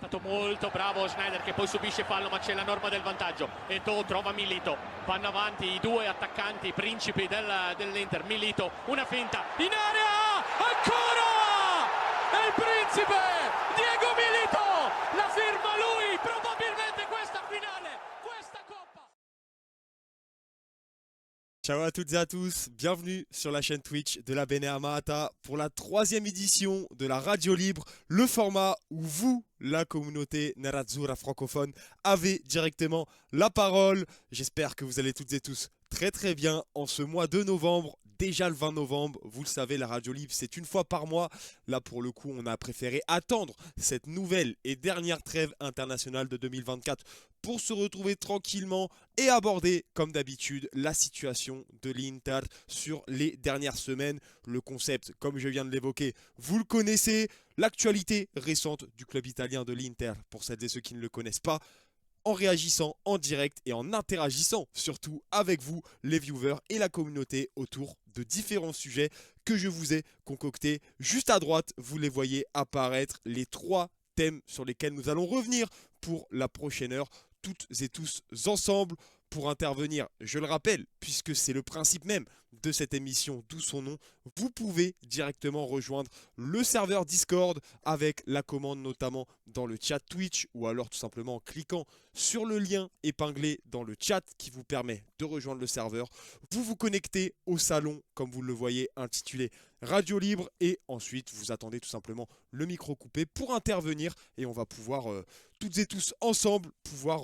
Stato molto bravo Schneider che poi subisce fallo, ma c'è la norma del vantaggio. Eto'o trova Milito, vanno avanti i due attaccanti principi dell'Inter. Milito, una finta in area, ancora il principe Diego Milito, la firma lui, probabilmente questa finale, questa coppa. Ciao à toutes et à tous, bienvenue sur la chaîne Twitch de la Bene Amata pour la 3e édition de la Radio Libre, le format où vous, la communauté Nerazzurra francophone, avez directement la parole. J'espère que vous allez toutes et tous très bien en ce mois de novembre. Déjà le 20 novembre, vous le savez, la Radio Libre, c'est une fois par mois. Là, pour le coup, on a préféré attendre cette nouvelle et dernière trêve internationale de 2024 pour se retrouver tranquillement et aborder, comme d'habitude, la situation de l'Inter sur les dernières semaines. Le concept, comme je viens de l'évoquer, vous le connaissez. L'actualité récente du club italien de l'Inter, pour celles et ceux qui ne le connaissent pas, en réagissant en direct et en interagissant surtout avec vous, les viewers et la communauté autour de différents sujets que je vous ai concoctés. Juste à droite, vous les voyez apparaître, les 3 thèmes sur lesquels nous allons revenir pour la prochaine heure, toutes et tous ensemble pour intervenir. Je le rappelle, puisque c'est le principe même de cette émission, d'où son nom, vous pouvez directement rejoindre le serveur Discord avec la commande notamment dans le chat Twitch ou alors tout simplement en cliquant sur le lien épinglé dans le chat qui vous permet de rejoindre le serveur. Vous vous connectez au salon, comme vous le voyez, intitulé Radio Libre, et ensuite vous attendez tout simplement le micro coupé pour intervenir et on va pouvoir toutes et tous ensemble pouvoir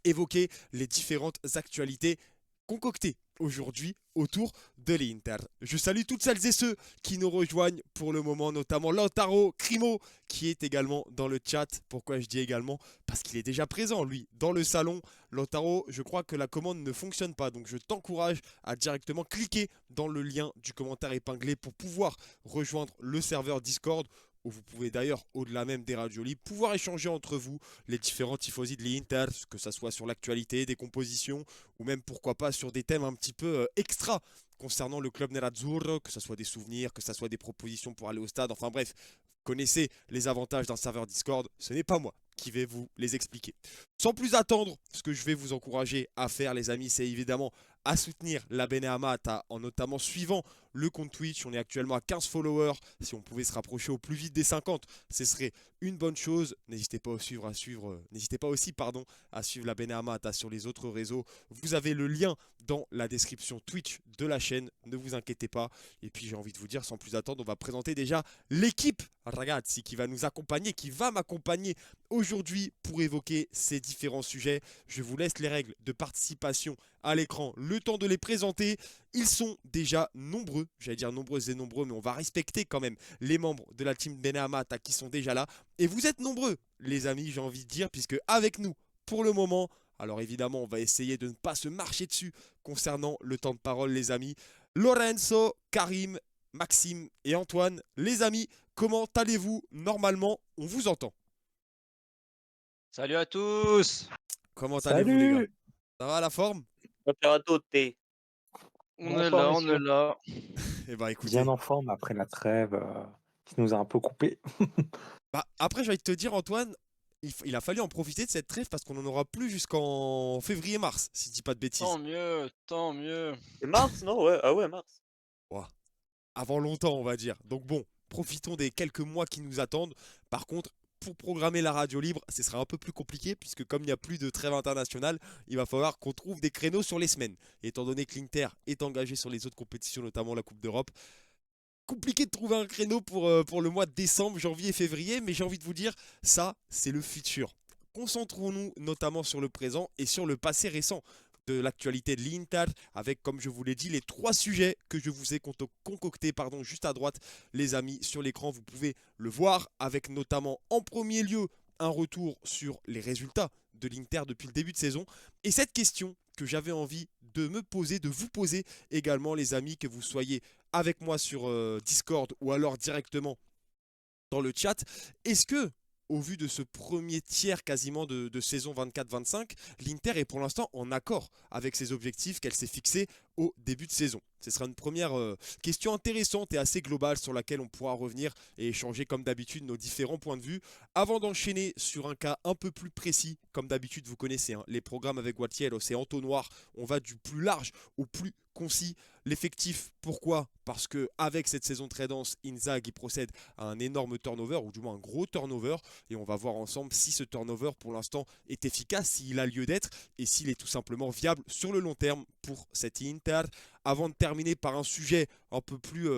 évoquer les différentes actualités concoctées aujourd'hui autour de l'Inter. Je salue toutes celles et ceux qui nous rejoignent pour le moment, notamment Lautaro Crimo qui est également dans le chat. Pourquoi je dis également? Parce qu'il est déjà présent, lui, dans le salon. Lautaro, je crois que la commande ne fonctionne pas, donc je t'encourage à directement cliquer dans le lien du commentaire épinglé pour pouvoir rejoindre le serveur Discord, où vous pouvez d'ailleurs, au-delà même des radios libres, pouvoir échanger entre vous les différents tifosi de l'Inter, que ce soit sur l'actualité, des compositions, ou même pourquoi pas sur des thèmes un petit peu extra concernant le club nerazzurro, que ce soit des souvenirs, que ce soit des propositions pour aller au stade, enfin bref, vous connaissez les avantages d'un serveur Discord, ce n'est pas moi qui vais vous les expliquer. Sans plus attendre, ce que je vais vous encourager à faire, les amis, c'est évidemment à soutenir la Bene Amata en notamment suivant le compte Twitch. On est actuellement à 15 followers. Si on pouvait se rapprocher au plus vite des 50, ce serait une bonne chose. N'hésitez pas n'hésitez pas aussi à suivre la Bene Amata sur les autres réseaux. Vous avez le lien dans la description Twitch de la chaîne. Ne vous inquiétez pas. Et puis j'ai envie de vous dire, sans plus attendre, on va présenter déjà l'équipe ragazzi qui va nous accompagner, qui va m'accompagner aujourd'hui pour évoquer ces différents sujets. Je vous laisse les règles de participation à l'écran, le temps de les présenter. Ils sont déjà nombreux, j'allais dire nombreuses et nombreux, mais on va respecter quand même les membres de la team Bene Amata qui sont déjà là. Et vous êtes nombreux, les amis, j'ai envie de dire, puisque avec nous, pour le moment, alors évidemment, on va essayer de ne pas se marcher dessus concernant le temps de parole, les amis. Lorenzo, Karim, Maxime et Antoine, les amis, comment allez-vous? Normalement, on vous entend. Salut à tous. Comment allez-vous, les gars? Salut! Ça va la forme? Ciao a tutti. On Bon est soir, là, on messieurs. est là. Eh ben écoutez, Bien en forme après la trêve qui nous a un peu coupé. après j'ai envie de te dire Antoine, il a fallu en profiter de cette trêve parce qu'on en aura plus jusqu'en février-mars, si je dis pas de bêtises. Tant mieux, tant mieux. C'est mars, non? Ouais, ah ouais, mars. Avant longtemps, on va dire. Donc bon, profitons des quelques mois qui nous attendent. Par contre, pour programmer la radio libre, ce sera un peu plus compliqué puisque comme il n'y a plus de trêve internationale, il va falloir qu'on trouve des créneaux sur les semaines. Et étant donné que l'Inter est engagé sur les autres compétitions, notamment la Coupe d'Europe, compliqué de trouver un créneau pour le mois de décembre, janvier et février, mais j'ai envie de vous dire, ça, c'est le futur. Concentrons-nous notamment sur le présent et sur le passé récent de l'actualité de l'Inter, avec, comme je vous l'ai dit, les 3 sujets que je vous ai concoctés juste à droite, les amis, sur l'écran. Vous pouvez le voir, avec notamment, en premier lieu, un retour sur les résultats de l'Inter depuis le début de saison. Et cette question que j'avais envie de me poser, de vous poser également, les amis, que vous soyez avec moi sur Discord ou alors directement dans le chat, est-ce que, au vu de ce premier tiers quasiment de saison 24-25, l'Inter est pour l'instant en accord avec ses objectifs qu'elle s'est fixés au début de saison. Ce sera une première question intéressante et assez globale sur laquelle on pourra revenir et échanger comme d'habitude nos différents points de vue. Avant d'enchaîner sur un cas un peu plus précis, comme d'habitude vous connaissez, hein, les programmes avec Gualtiero, c'est entonnoir, on va du plus large au plus concis. L'effectif, pourquoi? Parce que avec cette saison très dense, Inzaghi procède à un énorme turnover, ou du moins un gros turnover, et on va voir ensemble si ce turnover pour l'instant est efficace, s'il a lieu d'être, et s'il est tout simplement viable sur le long terme pour cette Inter. Avant de terminer par un sujet un peu plus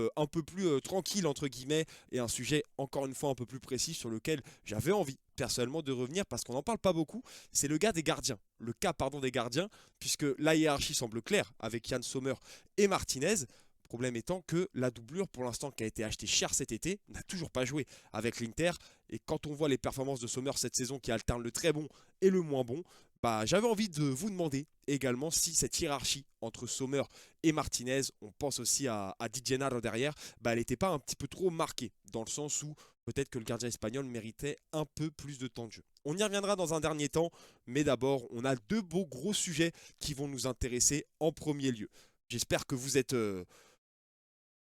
tranquille entre guillemets, et un sujet encore une fois un peu plus précis sur lequel j'avais envie personnellement de revenir parce qu'on n'en parle pas beaucoup, c'est le cas des gardiens, puisque la hiérarchie semble claire avec Yann Sommer et Martinez. Problème étant que la doublure, pour l'instant, qui a été achetée cher cet été, n'a toujours pas joué avec l'Inter. Et quand on voit les performances de Sommer cette saison qui alterne le très bon et le moins bon, j'avais envie de vous demander également si cette hiérarchie entre Sommer et Martinez, on pense aussi à Di Gennaro derrière, elle n'était pas un petit peu trop marquée, dans le sens où peut-être que le gardien espagnol méritait un peu plus de temps de jeu. On y reviendra dans un dernier temps, mais d'abord, on a deux beaux gros sujets qui vont nous intéresser en premier lieu. J'espère que vous êtes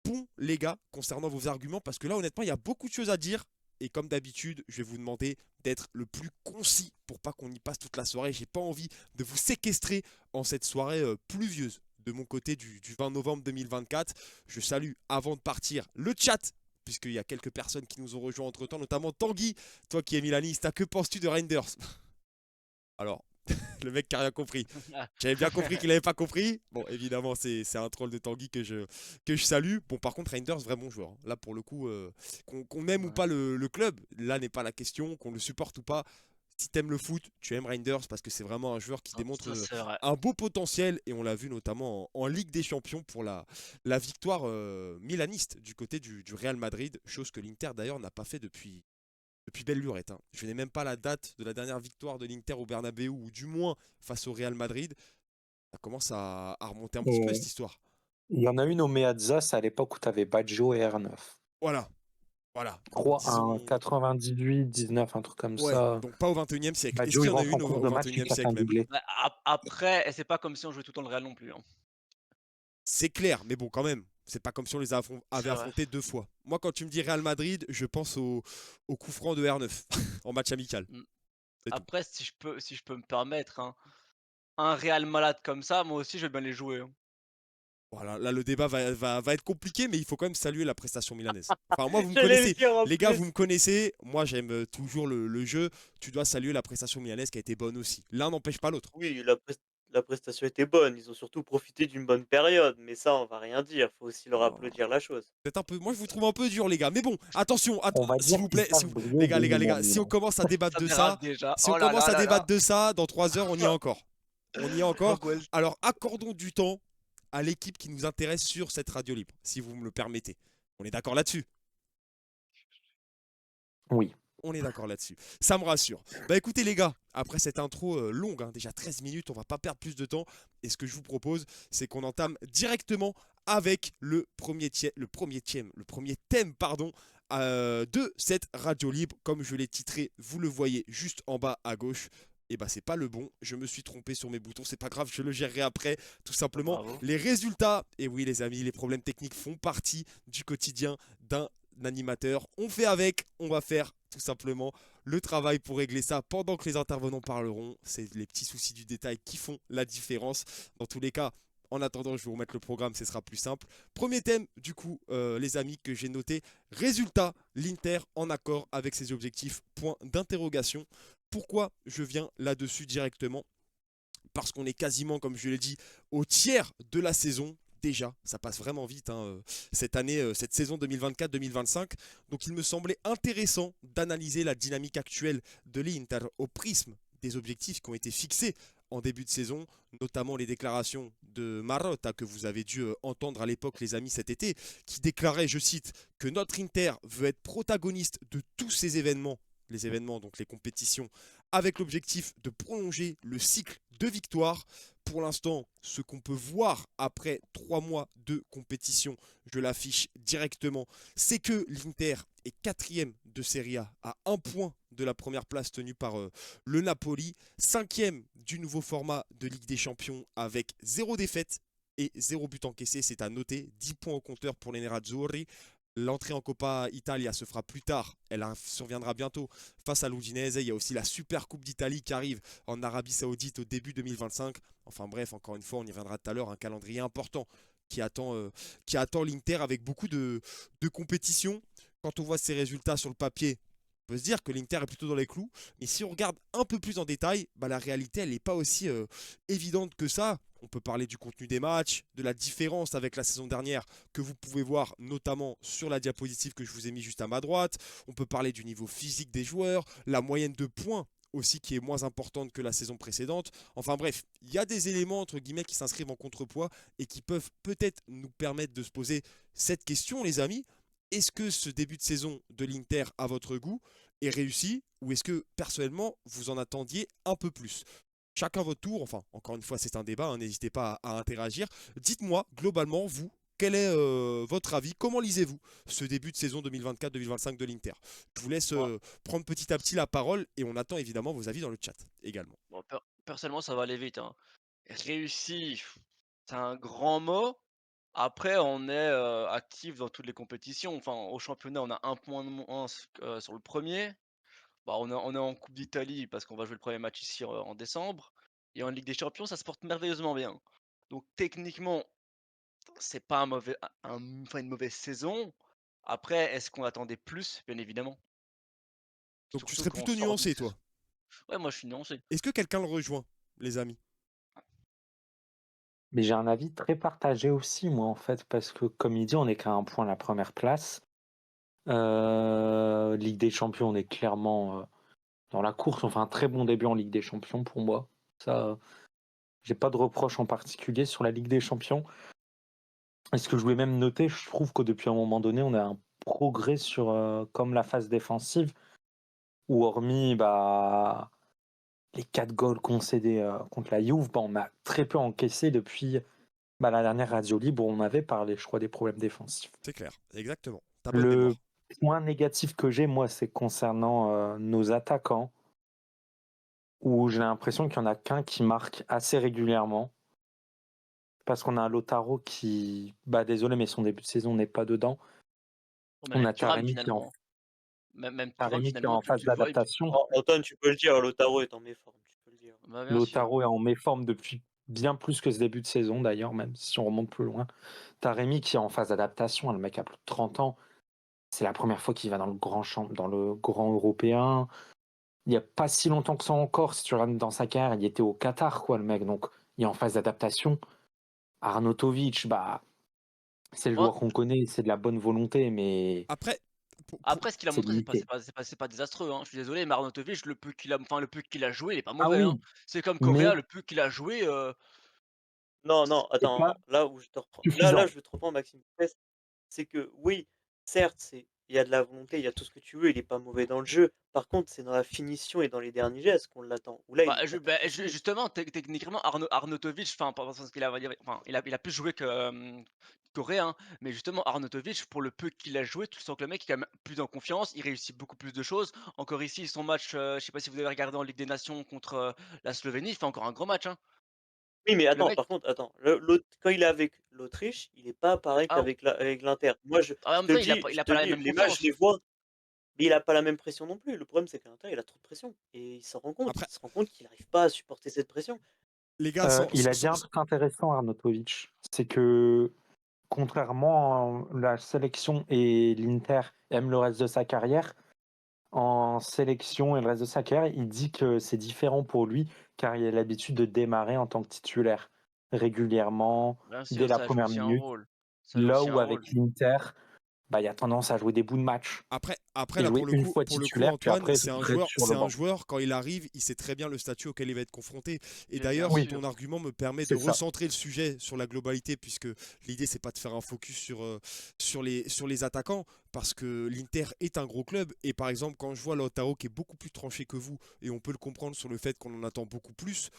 bons, les gars, concernant vos arguments, parce que là, honnêtement, il y a beaucoup de choses à dire. Et comme d'habitude, je vais vous demander d'être le plus concis pour pas qu'on y passe toute la soirée. J'ai pas envie de vous séquestrer en cette soirée pluvieuse de mon côté du 20 novembre 2024. Je salue, avant de partir, le chat, puisqu'il y a quelques personnes qui nous ont rejoints entre-temps, notamment Tanguy, toi qui es milaniste. Que penses-tu de Reinders? Alors, le mec qui n'a rien compris. J'avais bien compris qu'il n'avait pas compris. Bon, évidemment, c'est un troll de Tanguy que je salue. Bon, par contre, Reinders, vrai bon joueur. Là, pour le coup, qu'on aime ou pas le club, là n'est pas la question. Qu'on le supporte ou pas. Si t'aimes le foot, tu aimes Reinders parce que c'est vraiment un joueur qui démontre un beau potentiel. Et on l'a vu notamment en Ligue des Champions pour la victoire milaniste du côté du Real Madrid. Chose que l'Inter, d'ailleurs, n'a pas fait depuis belle lurette. Hein. Je n'ai même pas la date de la dernière victoire de l'Inter au Bernabeu, ou du moins face au Real Madrid. Ça commence à remonter un petit peu cette histoire. Il y en a une au Meazza, c'est à l'époque où tu avais Baggio et R9. Voilà. Je crois un 98, 19, un truc comme ça. Donc pas au 21e siècle. Est-ce Baggio, qu'il il y en a rentre en une au cours de match, 21e il casse un siècle même? doublé. Après, c'est pas comme si on jouait tout le temps le Real non plus. Hein. C'est clair, mais bon, quand même. C'est pas comme si on les avait affrontés deux fois. Moi, quand tu me dis Real Madrid, je pense au coup franc de R9 en match amical. Après, si je peux me permettre, hein, un Real malade comme ça, moi aussi, je vais bien les jouer. Hein. Voilà, là, le débat va être compliqué, mais il faut quand même saluer la prestation milanaise. Enfin, moi, vous me J'allais le connaissez. dire en Les gars, plus. vous me connaissez. Moi, j'aime toujours le jeu. Tu dois saluer la prestation milanaise qui a été bonne aussi. L'un n'empêche pas l'autre. Oui, la prestation était bonne. Ils ont surtout profité d'une bonne période. Mais ça, on va rien dire. Faut aussi leur Oh. applaudir la chose. Moi, je vous trouve un peu dur, les gars. Mais bon, attention, On va s'il dire vous qu'ils plaît. savent briller Les gars, des si on commence à débattre Ça de dérape ça, déjà. si on Oh là commence là à là débattre là. de ça, dans 3 heures, on y est encore. On y est encore. Donc, ouais, Alors, accordons du temps à l'équipe qui nous intéresse sur cette radio libre, si vous me le permettez. On est d'accord là-dessus? Oui. On est d'accord là-dessus. Ça me rassure. Écoutez les gars, après cette intro longue, hein, déjà 13 minutes, on va pas perdre plus de temps. Et ce que je vous propose, c'est qu'on entame directement avec le premier thème, de cette radio libre. Comme je l'ai titré, vous le voyez juste en bas à gauche. Et c'est pas le bon, je me suis trompé sur mes boutons, c'est pas grave, je le gérerai après. Tout simplement, Bravo. les résultats. Et oui les amis, les problèmes techniques font partie du quotidien d'un animateur. On fait avec, on va faire tout simplement le travail pour régler ça pendant que les intervenants parleront. C'est les petits soucis du détail qui font la différence. Dans tous les cas, en attendant, je vais vous remettre le programme, ce sera plus simple. Premier thème, du coup, les amis, que j'ai noté. Résultat, l'Inter en accord avec ses objectifs. Point d'interrogation. Pourquoi je viens là-dessus directement? Parce qu'on est quasiment, comme je l'ai dit, au tiers de la saison. Déjà, ça passe vraiment vite hein, cette année, cette saison 2024-2025. Donc il me semblait intéressant d'analyser la dynamique actuelle de l'Inter au prisme des objectifs qui ont été fixés en début de saison, notamment les déclarations de Marotta que vous avez dû entendre à l'époque les amis cet été, qui déclarait, je cite, que notre Inter veut être protagoniste de tous ces événements, les événements donc les compétitions, avec l'objectif de prolonger le cycle de victoire. Pour l'instant, ce qu'on peut voir après 3 mois de compétition, je l'affiche directement, c'est que l'Inter est 4e de Serie A à 1 point de la première place tenue par le Napoli, 5e du nouveau format de Ligue des Champions avec 0 défaite et 0 but encaissé, c'est à noter. 10 points au compteur pour les Nerazzurri. L'entrée en Coppa Italia se fera plus tard, surviendra bientôt face à l'Udinese. Il y a aussi la Super Coupe d'Italie qui arrive en Arabie Saoudite au début 2025. Enfin bref, encore une fois, on y reviendra tout à l'heure, un calendrier important qui attend l'Inter avec beaucoup de compétition. Quand on voit ces résultats sur le papier, on peut se dire que l'Inter est plutôt dans les clous. Mais si on regarde un peu plus en détail, la réalité, elle n'est pas aussi évidente que ça. On peut parler du contenu des matchs, de la différence avec la saison dernière que vous pouvez voir notamment sur la diapositive que je vous ai mis juste à ma droite. On peut parler du niveau physique des joueurs, la moyenne de points aussi qui est moins importante que la saison précédente. Enfin bref, il y a des éléments entre guillemets qui s'inscrivent en contrepoids et qui peuvent peut-être nous permettre de se poser cette question, les amis. Est-ce que ce début de saison de l'Inter à votre goût est réussi ou est-ce que personnellement vous en attendiez un peu plus? Chacun votre tour, enfin encore une fois c'est un débat, hein, n'hésitez pas à interagir. Dites-moi globalement vous, quel est votre avis? Comment lisez-vous ce début de saison 2024-2025 de l'Inter? Je vous laisse prendre petit à petit la parole et on attend évidemment vos avis dans le chat également. Bon, personnellement, ça va aller vite, hein. Réussi, c'est un grand mot. Après, on est actif dans toutes les compétitions. Enfin, au championnat, on a un point de moins sur le premier. Bah, on est en Coupe d'Italie parce qu'on va jouer le premier match ici en décembre. Et en Ligue des Champions, ça se porte merveilleusement bien. Donc techniquement, c'est pas enfin, une mauvaise saison. Après, est-ce qu'on attendait plus? Bien évidemment. Donc tu Surtout serais quand on plutôt sort d'une nuancé saison. toi. Ouais, moi je suis nuancé. Est-ce que quelqu'un le rejoint, les amis? Mais j'ai un avis très partagé aussi, moi, en fait, parce que, comme il dit, on est qu'à un point à la première place. Ligue des Champions, on est clairement dans la course. On fait un très bon début en Ligue des Champions pour moi. Ça, j'ai pas de reproche en particulier sur la Ligue des Champions. Et ce que je voulais même noter, je trouve que depuis un moment donné, on a un progrès sur comme la phase défensive, où hormis les 4 goals concédés contre la Juve, on a très peu encaissé depuis la dernière radio libre où on avait parlé, je crois, des problèmes défensifs. C'est clair, exactement. T'as bonne mémoire. Le point négatif que j'ai, moi, c'est concernant nos attaquants, où j'ai l'impression qu'il n'y en a qu'un qui marque assez régulièrement. Parce qu'on a un Lautaro qui, désolé, mais son début de saison n'est pas dedans. Mais On même a Thuram Taremi finalement. Même Thuram Qui est finalement, en phase tu le vois. d'adaptation. Antoine, tu peux le dire, Lautaro est en méforme, tu peux le dire. Bah, bien sûr. Lautaro est en méforme depuis bien plus que ce début de saison, d'ailleurs, même si on remonte plus loin. Taremi qui est en phase d'adaptation, le mec a plus de 30 ans. C'est la première fois qu'il va dans le grand européen. Il n'y a pas si longtemps que ça encore, si tu regardes dans sa carrière, il était au Qatar, quoi, le mec. Donc, il est en phase d'adaptation. Arnautovic, c'est le Moi, joueur qu'on connaît, c'est de la bonne volonté, mais Après, après ce qu'il a c'est montré, limité. c'est pas désastreux, hein. Je suis désolé, mais Arnautovic, le peu qu'il a joué, il est pas Ah mauvais, hein. oui, C'est comme mais Correa, le peu qu'il a joué, Non, non, c'est pas attends, là où je te reprends, là, suffisant. je te reprends, Maxime. C'est que oui, certes, il y a de la volonté, il y a tout ce que tu veux, il est pas mauvais dans le jeu. Par contre, c'est dans la finition et dans les derniers gestes qu'on l'attend. Où là, il est catastrophique. justement, techniquement, Arnautovic, enfin, pas parce qu'il a, on va dire, enfin, il a plus joué que Correa, hein, mais justement, Arnautovic, pour le peu qu'il a joué, tu sens que le mec est quand même plus en confiance, il réussit beaucoup plus de choses. Encore ici, son match, je sais pas si vous avez regardé en Ligue des Nations contre la Slovénie, il fait encore un gros match, hein. Oui, mais Le attends, mec, par contre, attends, quand il est avec l'Autriche, il est pas pareil ah, avec l'Inter. Moi, en je même te temps, le dis, il a pas la même les matchs, je les confiance. vois, mais il a pas la même pression non plus. Le problème, c'est qu'à l'Inter, il a trop de pression et il s'en rend compte. après Il se rend compte qu'il n'arrive pas à supporter cette pression. les gars, Il a dit un truc intéressant, Arnautovic. C'est que, contrairement à la sélection et l'Inter aime le reste de sa carrière, en sélection et le reste de sa carrière, il dit que c'est différent pour lui car il a l'habitude de démarrer en tant que titulaire régulièrement, Bien dès sûr, la ça joue première aussi un minute. rôle. Ça joue Là aussi un où rôle. avec l'Inter, il a tendance à jouer des bouts de match après et là jouer une fois pour le coup titulaire, puis Antoine, après être sur c'est le un banc. joueur quand il arrive, il sait très bien le statut auquel il va être confronté. Et Mais bien d'ailleurs, Oui, ton sûr. argument me permet de c'est ça. recentrer le sujet sur la globalité puisque l'idée c'est pas de faire un focus sur les attaquants parce que l'Inter est un gros club et par exemple quand je vois Lautaro qui est beaucoup plus tranché que vous et on peut le comprendre sur le fait qu'on en attend beaucoup plus.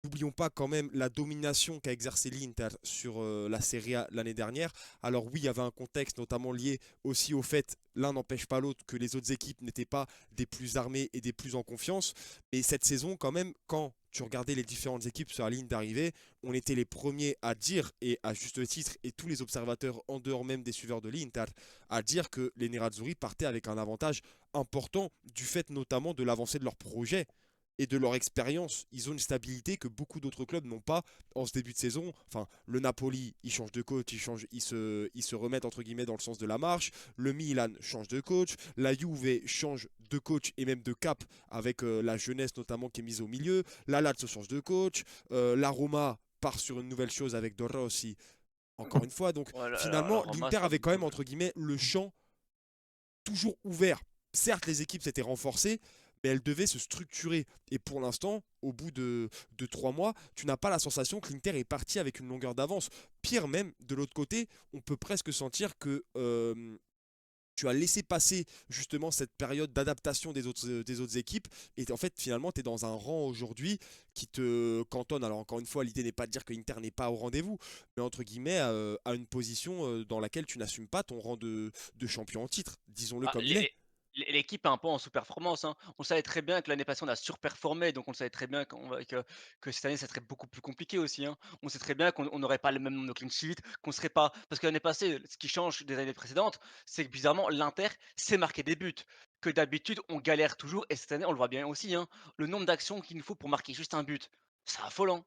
N'oublions pas quand même la domination qu'a exercé l'Inter sur la Serie A l'année dernière. Alors oui, il y avait un contexte notamment lié aussi au fait, l'un n'empêche pas l'autre, que les autres équipes n'étaient pas des plus armées et des plus en confiance. Mais cette saison, quand même, quand tu regardais les différentes équipes sur la ligne d'arrivée, on était les premiers à dire, et à juste titre, et tous les observateurs en dehors même des suiveurs de l'Inter, à dire que les Nerazzurri partaient avec un avantage important du fait notamment de l'avancée de leur projet et de leur expérience. Ils ont une stabilité que beaucoup d'autres clubs n'ont pas en ce début de saison. Enfin, le Napoli, il change de coach, ils se remettent entre guillemets dans le sens de la marche. Le Milan change de coach. La Juve change de coach et même de cap avec la jeunesse notamment qui est mise au milieu. La Lazio change de coach. La Roma part sur une nouvelle chose avec De Rossi. Encore une fois, donc Ouais, la finalement, Roma, l'Inter c'est un avait peu quand même double. entre guillemets le champ toujours ouvert. Certes, les équipes s'étaient renforcées, mais elles devaient se structurer. Et pour l'instant, au bout de 3 mois, tu n'as pas la sensation que l'Inter est parti avec une longueur d'avance. Pire même, de l'autre côté, on peut presque sentir que tu as laissé passer justement cette période d'adaptation des autres équipes. Et en fait, finalement, tu es dans un rang aujourd'hui qui te cantonne. Alors, encore une fois, l'idée n'est pas de dire que l'Inter n'est pas au rendez-vous, mais entre guillemets, à une position dans laquelle tu n'assumes pas ton rang de champion en titre. Disons-le Ah, comme il est. l'équipe est un peu en sous-performance, hein. On savait très bien que l'année passée, on a surperformé, donc on savait très bien que cette année, ça serait beaucoup plus compliqué aussi, hein. On sait très bien qu'on n'aurait pas le même nombre de clean sheet, qu'on serait pas. Parce que l'année passée, ce qui change des années précédentes, c'est que bizarrement, l'Inter sait marquer des buts. Que d'habitude, on galère toujours, et cette année, on le voit bien aussi, hein. Le nombre d'actions qu'il nous faut pour marquer juste un but, c'est affolant.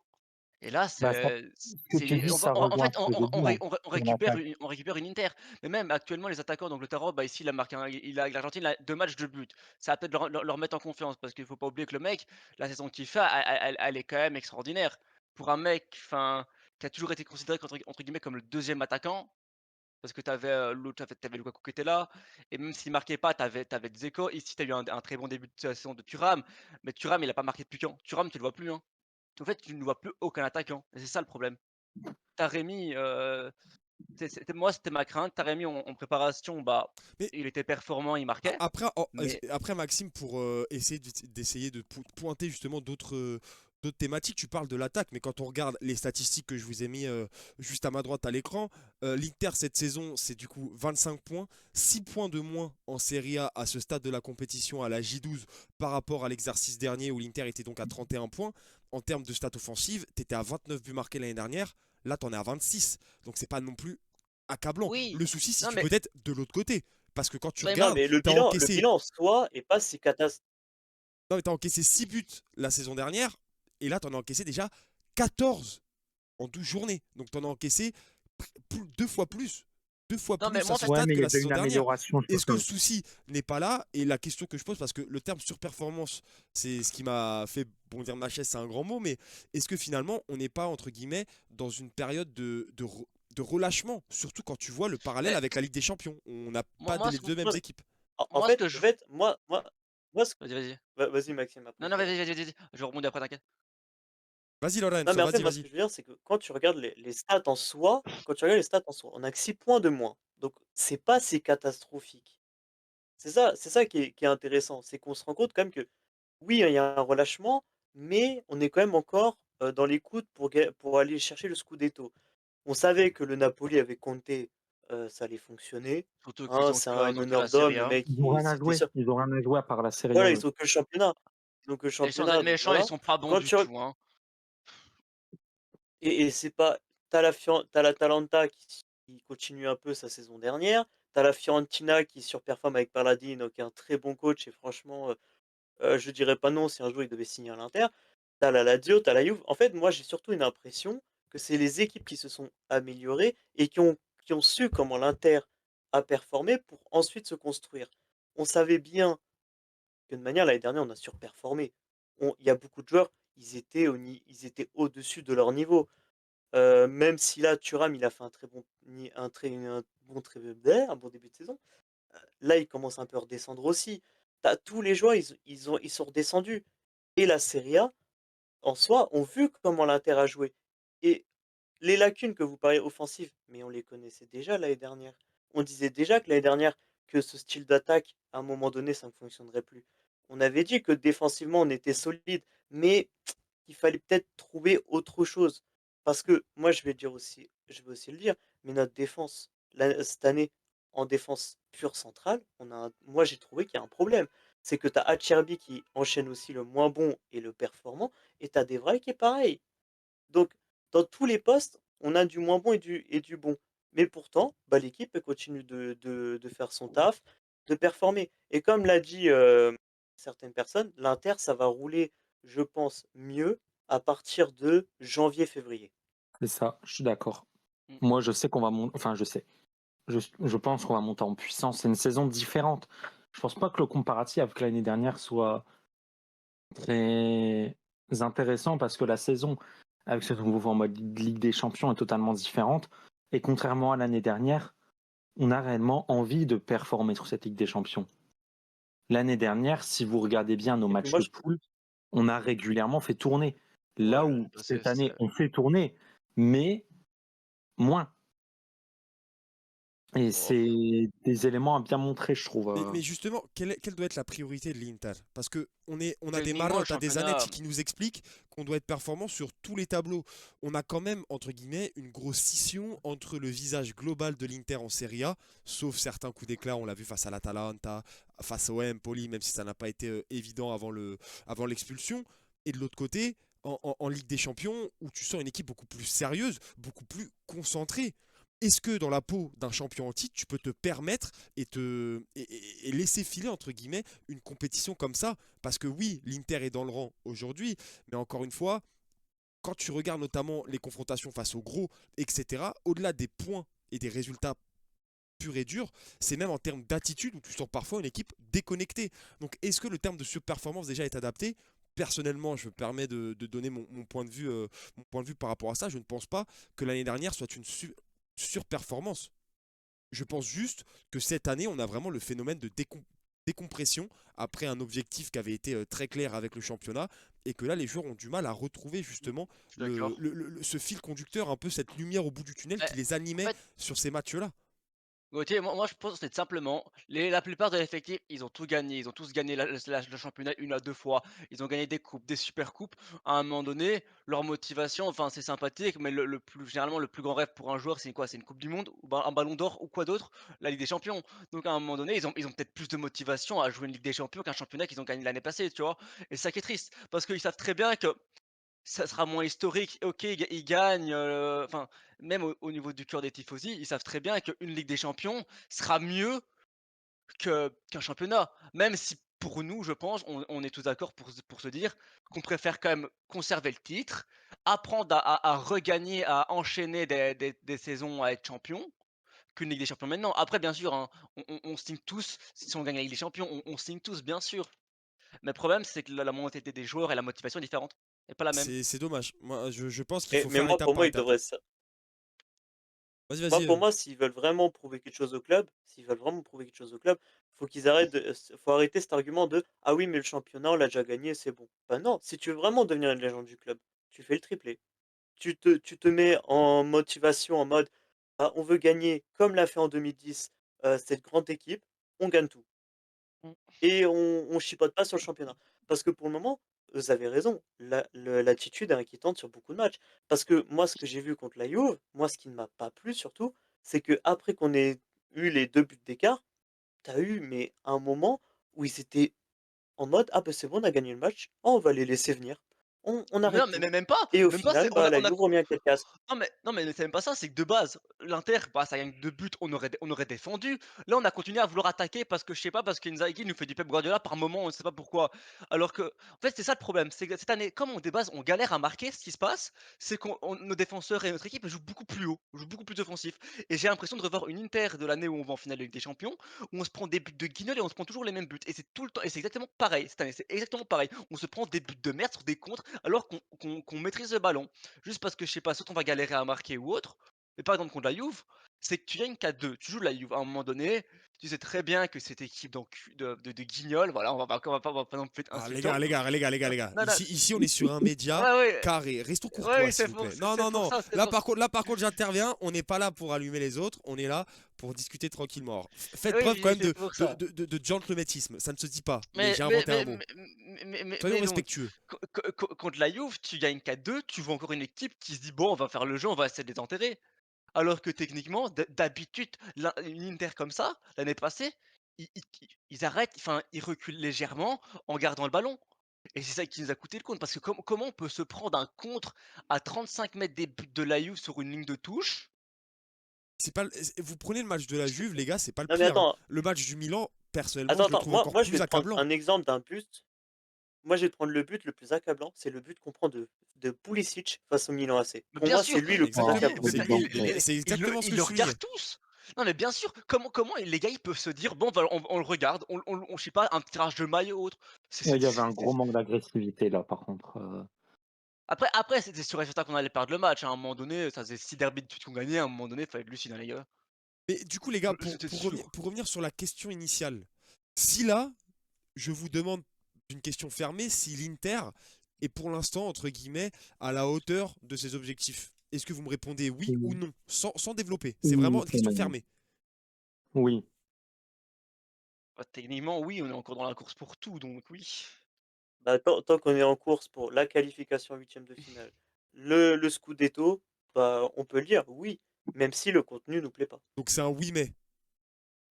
Et là, Bah, ça, ce que tu dis, ça en rejoint fait, ce que j'ai dit en attaque. on récupère une Inter. Mais même actuellement, les attaquants d'Angleterre, bah ici, il a marqué avec l'Argentine, il a 2 matchs de but. Ça va peut-être leur mettre en confiance parce qu'il faut pas oublier que le mec, la saison qu'il fait, elle est quand même extraordinaire. Pour un mec, enfin, qui a toujours été considéré entre guillemets comme le deuxième attaquant, parce que l'autre, t'avais Lukaku qui était là, et même s'il marquait pas, t'avais Dzeko. Ici, t'as eu un très bon début de saison de Thuram, mais Thuram, il a pas marqué depuis quand? Thuram, tu le vois plus, hein. En fait, tu ne vois plus aucun attaquant, et c'est ça le problème. Taremi, moi, c'était ma crainte. Taremi, en préparation, bah, Mais il était performant, il marquait, après, mais après Maxime, pour essayer d'essayer de pointer justement d'autres thématiques, tu parles de l'attaque, mais quand on regarde les statistiques que je vous ai mis juste à ma droite à l'écran, l'Inter cette saison, c'est du coup 25 points, 6 points de moins en Serie A à ce stade de la compétition à la J12 par rapport à l'exercice dernier où l'Inter était donc à 31 points. En termes de stats offensives, tu étais à 29 buts marqués l'année dernière, là tu en es à 26, donc c'est pas non plus accablant. oui, Le souci, si non, tu mais peut être de l'autre côté. Parce que quand tu Non, regardes, mais tu as le encaissé, bilan en soi est pas si catastrophique. non, mais t'as encaissé 6 buts la saison dernière, et là, tu en as encaissé déjà 14 en 12 journées. Donc, tu en as encaissé 2 fois plus. 2 fois non, mais plus à moi, en ce fait, Ouais, stade mais que il y la avait saison une dernière. amélioration sur Est-ce que ça. le souci n'est pas là? Et la question que je pose, parce que le terme surperformance, c'est ce qui m'a fait bondir ma chaise, c'est un grand mot, mais est-ce que finalement, on n'est pas, entre guillemets, dans une période de relâchement, surtout quand tu vois le parallèle mais avec la Ligue des Champions? On n'a moi, pas moi, les ce, deux mêmes Moi, équipes. en moi, ce fait, que je. moi, Vas-y, vas-y. vas-y Maxime, après Non, non, je te vas-y, lance. vas-y, vas-y, vas-y. Je rebondis après, t'inquiète. Vas-y, Non, Lorenzo, mais en fait, vas-y, moi, ce vas-y. que je veux dire, c'est que quand tu regardes les stats en soi, on a que 6 points de moins. Donc, c'est pas si catastrophique. C'est ça qui est intéressant. C'est qu'on se rend compte quand même que, oui, il y a un relâchement, mais on est quand même encore dans les coudes pour aller chercher le Scudetto. On savait que le Napoli avec Conte, ça allait fonctionner. Surtout qu'ils Hein, ont c'est que, un ils ont que la meneur d'hommes, Serie le A. mec, Ils ont rien à c'était jouer. sûr. Ils ont rien à jouer à part la Serie A, Voilà, eux. ils ont que le championnat. Ils ont que le Et sans être championnat, donc méchant, ils voilà. sont pas bons Quand du tu, re- tout, hein. et c'est pas. T'as l'Atalanta qui continue un peu sa saison dernière. T'as la Fiorentina qui surperforme avec Palladino, qui est un très bon coach. Et franchement, je dirais pas non si un jour il devait signer à l'Inter. T'as la Lazio, t'as la Juve. En fait, moi, j'ai surtout une impression que c'est les équipes qui se sont améliorées et qui ont su comment l'Inter a performé pour ensuite se construire. On savait bien que de manière, l'année dernière, on a surperformé. Il y a beaucoup de joueurs, ils étaient au-dessus de leur niveau. Même si là, Thuram, il a fait un très bon, un bon début de saison. Là, il commence un peu à redescendre aussi. Tous les joueurs, ils sont redescendus. Et la Serie A, en soi, ont vu comment l'Inter a joué. Et les lacunes que vous parlez offensives, mais on les connaissait déjà l'année dernière. On disait déjà que l'année dernière, que ce style d'attaque, à un moment donné, ça ne fonctionnerait plus. On avait dit que défensivement, on était solide, mais il fallait peut-être trouver autre chose. Parce que moi, je vais aussi le dire, mais notre défense, cette année, en défense pure centrale, moi j'ai trouvé qu'il y a un problème. c'est que tu as Acerbi qui enchaîne aussi le moins bon et le performant, et tu as Devray qui est pareil. Donc, dans tous les postes, on a du moins bon et du bon. Mais pourtant, bah, l'équipe, elle continue de faire son taf, de performer. Et comme l'a dit, certaines personnes, l'Inter, ça va rouler, je pense, mieux à partir de janvier-février. C'est ça, je suis d'accord. Mmh. Moi, je sais qu'on va monter, enfin, je sais. Je pense qu'on va monter en puissance. C'est une saison différente. Je pense pas que le comparatif avec l'année dernière soit très intéressant parce que la saison avec ce nouveau format de Ligue des Champions est totalement différente. Et contrairement à l'année dernière, on a réellement envie de performer sur cette Ligue des Champions. L'année dernière, si vous regardez bien nos Et puis matchs moi, de je poule, on a régulièrement fait tourner. Ouais, Là l'année où passée, cette année, c'était on fait tourner, mais moins. Et oh, c'est des éléments à bien montrer, je trouve. Mais justement, quelle doit être la priorité de l'Inter? Parce que on a des techniquement, le Marottes, à des championnat, Zanetti qui nous expliquent qu'on doit être performant sur tous les tableaux. On a quand même, entre guillemets, une grosse scission entre le visage global de l'Inter en Serie A, sauf certains coups d'éclat, on l'a vu face à l'Atalanta, face au Empoli, même si ça n'a pas été évident avant l'expulsion. Et de l'autre côté, en Ligue des Champions, où tu sens une équipe beaucoup plus sérieuse, beaucoup plus concentrée. Est-ce que dans la peau d'un champion en titre, tu peux te permettre et laisser filer, entre guillemets, une compétition comme ça? Parce que oui, l'Inter est dans le rang aujourd'hui, mais encore une fois, quand tu regardes notamment les confrontations face aux gros, etc., au-delà des points et des résultats purs et durs, c'est même en termes d'attitude où tu sens parfois une équipe déconnectée. Donc est-ce que le terme de surperformance déjà est adapté? Personnellement, je me permets de donner mon point de vue, mon point de vue par rapport à ça. Je ne pense pas que l'année dernière soit une surperformance. Je pense juste que cette année, on a vraiment le phénomène de décompression après un objectif qui avait été très clair avec le championnat et que là, les joueurs ont du mal à retrouver justement je suis d'accord. ce fil conducteur, un peu cette lumière au bout du tunnel Eh, qui les en animait fait, sur ces matchs-là. Gauthier, moi je pense que c'est simplement, la plupart de l'effectif, ils ont tout gagné. Ils ont tous gagné le championnat une à deux fois. Ils ont gagné des coupes, des super coupes. À un moment donné, leur motivation, enfin c'est sympathique, mais généralement le plus grand rêve pour un joueur, c'est quoi? C'est une Coupe du Monde, ou un ballon d'or, ou quoi d'autre? La Ligue des Champions. Donc à un moment donné, ils ont peut-être plus de motivation à jouer une Ligue des Champions qu'un championnat qu'ils ont gagné l'année passée, tu vois? Et c'est ça qui est triste, parce qu'ils savent très bien que ça sera moins historique. OK, ils gagnent, enfin, même au niveau du cœur des tifosi, ils savent très bien qu'une Ligue des Champions sera mieux qu'un championnat. Même si pour nous, je pense, on est tous d'accord pour se dire qu'on préfère quand même conserver le titre, apprendre à regagner, à enchaîner des saisons à être champion, qu'une Ligue des Champions maintenant. Après bien sûr, hein, on signe tous, si on gagne la Ligue des Champions, on signe tous, bien sûr. Mais le problème, c'est que la mentalité des joueurs et la motivation est différente, et pas la même. C'est dommage. Moi, je pense qu'il Mais faut mais faire moi, étape pour par moi, ils étape. devraient Vas-y, Moi, vas-y. pour moi, s'ils veulent vraiment prouver quelque chose au club, s'ils veulent vraiment prouver quelque chose au club, faut qu'ils arrêtent faut arrêter cet argument de: «Ah oui, mais le championnat, on l'a déjà gagné, c'est bon». Bah non, si tu veux vraiment devenir une légende du club, tu fais le triplé. Tu te mets en motivation, en mode: «Ah, on veut gagner comme l'a fait en 2010, cette grande équipe, on gagne tout Mmh. et on chipote pas sur le championnat». Parce que pour le moment, vous avez raison, l'attitude est inquiétante sur beaucoup de matchs. Parce que moi, ce que j'ai vu contre la Juve, moi, ce qui ne m'a pas plu surtout, c'est qu'après qu'on ait eu les 2 buts d'écart, tu as eu mais un moment où ils étaient en mode: «Ah bah, c'est bon, on a gagné le match. Oh, on va les laisser venir. On Mais non, arrête tout» mais et au même pas, c'est final, bah, la on a Juve remet un 4-4. non mais c'est même pas ça, c'est que de base, l'Inter, bah, ça gagne 2 buts, on aurait défendu. Là, on a continué à vouloir attaquer parce que je sais pas, parce qu'Inzaghi nous fait du Pep Guardiola par moment, on sait pas pourquoi. Alors que en fait, c'est ça le problème, c'est que cette année, comme on de base, on galère à marquer, ce qui se passe, c'est qu'on nos défenseurs et notre équipe jouent beaucoup plus haut, jouent beaucoup plus offensif, et j'ai l'impression de revoir une Inter de l'année où on va en finale de Ligue des Champions, où on se prend des buts de guignol et on se prend toujours les mêmes buts, et c'est tout le temps, et c'est exactement pareil cette année, c'est exactement pareil. On se prend des buts de merde sur des contres alors qu'on maîtrise le ballon. Juste parce que, je sais pas, soit on va galérer à marquer ou autre. Mais par exemple contre la Juve, c'est que tu gagnes 4-2, tu joues la Juve. À un moment donné, tu sais très bien que cette équipe de guignols, voilà, on va pas non plus être Ah, insultant. les gars. Non, non, Ici, on est sur un média ouais, ouais, carré. Restons ouais, courtois, oui, s'il c'est vous pour, plaît. c'est Non, c'est non, pour non. ça, c'est pour. Là, par contre, j'interviens. On n'est pas là pour allumer les autres. On est là pour discuter tranquillement. Alors, faites preuve quand Oui, même c'est pour ça. de gentlemanisme. Ça ne se dit pas, mais Mais, j'ai mais, inventé un mais, mot. mais, mais Soyons donc, respectueux. contre la Juve, tu gagnes 4-2, tu vois encore une équipe qui se dit bon, on va faire le jeu, on va essayer de les enterrer. Alors que techniquement, d'habitude, une Inter comme ça, l'année passée, ils arrêtent, enfin, ils reculent légèrement en gardant le ballon et c'est ça qui nous a coûté le compte parce que comment on peut se prendre un contre à 35 mètres des buts de la Juve sur une ligne de touche? C'est pas, vous prenez le match de la C'est Juve, les gars, c'est pas le Non mais pire, hein. attends, Le match du Milan, personnellement, attends, je le attends. trouve Moi, encore moi je vais plus te prendre accablant. un exemple d'un but. Moi, je vais te prendre le but le plus accablant. C'est le but qu'on prend de Pulisic face au Milan AC. Mais Pour bien moi, sûr, c'est lui le plus Ah, Exactement, accablant. mais trop bien d'exemples. c'est exactement ce ils que le je soulignais. regardent tous. Non, mais bien sûr, comment les gars, ils peuvent se dire: «Bon, bah, on le regarde, je sais pas, un tirage de maillot ou autre». Il y avait un C'est gros manque d'agressivité là, par contre. après, c'était sûr et certain qu'on allait perdre le match, hein. À un moment donné, ça faisait 6 derbys de suite qu'on gagnait, à un moment donné, il fallait être lucide, hein, les gars. Mais du coup, les gars, C'était sûr. pour revenir sur la question initiale, si là, je vous demande d'une question fermée, si l'Inter est pour l'instant, entre guillemets, à la hauteur de ses objectifs, est-ce que vous me répondez oui ou Oui, non, sans développer? C'est vraiment oui, une quand question même. fermée. Oui. Bah, techniquement, oui, on est encore dans la course pour tout, donc oui. Bah, tant qu'on est en course pour la qualification en huitième de finale, le Scudetto, bah, on peut le dire, oui, même si le contenu nous plaît pas. Donc c'est un oui mais.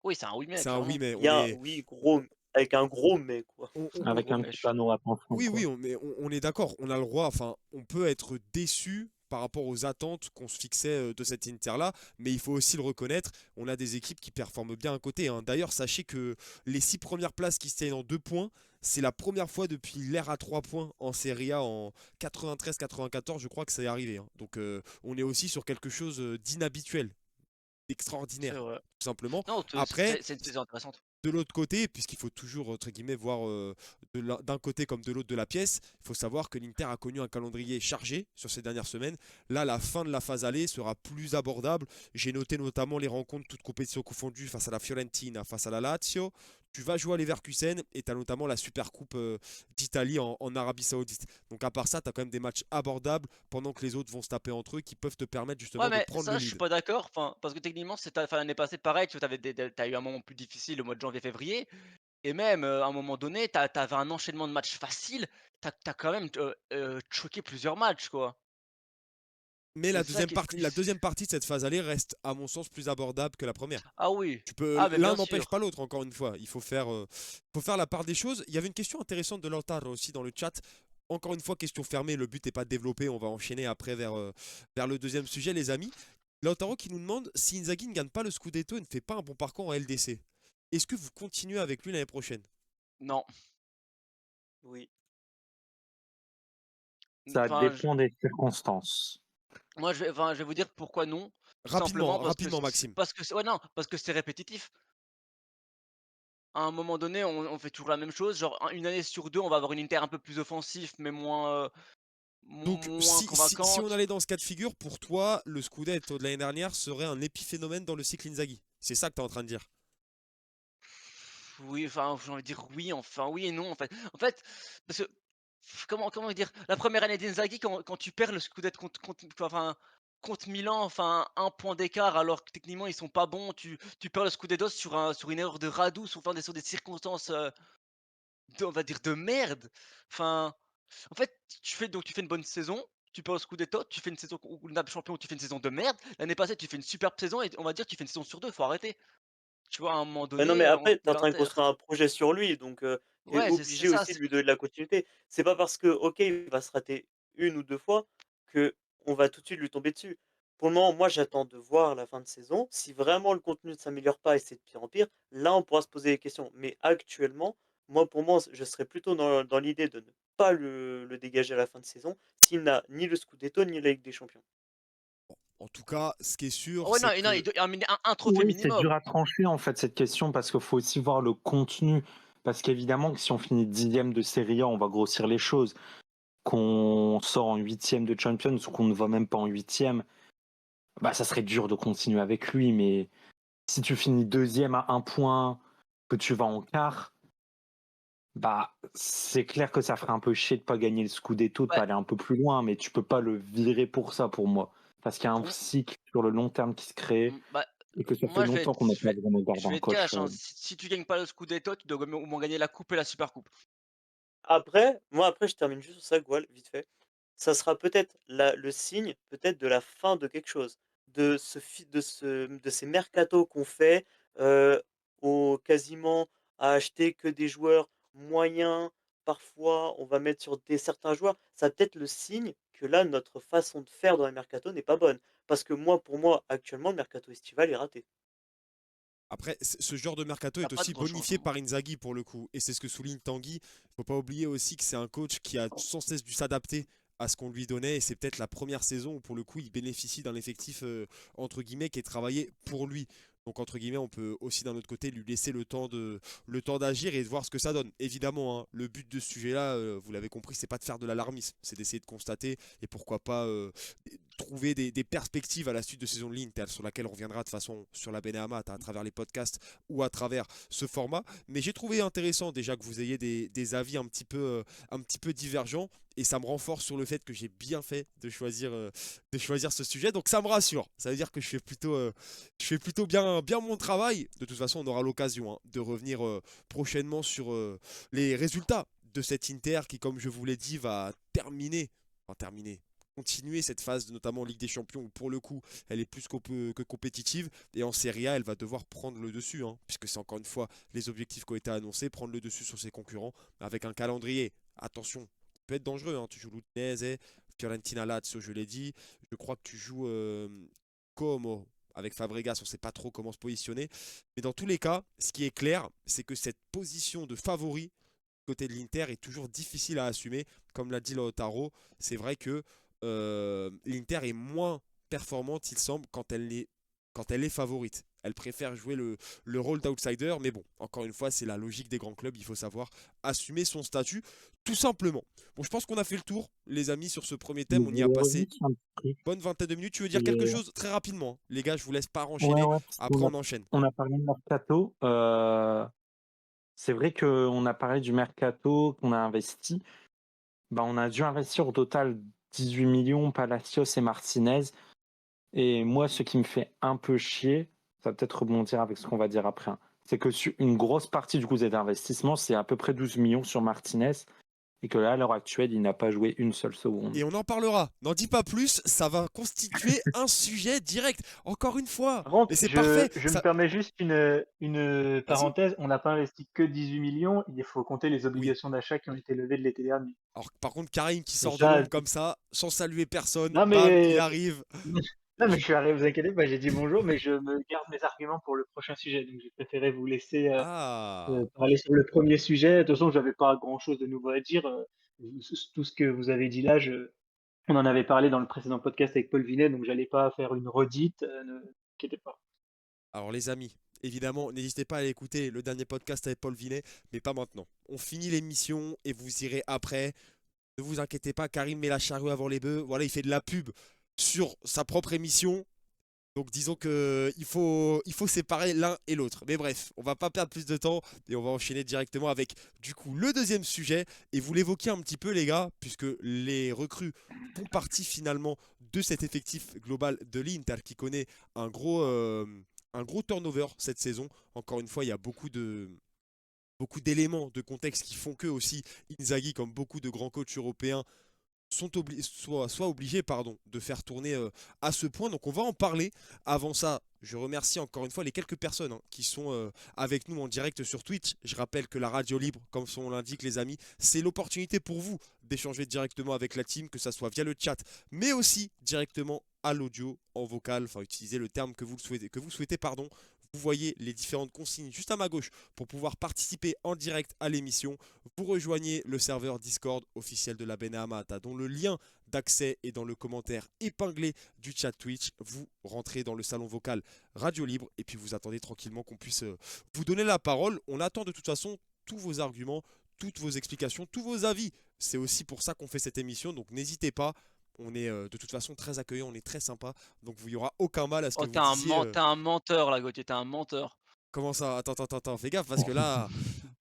Oui, c'est un oui, mais C'est un oui clairement. mais. Il y On a un est, oui gros, avec un gros mais quoi. Un Avec gros un mais, petit panneau attention, oui, oui, quoi. on est d'accord. On a le droit. Enfin, on peut être déçu par rapport aux attentes qu'on se fixait de cette Inter-là, mais il faut aussi le reconnaître. On a des équipes qui performent bien à côté, hein. D'ailleurs, sachez que les 6 premières places qui se tiennent en 2 points, c'est la première fois depuis l'ère à 3 points en Serie A en 93-94, je crois que ça est arrivé, hein. Donc, on est aussi sur quelque chose d'inhabituel, c'est d'extraordinaire, vrai. tout simplement. Non, Après, c'est une saison intéressante. de l'autre côté, puisqu'il faut toujours, entre guillemets, voir d'un côté comme de l'autre de la pièce, il faut savoir que l'Inter a connu un calendrier chargé sur ces dernières semaines. Là, la fin de la phase aller sera plus abordable. J'ai noté notamment les rencontres, toutes compétitions confondues, face à la Fiorentina, face à la Lazio. Tu vas jouer à Leverkusen et tu as notamment la Super Coupe d'Italie en Arabie Saoudite. Donc à part ça, tu as quand même des matchs abordables pendant que les autres vont se taper entre eux qui peuvent te permettre Ouais, justement de mais prendre le ça, je suis lead. pas d'accord. Enfin, parce que techniquement, enfin, l'année passée, pareil, tu avais t'as eu un moment plus difficile au mois de janvier-février. Et même, à un moment donné, t'avais un enchaînement de matchs faciles. T'as quand même choqué plusieurs matchs, quoi. Mais C'est ça qui est la triste. deuxième partie de cette phase aller reste, à mon sens, plus abordable que la première. Ah oui. Tu peux, Ah, mais l'un bien n'empêche sûr. pas l'autre, encore une fois. Faut faire la part des choses. Il y avait une question intéressante de Lautaro aussi dans le chat. Encore une fois, question fermée. Le but n'est pas de développer. On va enchaîner après vers le deuxième sujet, les amis. Lautaro qui nous demande si Inzaghi ne gagne pas le Scudetto et ne fait pas un bon parcours en LDC. Est-ce que vous continuez avec lui l'année prochaine? Non. Oui. Ça Enfin, dépend des circonstances. moi, je vais vous dire pourquoi non. Tout Rapidement, simplement parce que rapidement, Maxime. ouais, non, parce que c'est répétitif. À un moment donné, on fait toujours la même chose. Genre, une année sur deux, on va avoir une Inter un peu plus offensif, mais Donc, moins si on convaincante. allait dans ce cas de figure, pour toi, le Scudetto de l'année dernière serait un épiphénomène dans le cycle Inzaghi. C'est ça que tu es en train de dire. Oui, enfin, j'ai envie de dire oui, enfin oui et non, en fait. En fait, parce que comment dire? La première année d'Inzaghi, quand tu perds le Scudetto contre Milan, enfin, un point d'écart alors que techniquement ils sont pas bons, tu perds le Scudetto sur une erreur de Radu, sur des circonstances, on va dire de merde. Enfin, en fait, tu fais une bonne saison, tu perds le Scudetto, tu fais une saison où Naples champion, où tu fais une saison de merde. L'année passée, tu fais une superbe saison et on va dire tu fais une saison sur 2, faut arrêter. Tu vois, à un moment Mais non, mais donné, après, tu es en train de l'Inter construire un projet sur lui, donc tu es ouais, c'est obligé ça, aussi de lui donner de la continuité. C'est pas parce que, OK, il va se rater une ou 2 fois que on va tout de suite lui tomber dessus. Pour le moment, moi, j'attends de voir la fin de saison. Si vraiment le contenu ne s'améliore pas et c'est de pire en pire, là, on pourra se poser des questions. Mais actuellement, moi, pour moi, je serais plutôt dans l'idée de ne pas le dégager à la fin de saison, s'il n'a ni le Scudetto ni la Ligue des Champions. En tout cas, ce qui est sûr, ouais, non, c'est et non, il que doit un trophée Oui, c'est dur minimum. à trancher en fait cette question parce qu'il faut aussi voir le contenu. Parce qu'évidemment que si on finit 10e de Serie A, on va grossir les choses. Qu'on sort en 8e de Champions ou qu'on ne va même pas en 8e, bah ça serait dur de continuer avec lui. Mais si tu finis 2e à un point, que tu vas en quart, bah c'est clair que ça ferait un peu chier de pas gagner le Scudetto, de Bah, pas aller un peu plus loin, mais tu peux pas le virer pour ça pour moi. Parce qu'il y a un pour cycle sur le long terme qui se crée bah, et que ça fait moi, longtemps qu'on n'a pas vraiment gardé je vais un être coach. cash, hein, si tu gagnes pas le Scudetto, tu dois au moins gagner la coupe et la super coupe. Après, je termine juste sur ça, Goual, vite fait. Ça sera peut-être le signe, peut-être de la fin de quelque chose, de ces mercatos qu'on fait. quasiment à acheter que des joueurs moyens. Parfois, on va mettre sur certains joueurs. Ça peut être le signe que là, notre façon de faire dans les mercato n'est pas bonne. Parce que pour moi, actuellement, le mercato estival est raté. Après, ce genre de mercato Il n'y a est pas de aussi gros bonifié changements. par Inzaghi pour le coup. Et c'est ce que souligne Tanguy. Faut pas oublier aussi que c'est un coach qui a sans cesse dû s'adapter à ce qu'on lui donnait. Et c'est peut-être la première saison où pour le coup il bénéficie d'un effectif entre guillemets qui est travaillé pour lui. Donc entre guillemets, on peut aussi d'un autre côté lui laisser le temps d'agir et de voir ce que ça donne. Évidemment, hein, le but de ce sujet-là, vous l'avez compris, c'est pas de faire de l'alarmisme, c'est d'essayer de constater et pourquoi pas trouver des perspectives à la suite de saison de l'Inter, sur laquelle on reviendra de façon sur la Benehamata à travers les podcasts ou à travers ce format. Mais j'ai trouvé intéressant déjà que vous ayez des avis un petit peu divergents. Et ça me renforce sur le fait que j'ai bien fait de choisir ce sujet. Donc ça me rassure. Ça veut dire que je fais plutôt bien mon travail. De toute façon, on aura l'occasion hein, de revenir prochainement sur les résultats de cet Inter qui, comme je vous l'ai dit, va continuer cette phase, notamment en Ligue des Champions, où pour le coup, elle est plus que compétitive. Et en Serie A, elle va devoir prendre le dessus, hein, puisque c'est encore une fois les objectifs qui ont été annoncés, prendre le dessus sur ses concurrents, avec un calendrier. Attention, il peut être dangereux. Hein. Tu joues l'Udinese, Fiorentina Lazio, je l'ai dit. Je crois que tu joues Como avec Fabregas, on ne sait pas trop comment se positionner. Mais dans tous les cas, ce qui est clair, c'est que cette position de favori côté de l'Inter est toujours difficile à assumer. Comme l'a dit Lautaro, c'est vrai que l'Inter est moins performante, il semble, quand elle est favorite. Elle préfère jouer le rôle d'outsider, mais bon, encore une fois, c'est la logique des grands clubs, il faut savoir assumer son statut, tout simplement. Bon, je pense qu'on a fait le tour, les amis, sur ce premier Je thème, on y a voulais passé revenir sur un petit truc. bonne vingtaine de minutes. Tu veux dire quelque Et- chose très rapidement hein. Les gars, je vous laisse pas Ouais, enchaîner, ouais, parce après on enchaîne. on a parlé de mercato. C'est vrai qu'on a parlé du mercato, qu'on a investi. Bah, on a dû investir au total 18 millions, Palacios et Martinez. Et moi, ce qui me fait un peu chier, ça va peut-être rebondir avec ce qu'on va dire après, hein, c'est que sur une grosse partie du coup des investissements, c'est à peu près 12 millions sur Martinez. Et que là, à l'heure actuelle, il n'a pas joué une seule seconde. Et on en parlera. N'en dis pas plus, ça va constituer un sujet direct. Encore une fois. Par contre, Mais c'est parfait. je me Ça... permets juste une Vas-y. parenthèse. On n'a pas investi que 18 millions. Il faut compter les Oui. obligations d'achat qui ont été levées de l'été dernier. Alors par contre, Karim qui Et sort de ça, l'ombre comme ça, sans saluer personne, non bam, il mais, arrive. non mais je suis arrivé, vous inquiétez pas, j'ai dit bonjour, mais je me garde mes arguments pour le prochain sujet. Donc j'ai préféré vous laisser Ah. parler sur le premier sujet. De toute façon, j'avais pas grand-chose de nouveau à dire. Tout ce que vous avez dit là, on en avait parlé dans le précédent podcast avec Paul Vinet, donc j'allais pas faire une redite. Ne vous inquiétez pas. Alors les amis, évidemment, n'hésitez pas à aller écouter le dernier podcast avec Paul Vinet, mais pas maintenant. On finit l'émission et vous irez après. Ne vous inquiétez pas, Karim met la charrue avant les bœufs. Voilà, il fait de la pub sur sa propre émission. Donc disons que il faut séparer l'un et l'autre. Mais bref, on va pas perdre plus de temps et on va enchaîner directement avec du coup le deuxième sujet. Et vous l'évoquez un petit peu les gars, puisque les recrues font partie finalement de cet effectif global de l'Inter qui connaît un gros turnover cette saison. Encore une fois, il y a beaucoup d'éléments de contexte qui font que aussi Inzaghi, comme beaucoup de grands coachs européens, soit obligés de faire tourner à ce point. Donc on va en parler. Avant ça, je remercie encore une fois les quelques personnes hein, qui sont avec nous en direct sur Twitch. Je rappelle que la radio libre, comme son nom l'indique les amis, c'est l'opportunité pour vous d'échanger directement avec la team, que ça soit via le chat, mais aussi directement à l'audio, en vocal, enfin utiliser le terme que vous souhaitez, pardon. Vous voyez les différentes consignes juste à ma gauche pour pouvoir participer en direct à l'émission. Vous rejoignez le serveur Discord officiel de la Benehamata, dont le lien d'accès est dans le commentaire épinglé du chat Twitch. Vous rentrez dans le salon vocal Radio Libre et puis vous attendez tranquillement qu'on puisse vous donner la parole. On attend de toute façon tous vos arguments, toutes vos explications, tous vos avis. C'est aussi pour ça qu'on fait cette émission, donc n'hésitez pas. On est de toute façon très accueillant, on est très sympa, donc il n'y aura aucun mal à ce que Oh, vous disiez. t'es un menteur là, Gauthier, t'es un menteur. Comment ça? Attends, fais gaffe parce que là,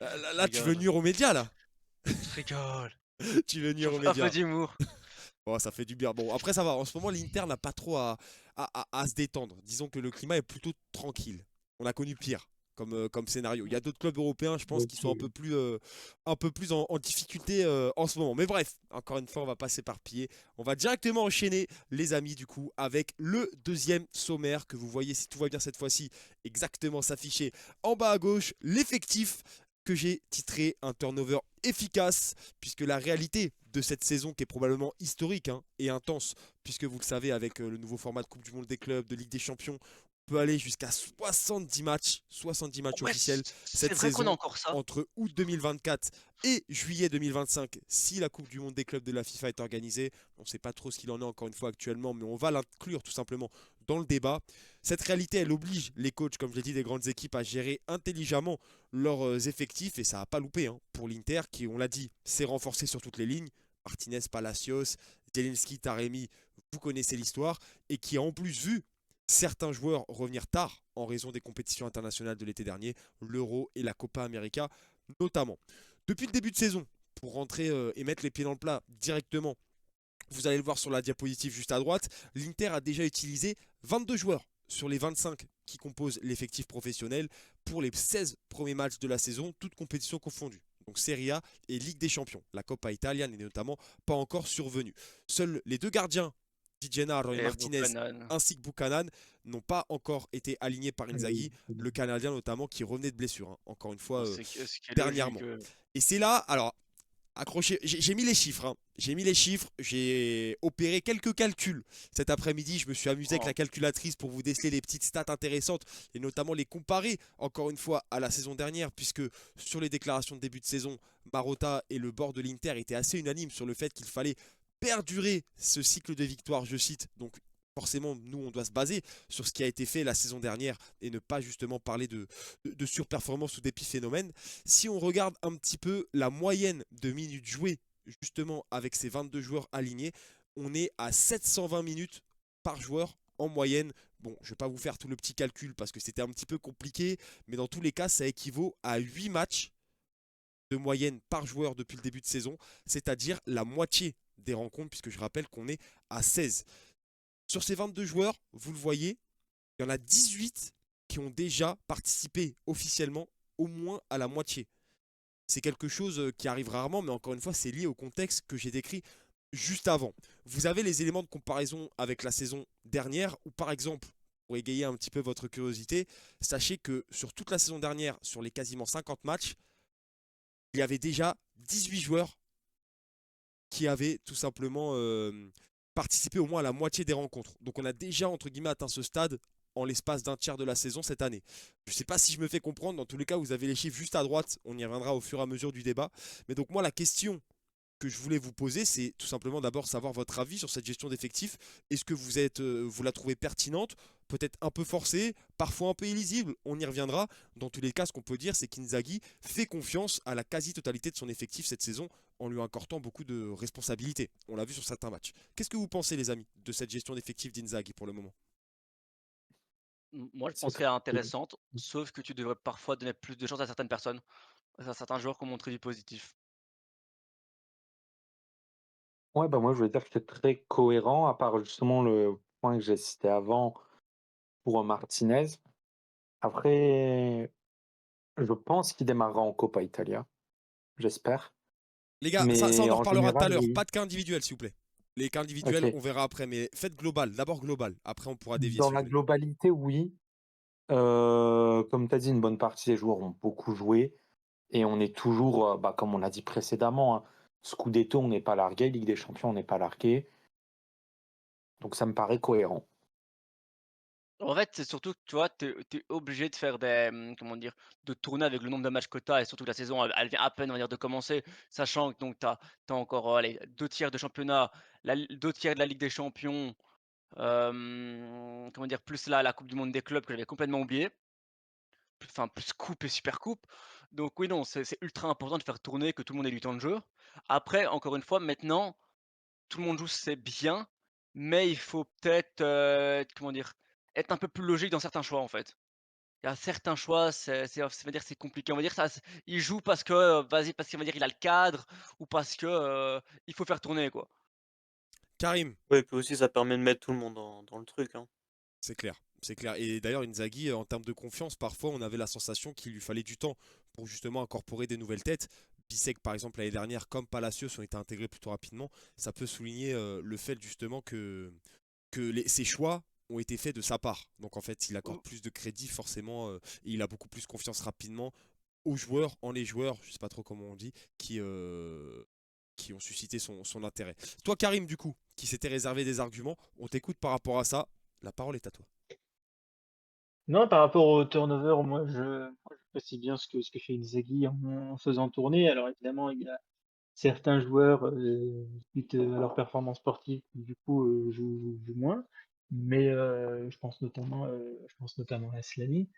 Je là tu veux rigole, nuire aux médias là. je rigole. Tu veux nuire aux Un peu médias. d'humour. Bon, ça fait du bien. Bon, après, ça va. En ce moment, l'Inter n'a pas trop à se détendre. Disons que le climat est plutôt tranquille. On a connu pire. comme scénario. Il y a d'autres clubs européens, je pense, qui sont Ok. un peu plus en difficulté en ce moment. Mais bref, encore une fois, on va pas s'éparpiller. On va directement enchaîner, les amis, du coup, avec le deuxième sommaire que vous voyez, si tout va bien cette fois-ci, exactement s'afficher en bas à gauche. L'effectif que j'ai titré un turnover efficace, puisque la réalité de cette saison, qui est probablement historique hein, et intense, puisque vous le savez, avec le nouveau format de Coupe du Monde des clubs, de Ligue des Champions, on peut aller jusqu'à 70 matchs Ouais, officiels c'est cette vrai qu'on a saison encore ça. entre août 2024 et juillet 2025, si la Coupe du Monde des clubs de la FIFA est organisée. On ne sait pas trop ce qu'il en est encore une fois actuellement, mais on va l'inclure tout simplement dans le débat. Cette réalité, elle oblige les coachs, comme je l'ai dit, des grandes équipes à gérer intelligemment leurs effectifs, et ça n'a pas loupé hein, pour l'Inter, qui, on l'a dit, s'est renforcé sur toutes les lignes. Martinez, Palacios, Zelensky, Taremi, vous connaissez l'histoire, et qui a en plus vu certains joueurs revenir tard en raison des compétitions internationales de l'été dernier, l'Euro et la Copa América notamment. Depuis le début de saison, pour rentrer et mettre les pieds dans le plat directement, vous allez le voir sur la diapositive juste à droite, l'Inter a déjà utilisé 22 joueurs sur les 25 qui composent l'effectif professionnel pour les 16 premiers matchs de la saison, toutes compétitions confondues. Donc Serie A et Ligue des Champions. La Coppa Italiane n'est notamment pas encore survenue. Seuls les deux gardiens, Di Gennaro et Et Martinez, Buchanan. ainsi que Buchanan, n'ont pas encore été alignés par Oui. Inzaghi, le Canadien notamment qui revenait de blessure, hein, encore une fois Ce qui est logique. dernièrement. Et c'est là, alors accrochez, j'ai mis les chiffres. Hein. J'ai mis les chiffres, j'ai opéré quelques calculs. Cet après-midi, je me suis amusé avec Oh. la calculatrice pour vous déceler les petites stats intéressantes et notamment les comparer, encore une fois, à la saison dernière, puisque sur les déclarations de début de saison, Marotta et le bord de l'Inter étaient assez unanimes sur le fait qu'il fallait perdurer ce cycle de victoires, je cite. Donc forcément, nous, on doit se baser sur ce qui a été fait la saison dernière et ne pas justement parler de surperformance ou d'épiphénomène. Si on regarde un petit peu la moyenne de minutes jouées, justement avec ces 22 joueurs alignés, on est à 720 minutes par joueur en moyenne. Bon, je ne vais pas vous faire tout le petit calcul parce que c'était un petit peu compliqué, mais dans tous les cas, ça équivaut à 8 matchs de moyenne par joueur depuis le début de saison, c'est-à-dire la moitié des rencontres, puisque je rappelle qu'on est à 16. Sur ces 22 joueurs, vous le voyez, il y en a 18 qui ont déjà participé officiellement au moins à la moitié. C'est quelque chose qui arrive rarement, mais encore une fois, c'est lié au contexte que j'ai décrit juste avant. Vous avez les éléments de comparaison avec la saison dernière, où par exemple, pour égayer un petit peu votre curiosité, sachez que sur toute la saison dernière, sur les quasiment 50 matchs, il y avait déjà 18 joueurs qui avaient tout simplement participé au moins à la moitié des rencontres. Donc on a déjà, entre guillemets, atteint ce stade en l'espace d'un tiers de la saison cette année. Je ne sais pas si je me fais comprendre, dans tous les cas, vous avez les chiffres juste à droite, on y reviendra au fur et à mesure du débat. Mais donc moi, la question que je voulais vous poser, c'est tout simplement d'abord savoir votre avis sur cette gestion d'effectifs. Est-ce que vous la trouvez pertinente, peut-être un peu forcée, parfois un peu illisible? On y reviendra. Dans tous les cas, ce qu'on peut dire, c'est qu'Inzaghi fait confiance à la quasi-totalité de son effectif cette saison en lui accordant beaucoup de responsabilités. On l'a vu sur certains matchs. Qu'est-ce que vous pensez, les amis, de cette gestion d'effectifs d'Inzaghi pour le moment? Moi, je C'est pense très qu'elle est intéressante, sauf que tu devrais parfois donner plus de chance à certaines personnes, à certains joueurs qui ont montré du positif. Ouais, bah, moi, je voulais dire que c'est très cohérent, à part justement le point que j'ai cité avant pour Martinez. Après, je pense qu'il démarrera en Coppa Italia, j'espère. Les gars, ça on Mais en en reparlera tout à général, l'heure. oui. Pas de cas individuels, s'il vous plaît. Les cas individuels, Ok. on verra après. Mais faites global. D'abord global. Après, on pourra dévier Dans si vous la voulez. globalité, oui. Comme tu as dit, une bonne partie des joueurs ont beaucoup joué. Et on est toujours, bah, comme on l'a dit précédemment, hein, Scudetto, on n'est pas largué. Ligue des Champions, on n'est pas largué. Donc ça me paraît cohérent. En fait, c'est surtout que tu vois, tu es obligé de faire des, comment dire? De tourner avec le nombre de matchs que tu as et surtout que la saison, elle vient à peine, on va dire, de commencer, sachant que donc tu as encore, allez, 2 tiers de championnat, 2 tiers de la Ligue des Champions, comment dire? Plus la coupe du monde des clubs que j'avais complètement oublié, plus coupe et super coupe. Donc oui, non, c'est ultra important de faire tourner, que tout le monde ait du temps de jeu. Après, encore une fois, maintenant, tout le monde joue, c'est bien, mais il faut peut-être, comment dire? Être un peu plus logique dans certains choix, en fait. Il y a certains choix, ça veut dire c'est compliqué. On va dire ça il joue parce que, vas-y, parce qu'il va dire il a le cadre ou parce que, il faut faire tourner, quoi. Karim, Ouais, et puis aussi ça permet de mettre tout le monde dans le truc, hein. c'est clair. C'est clair. Et d'ailleurs, Inzaghi, en termes de confiance, parfois, on avait la sensation qu'il lui fallait du temps pour justement incorporer des nouvelles têtes. Bissek, par exemple, l'année dernière, comme Palacios, ont été intégrés plutôt rapidement. Ça peut souligner le fait justement que ses choix ont été faits de sa part. Donc en fait, il accorde plus de crédit forcément et il a beaucoup plus confiance rapidement aux joueurs, en les joueurs, je sais pas trop comment on dit, qui ont suscité son intérêt. Toi, Karim, du coup, qui s'était réservé des arguments, on t'écoute par rapport à ça. La parole est à toi. Non, par rapport au turnover, moi, j'apprécie bien ce que fait Inzaghi en faisant tourner. Alors évidemment, il y a certains joueurs, suite à leur performance sportive, qui du coup jouent moins. Mais je pense notamment à Slani.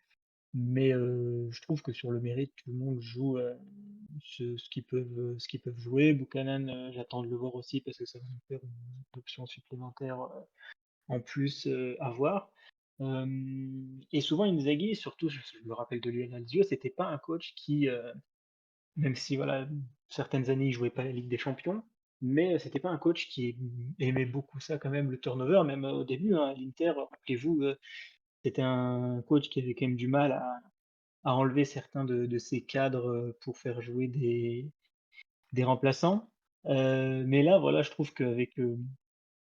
Mais je trouve que sur le mérite, tout le monde joue ce qu'ils peuvent jouer. Buchanan, j'attends de le voir aussi parce que ça va nous faire une option supplémentaire en plus à voir. Et souvent Inzaghi, surtout, je me rappelle de Lionel Alzio, c'était pas un coach qui, même si voilà, certaines années il jouait pas la Ligue des Champions, mais c'était pas un coach qui aimait beaucoup ça quand même, le turnover, même au début, hein, à l'Inter, rappelez-vous, c'était un coach qui avait quand même du mal à enlever certains de ses cadres pour faire jouer des remplaçants. Mais là, voilà, je trouve qu'avec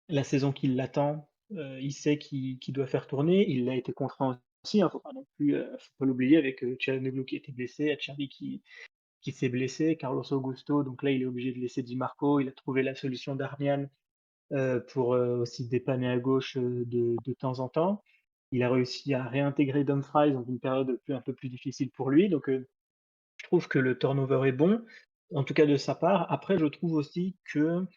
la saison qui l'attend, il sait qu'il doit faire tourner. Il a été contraint aussi, hein, faut pas non plus, faut pas l'oublier avec Çalhanoğlu qui était blessé, Acerbi qui s'est blessé, Carlos Augusto, donc là il est obligé de laisser Di Marco. Il a trouvé la solution d'Armian pour aussi dépanner à gauche de temps en temps. Il a réussi à réintégrer Dumfries dans une période un peu plus difficile pour lui. Donc je trouve que le turnover est bon, en tout cas de sa part. Après, je trouve aussi que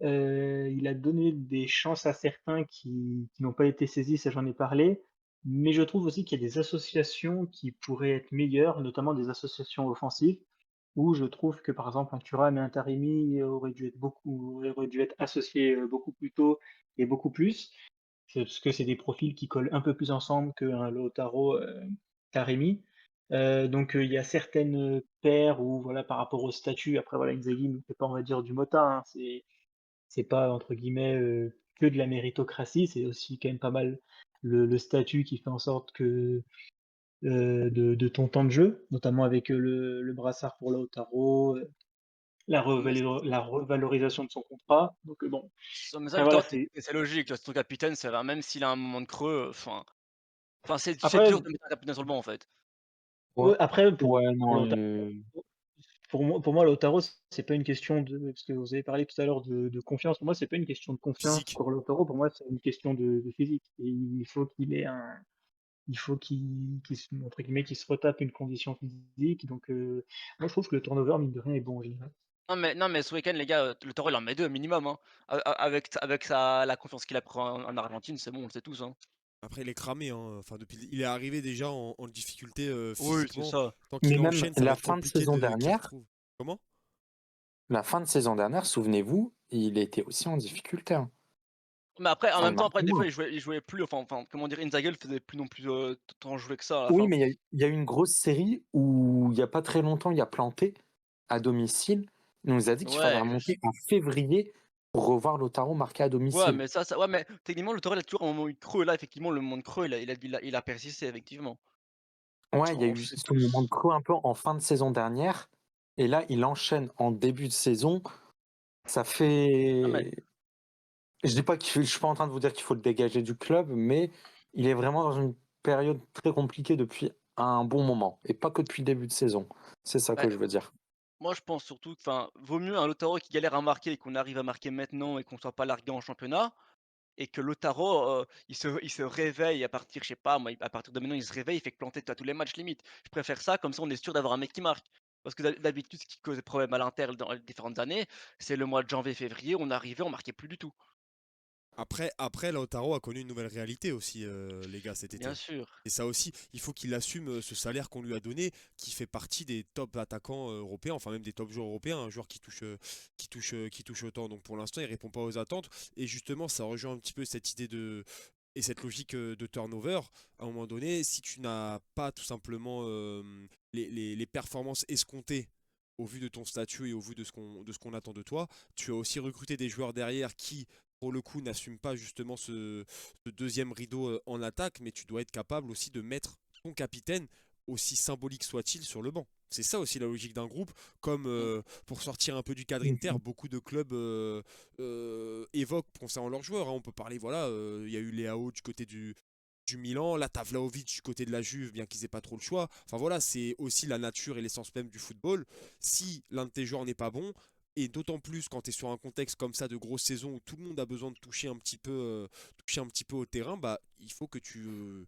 il a donné des chances à certains qui n'ont pas été saisis, ça j'en ai parlé. Mais je trouve aussi qu'il y a des associations qui pourraient être meilleures, notamment des associations offensives, où je trouve que par exemple un Thuram et un Taremi auraient dû être associés beaucoup plus tôt et beaucoup plus. Parce que c'est des profils qui collent un peu plus ensemble qu'un Lautaro Taremi. Donc il y a certaines paires où voilà par rapport au statut, après voilà Inzaghi ne fait pas on va dire du mota, hein, c'est pas entre guillemets que de la méritocratie, c'est aussi quand même pas mal le statut qui fait en sorte que de ton temps de jeu, notamment avec le brassard pour Lautaro, Non, mais la revalorisation de son contrat. Donc bon, mais ça, après voilà, putain, c'est c'est logique. C'est ton capitaine, ça va, même s'il a un moment de creux, enfin, c'est après dur de mettre un capitaine sur le banc, en fait. Ouais, après ouais, pour non, Lautaro, pour moi, Lautaro, c'est pas une question de, parce que vous avez parlé tout à l'heure de confiance. Pour moi, c'est pas une question de confiance Physique. pour Lautaro. Pour moi, c'est une question de physique. Et il faut entre guillemets, qu'il se retape une condition physique. Donc, moi, je trouve que le turnover, mine de rien, est bon en général. Non, mais ce week-end, les gars, le Toro, il en met 2 minimum, hein. Avec la confiance qu'il a pris en Argentine, c'est bon, on le sait tous, hein. Après, il est cramé, hein. Enfin, il est arrivé déjà en difficulté Oui, c'est physiquement. ça. Tant mais qu'il même enchaîne, ça va la être fin de compliqué saison qu'il dernière, retrouve. Comment? souvenez-vous, il était aussi en difficulté, hein. Mais après, en Enfin, même temps, après, des fois, marquez-moi. il jouait plus, comment dire? Inzaghi, il faisait plus non plus, tant jouer que ça à la Oui, fin. mais il y a eu une grosse série où il y a pas très longtemps, il a planté à domicile. Il nous a dit qu'il fallait Ouais, remonter en février pour revoir Lautaro marqué à ouais, domicile. mais ça ouais, mais techniquement, le Toro, il a toujours un moment eu de creux. Là, effectivement, le moment de creux, il a persisté, effectivement. Ouais, il y a On le eu sait ce moment de tous. creux un peu en fin de saison dernière et là, il enchaîne en début de saison. Ça Non, mais fait je suis pas en train de vous dire qu'il faut le dégager du club, mais il est vraiment dans une période très compliquée depuis un bon moment et pas que depuis le début de saison. C'est ça bah, que je veux dire. moi, je pense surtout que, vaut mieux un Lautaro qui galère à marquer et qu'on arrive à marquer maintenant et qu'on soit pas largué en championnat et que Lautaro, il se réveille à partir, je sais pas moi, à partir de maintenant, il se réveille, il fait que planter à tous les matchs limite. Je préfère ça, comme ça on est sûr d'avoir un mec qui marque. Parce que d'habitude, ce qui causait problème à l'Inter dans les différentes années, c'est le mois de janvier, février, on arrivait, on marquait plus du tout. Après, Lautaro a connu une nouvelle réalité aussi, les gars, cet Bien été. sûr. Et ça aussi, il faut qu'il assume ce salaire qu'on lui a donné, qui fait partie des top attaquants européens, enfin même des top joueurs européens, un joueur qui touche autant. Donc pour l'instant, il répond pas aux attentes. Et justement, ça rejoint un petit peu cette idée et cette logique de turnover. À un moment donné, si tu n'as pas tout simplement les performances escomptées au vu de ton statut et au vu de ce qu'on attend de toi, tu as aussi recruté des joueurs derrière qui pour le coup, n'assume pas justement ce deuxième rideau en attaque, mais tu dois être capable aussi de mettre ton capitaine, aussi symbolique soit-il, sur le banc. C'est ça aussi la logique d'un groupe. Comme Mm. pour sortir un peu du cadre Inter, Mhm. beaucoup de clubs évoquent concernant leurs joueurs, hein. On peut parler, voilà, il y a eu Leao du côté du Milan, là t'as Vlahovic du côté de la Juve, bien qu'ils aient pas trop le choix. Enfin voilà, c'est aussi la nature et l'essence même du football. Si l'un de tes joueurs n'est pas bon, et d'autant plus quand tu es sur un contexte comme ça de grosse saison où tout le monde a besoin de toucher un petit peu au terrain, bah il faut que tu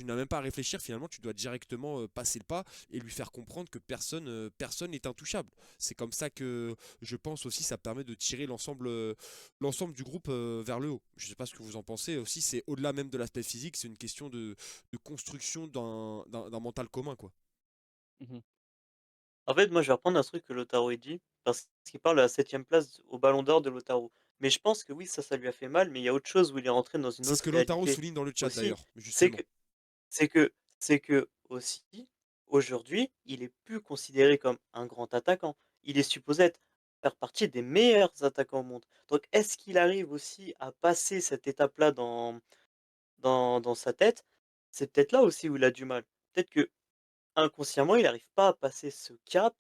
n'as même pas à réfléchir, finalement, tu dois directement passer le pas et lui faire comprendre que personne n'est intouchable. C'est comme ça que je pense aussi ça permet de tirer l'ensemble du groupe vers le haut. Je ne sais pas ce que vous en pensez aussi, c'est au-delà même de l'aspect physique, c'est une question de construction d'un mental commun, quoi. Mhm. En fait, moi, je vais reprendre un truc que Lautaro a dit, parce qu'il parle de la septième place au Ballon d'Or de Lautaro. Mais je pense que oui, ça lui a fait mal, mais il y a autre chose où il est rentré dans une C'est ce autre que Lautaro réalité souligne dans le chat aussi. d'ailleurs, C'est justement. que, c'est que, c'est que aussi, aujourd'hui, il est plus considéré comme un grand attaquant. Il est supposé faire partie des meilleurs attaquants au monde. Donc, est-ce qu'il arrive aussi à passer cette étape-là dans sa tête? C'est peut-être là aussi où il a du mal. Peut-être que inconsciemment, il n'arrive pas à passer ce cap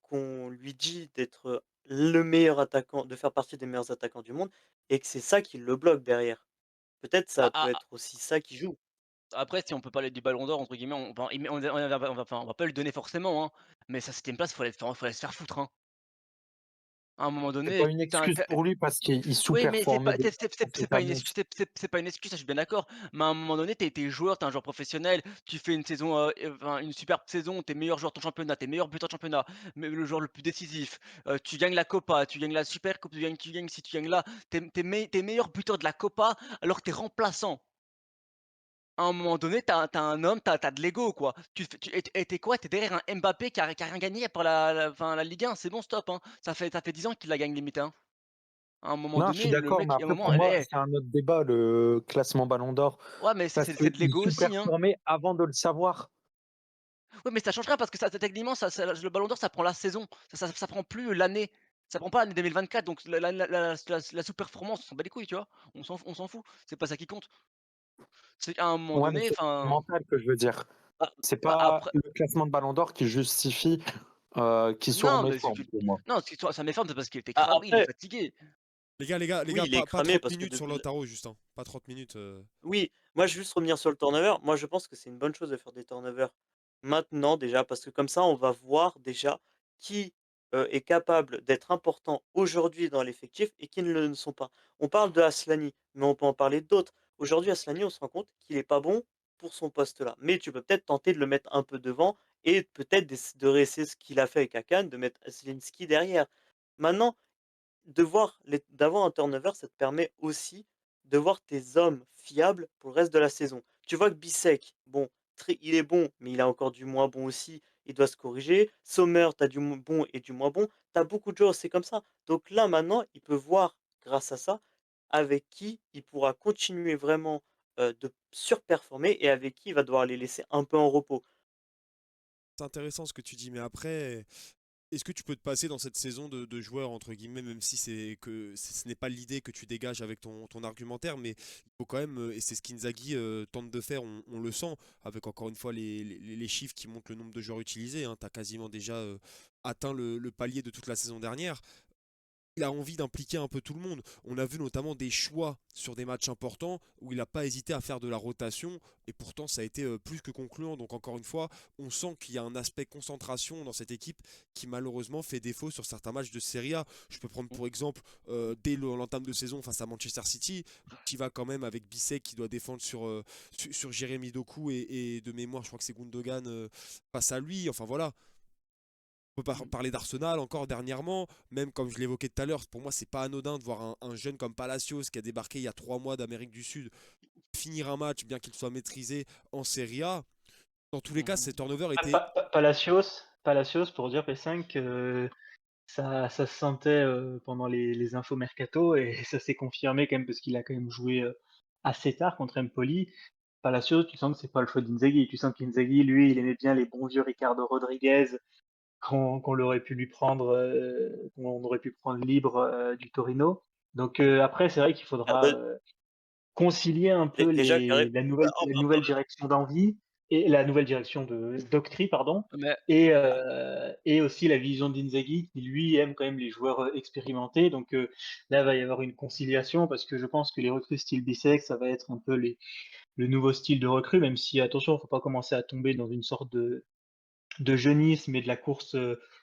qu'on lui dit d'être le meilleur attaquant, de faire partie des meilleurs attaquants du monde et que c'est ça qui le bloque derrière. Peut-être ça Ah, peut ah, être aussi ça qui joue. après, si on peut parler du ballon d'or, entre guillemets, on va pas le donner forcément, hein, mais sa 7e place, faut aller se faire foutre, hein. À un moment C'est donné, pas une tu as excuse pour lui parce qu'il oui, mais c'est sous-performait pas déjà c'est pas une précédemment. excuse, c'est pas une excuse, ça je suis bien d'accord. Mais à un moment donné, tu es joueur, tu es un joueur professionnel, tu fais une saison, enfin une superbe saison, tu es meilleur joueur de ton championnat, tu es meilleur buteur de championnat, mais le joueur le plus décisif, tu gagnes la Copa, tu gagnes la Super Coupe, tu gagnes ci, tu gagnes là, tu es meilleur buteur de la Copa alors que tu es remplaçant. À un moment donné, tu as un homme, tu as de l'ego quoi. Tu es quoi? Tu es derrière un Mbappé qui a rien gagné par la Ligue 1, c'est bon stop, hein. Ça fait 10 ans qu'il la gagne limite, hein. À un moment Non, je suis donné, le d'accord, mais mec, il y a un après, moment, pour moi, eh, c'est un autre débat, le classement Ballon d'Or, ouais, mais parce c'est de qu'il l'ego aussi, hein. sous-performait avant de le savoir. Ouais, mais ça change rien parce que ça techniquement, le Ballon d'Or, ça prend la saison, ça prend plus l'année. Ça prend pas l'année 2024, donc la sous-performance, on s'en bat les couilles, tu vois? On s'en fout, c'est pas ça qui compte. C'est qu'à un moment Ouais, mais donné, c'est enfin, mental que je veux dire. Ah, C'est bah, pas après le classement de Ballon d'Or qui justifie qu'il soit en non, mais méforme, pour moi. non, si toi ça m'éforme, c'est parce qu'il était ah, cramé, il est après, fatigué. Les oui, gars, il est pas cramé 30 parce que minutes sur depuis Lautaro, Justin. Pas 30 minutes. oui, moi je veux juste revenir sur le turnover. Moi je pense que c'est une bonne chose de faire des turnovers maintenant déjà, parce que comme ça on va voir déjà qui est capable d'être important aujourd'hui dans l'effectif et qui ne le sont pas. On parle de Aslani, mais on peut en parler d'autres. Aujourd'hui, Aslani, on se rend compte qu'il est pas bon pour son poste-là. Mais tu peux peut-être tenter de le mettre un peu devant et peut-être de réessayer ce qu'il a fait avec Akan, de mettre Zielinski derrière. Maintenant, d'avoir un turnover, ça te permet aussi de voir tes hommes fiables pour le reste de la saison. Tu vois que Bissek, bon, il est bon, mais il a encore du moins bon aussi, il doit se corriger. Sommer, tu as du bon et du moins bon. Tu as beaucoup de joueurs, c'est comme ça. Donc là, maintenant, il peut voir, grâce à ça, avec qui il pourra continuer vraiment de surperformer et avec qui il va devoir les laisser un peu en repos. C'est intéressant ce que tu dis, mais après, est-ce que tu peux te passer dans cette saison de joueur, entre guillemets, même si ce n'est pas l'idée que tu dégages avec ton argumentaire, mais il faut quand même, et c'est ce qu'Inzaghi tente de faire, on le sent, avec encore une fois les chiffres qui montrent le nombre de joueurs utilisés, hein, tu as quasiment déjà atteint le palier de toute la saison dernière. Il a envie d'impliquer un peu tout le monde. On a vu notamment des choix sur des matchs importants où il n'a pas hésité à faire de la rotation et pourtant ça a été plus que concluant. Donc encore une fois, on sent qu'il y a un aspect concentration dans cette équipe qui malheureusement fait défaut sur certains matchs de Serie A. Je peux prendre pour exemple dès l'entame de saison face à Manchester City, où tu vas quand même avec Bissek qui doit défendre sur Jérémy Doku et de mémoire je crois que c'est Gundogan face à lui. Enfin voilà, on peut parler d'Arsenal encore dernièrement, même comme je l'évoquais tout à l'heure, pour moi c'est pas anodin de voir un jeune comme Palacios qui a débarqué il y a 3 mois d'Amérique du Sud finir un match bien qu'il soit maîtrisé en Serie A. Dans tous les cas, Mmh. ces turnovers Ah, étaient. Palacios, pour dire P5, ça se sentait pendant les infos mercato et ça s'est confirmé quand même parce qu'il a quand même joué assez tard contre Empoli. Palacios, tu sens que c'est pas le choix d'Inzaghi. Tu sens qu'Inzaghi, lui, il aimait bien les bons vieux Ricardo Rodriguez qu'on aurait pu prendre libre du Torino. Donc après, c'est vrai qu'il Ah faudra bah, concilier un peu déjà carré la bah, nouvelle direction d'Envie et la nouvelle direction de Doctri, pardon, Mais et aussi la vision d'Inzaghi qui lui aime quand même les joueurs expérimentés. Donc là, il va y avoir une conciliation parce que je pense que les recrues style Bissek, ça va être un peu le nouveau style de recrue, même si attention, il ne faut pas commencer à tomber dans une sorte de jeunisme et de la course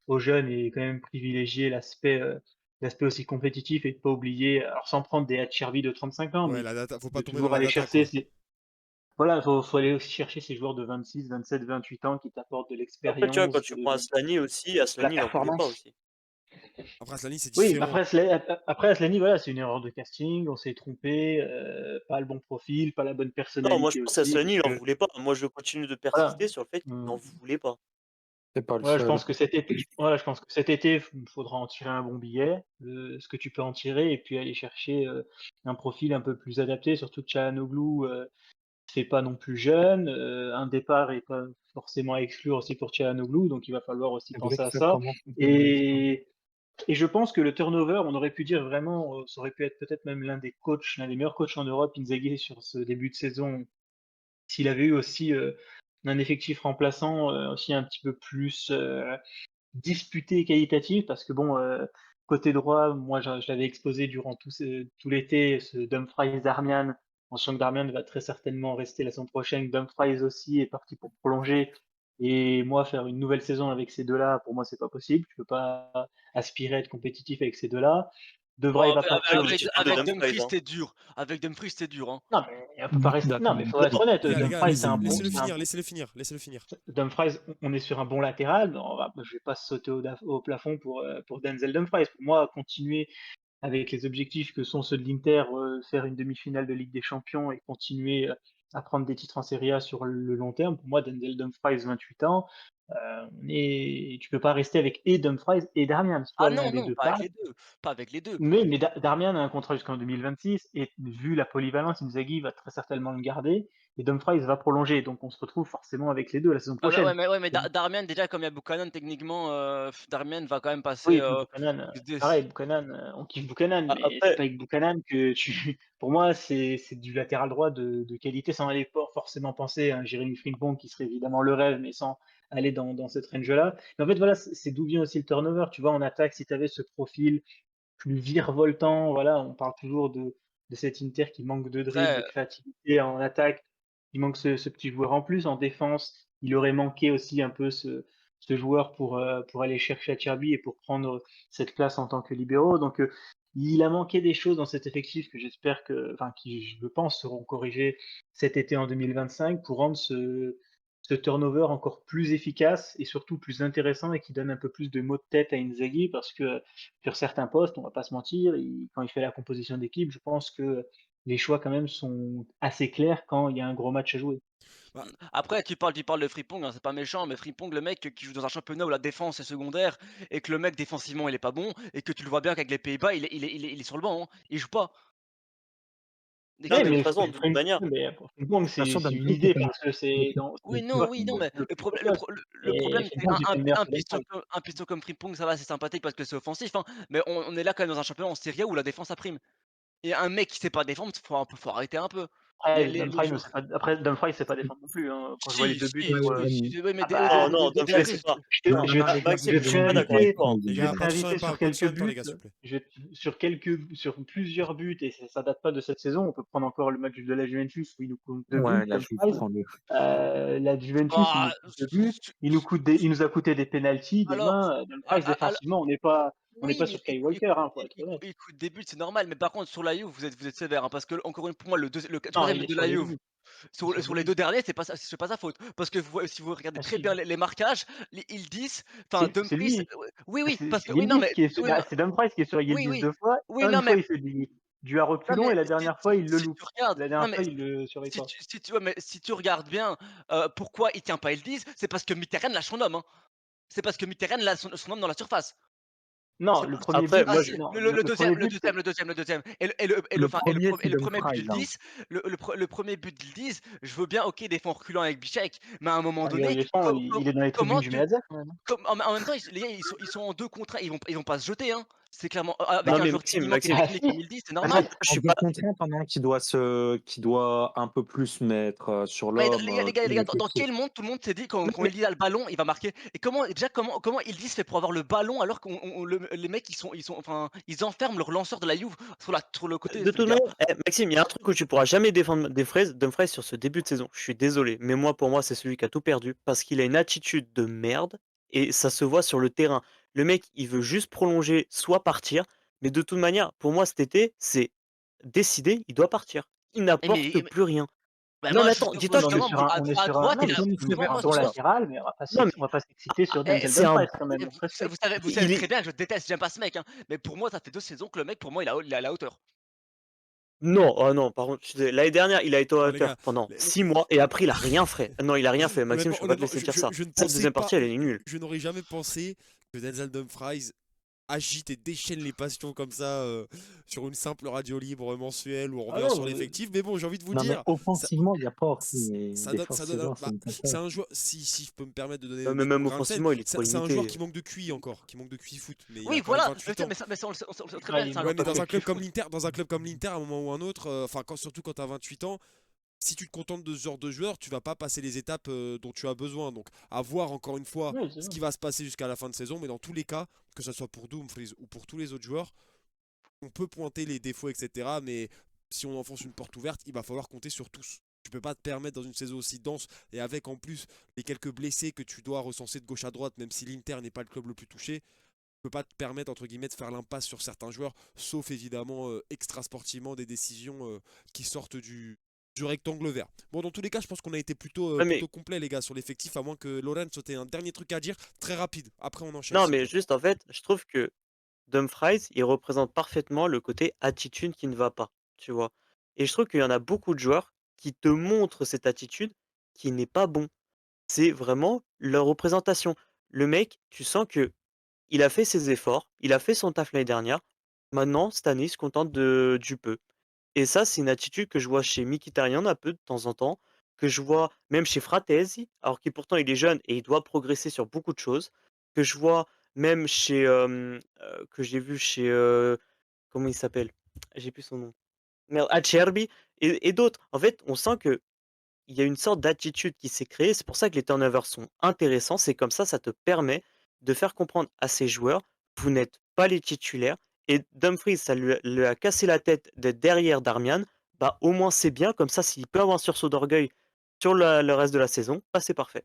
aux jeunes et quand même privilégier l'aspect aussi compétitif et de pas oublier, alors sans prendre des Acerbi de 35 ans, Ouais, mais la data, faut de pas tomber dans toujours la aller data, chercher quoi. ces, voilà, faut aller aussi chercher ces joueurs de 26, 27, 28 ans qui t'apportent de après, tu vois, quand l'expérience, tu prends Aslani aussi, de la Aslani, il en voulait pas performance. aussi. Après, Aslani, c'est Oui, mais différent. après Aslani, voilà, c'est une erreur de casting, on s'est trompé, pas le bon profil, pas la bonne Non, moi, je personnalité pense aussi, qu'Aslani, parce il en que voulait pas. Moi, je continue de voilà. persister sur le fait qu'il n'en Mmh. voulait pas. C'est pas le Ouais, je seul. pense que cet été, voilà, je pense que cet été, il faudra en tirer un bon billet, ce que tu peux en tirer, et puis aller chercher un profil un peu plus adapté. Surtout que Çalhanoğlu fait pas non plus jeune, un départ est pas forcément à exclure aussi pour Çalhanoğlu, donc il va falloir aussi C'est vrai penser que à ça ça. commence un peu brusque, hein. Et je pense que le turnover, on aurait pu dire vraiment, ça aurait pu être peut-être même l'un des meilleurs coachs en Europe, Inzaghi, sur ce début de saison, s'il avait eu aussi un effectif remplaçant aussi un petit peu plus disputé et qualitatif, parce que bon, côté droit, moi je l'avais exposé durant tout l'été, ce Dumfries Darmian, en sachant que Darmian va très certainement rester la saison prochaine, Dumfries aussi est parti pour prolonger, et moi faire une nouvelle saison avec ces deux-là, pour moi c'est pas possible, tu peux pas aspirer à être compétitif avec ces deux-là. De bon, Vrij va Après, partir, je sais l'objectif pas. de avec Dumfries, Dumfries, hein. c'était dur. Avec Dumfries, c'était dur, hein. Non, mais on peut pas rester. Non, mais faut être honnête. Les gars, Dumfries, c'est un bon, laissez-le finir, laissez-le finir, laissez-le finir. Dumfries, on est sur un bon latéral. Je vais pas sauter au plafond pour Denzel Dumfries. Pour moi, continuer avec les objectifs que sont ceux de l'Inter, faire une demi-finale de Ligue des Champions et continuer à prendre des titres en Serie A sur le long terme. Pour moi, Denzel Dumfries, 28 ans, tu peux pas rester avec et Dumfries et Darmian. Ah Soit l'un non, des non, deux pas avec part. les 2, pas avec les 2. Mais Darmian a un contrat jusqu'en 2026 et vu la polyvalence, Inzaghi va très certainement le garder et Dumfries va prolonger. Donc on se retrouve forcément avec les deux la saison Ah bah, prochaine. ouais, mais Darmian, déjà, comme il y a Buchanan, techniquement, Darmian va quand même passer, Oui, Buchanan, des pareil, Buchanan, on kiffe Buchanan, mais c'est Après, pas avec Buchanan que tu. Pour moi, c'est du latéral droit de qualité, sans aller forcément penser à un Jérémy Frimpong qui serait évidemment le rêve, mais sans aller dans cette range-là. Mais en fait, voilà, c'est d'où vient aussi le turnover. Tu vois, en attaque, si tu avais ce profil plus virevoltant, voilà, on parle toujours de cet Inter qui manque de dribble, de après, créativité en attaque, il manque ce petit joueur en plus. En défense, il aurait manqué aussi un peu ce joueur pour aller chercher Acerbi et pour prendre cette place en tant que libéraux. Donc, il a manqué des choses dans cet effectif que j'espère enfin, qui, je pense, seront corrigées cet été en 2025 pour rendre ce turnover encore plus efficace et surtout plus intéressant et qui donne un peu plus de mots de tête à Inzaghi parce que sur certains postes, on va pas se mentir, quand il fait la composition d'équipe, je pense que les choix quand même sont assez clairs quand il y a un gros match à jouer. Bah, après tu parles de Frimpong, hein, c'est pas méchant, mais Frimpong, le mec qui joue dans un championnat où la défense est secondaire et que le mec défensivement il est pas bon et que tu le vois bien qu'avec les Pays-Bas, il est sur le banc, hein, il joue pas. Et non, Oui, que mais de toute mais façon, de toute manière, Frimpong, Bien c'est sûr, c'est une Dumfries, idée c'est parce que c'est dans oui, tu vois, non, oui, non, mais le le plus problème, précoce. le Et problème, c'est Frimpong, il fait meilleur que Dumfries. un piston comme Frimpong, ça va, c'est sympathique parce que c'est offensif, hein, mais on est là quand même dans un championnat en Serie A où la défense a prime. Et un mec qui sait pas défendre, faut arrêter un peu. Les joueurs. Après, Dumfries, sait pas défendre non plus, hein. Quand je vois les Si, deux buts si, pour. si, oui, mais Ah bah, non, non, Dumfries, Dumfries, c'est pas. Non, non, non, les gars, Maxime, je je te suis serais pas d'accord avec invité, toi, hein. les je vais gars, te pas tous en réinviter même pas, sur pas tous en quelques même temps, les buts, gars, s'il vous plaît. sur plusieurs buts, et ça date pas de cette saison. On peut prendre encore le match de la Juventus où il nous compte 2 Ouais, buts, là, je Dumfries. prends le. La Juventus, il ah, nous coûte 2 buts, il nous a coûté des pénaltys, des alors, mains. Dumfries, défensivement, on n'est oui, pas mais sur Skywalker, hein, pour être honnête. écoute, des buts, c'est normal, mais par contre, sur la Juve, vous êtes sévère, hein, parce que, encore une, pour moi, le Non, troisième il but est de sur la les Juve, buts. Il est sur sur deux les buts. deux derniers, c'est pas sa faute. Parce que si vous regardez Ah très si. bien les marquages, ils disent, enfin, C'est Dumfries, lui. oui, parce C'est que, oui, non, Yildiz mais, qui est oui, non, c'est Dumfries qui est sur oui, Yildiz oui, 2 fois. oui, non, Une fois, mais, il fait du à non, reculons mais, et la dernière fois, il le si loupe. tu regardes, La non, dernière mais, fois, il le surveille pas. si tu regardes bien, pourquoi il tient pas Yildiz, c'est parce que Mitterrand lâche son homme, hein. C'est parce que Mitterrand lâche son homme dans la surface. Non, C'est le pas premier Après, but, ah moi, si, je. non, le le deuxième premier le but, deuxième le deuxième le deuxième Le premier, et c'est le premier but Dumfries, hein. d'Yildiz, le 1er but d'Yildiz, je veux bien, OK, il défend en reculant avec Bichek, mais à un moment il donné, défend, il est dans les tribunes comment du tu Meazza quand même, hein. en même temps, les gars, ils sont en 2 contre 1, ils vont pas se jeter, hein. C'est clairement avec Non, un mais joueur Maxime, quasiment qui est Maxime, technique comme il dit, c'est normal. Arrête, je en suis deux pas. contre un, t'en as un qui doit un peu plus mettre sur Mais l'homme. les gars, dans quel monde tout le monde s'est dit quand Ildi a le ballon, il va marquer? Et comment Ildi se fait pour avoir le ballon alors qu'on les mecs ils enferment leur lanceur de la Juve sur le côté, De les toute gars. manière, Maxime, il y a un truc où tu pourras jamais défendre Dumfries sur ce début de saison. Je suis désolé, mais moi, pour moi, c'est celui qui a tout perdu parce qu'il a une attitude de merde et ça se voit sur le terrain. Le mec, il veut juste prolonger, soit partir, mais de toute manière, pour moi, cet été, c'est décidé, il doit partir. Il Et n'apporte mais plus rien. bah, Non, moi mais attends, dis-toi On est que. justement, sur un, moi on est à sur un, droite, non, il mais a on est Mais sur souvent un moi tour souvent latéral, mais non, mais on va pas s'exciter sur Denzel c'est un. Dumfries quand même. On se respecte. vous savez Il est. très bien que je déteste, j'aime pas ce mec, hein, mais pour moi ça fait 2 saisons que le mec pour moi il est à la hauteur. Non, oh non, par contre, l'année dernière, il a été au Non, les hauteur gars, pendant les- 6 mois et après, il a rien fait. Non, il a rien fait. Maxime, je peux pas te honnêtement, laisser dire ça. je ne Cette pensais deuxième pas, partie, elle est nulle. je n'aurais jamais pensé que Denzel Dumfries agite et déchaîne les passions comme ça sur une simple radio libre mensuelle où on Ah revient sur non, l'effectif. Mais bon, j'ai envie de vous Non, mais dire, ça, offensivement, il n'y a pas aussi. Mais ça donne défensivement, c'est bah, une c'est catastrophe. un joueur, si je peux me permettre de donner Non, mais notre même grain de sel, offensivement, il est trop c'est un joueur limité. qui manque de QI encore, qui manque de QI foot, mais il a Oui quand même voilà, 28 ans. mais ça on le sait très Ouais, bien, il c'est un Ouais, joueur mais manque pas dans un club d'objectif. comme l'Inter, à un moment ou un autre, enfin surtout quand tu as 28 ans, si tu te contentes de ce genre de joueur, tu vas pas passer les étapes dont tu as besoin. Donc, à voir encore une fois Ouais, c'est ce vrai. qui va se passer jusqu'à la fin de saison. Mais dans tous les cas, que ce soit pour Dumfries ou pour tous les autres joueurs, on peut pointer les défauts, etc. Mais si on enfonce une porte ouverte, il va falloir compter sur tous. Tu peux pas te permettre dans une saison aussi dense et avec en plus les quelques blessés que tu dois recenser de gauche à droite, même si l'Inter n'est pas le club le plus touché, tu peux pas te permettre entre guillemets de faire l'impasse sur certains joueurs, sauf évidemment extra sportivement des décisions qui sortent du rectangle vert. Bon, dans tous les cas, je pense qu'on a été Ouais, mais plutôt complet les gars sur l'effectif, à moins que Lorenzo ait un dernier truc à dire, très rapide. Après, on enchaîne non, s'il vous mais plaît. juste en fait, je trouve que Dumfries, il représente parfaitement le côté attitude qui ne va pas, tu vois? Et je trouve qu'il y en a beaucoup de joueurs qui te montrent cette attitude qui n'est pas bon. C'est vraiment leur représentation. Le mec, tu sens que il a fait ses efforts, il a fait son taf l'année dernière. Maintenant, cette année, il se contente du peu. Et ça, c'est une attitude que je vois chez Mkhitaryan un peu de temps en temps, que je vois même chez Fratesi, alors qu'il pourtant il est jeune et il doit progresser sur beaucoup de choses, que je vois même chez, que j'ai vu chez, comment il s'appelle? J'ai plus son nom. Merde, Acerbi et d'autres. En fait, on sent que il y a une sorte d'attitude qui s'est créée. C'est pour ça que les turnovers sont intéressants. C'est comme ça te permet de faire comprendre à ces joueurs: «Vous n'êtes pas les titulaires» et Dumfries, ça lui a cassé la tête d'être derrière Darmian. Bah, au moins, c'est bien comme ça, s'il peut avoir un sursaut d'orgueil sur le reste de la saison, bah, c'est parfait.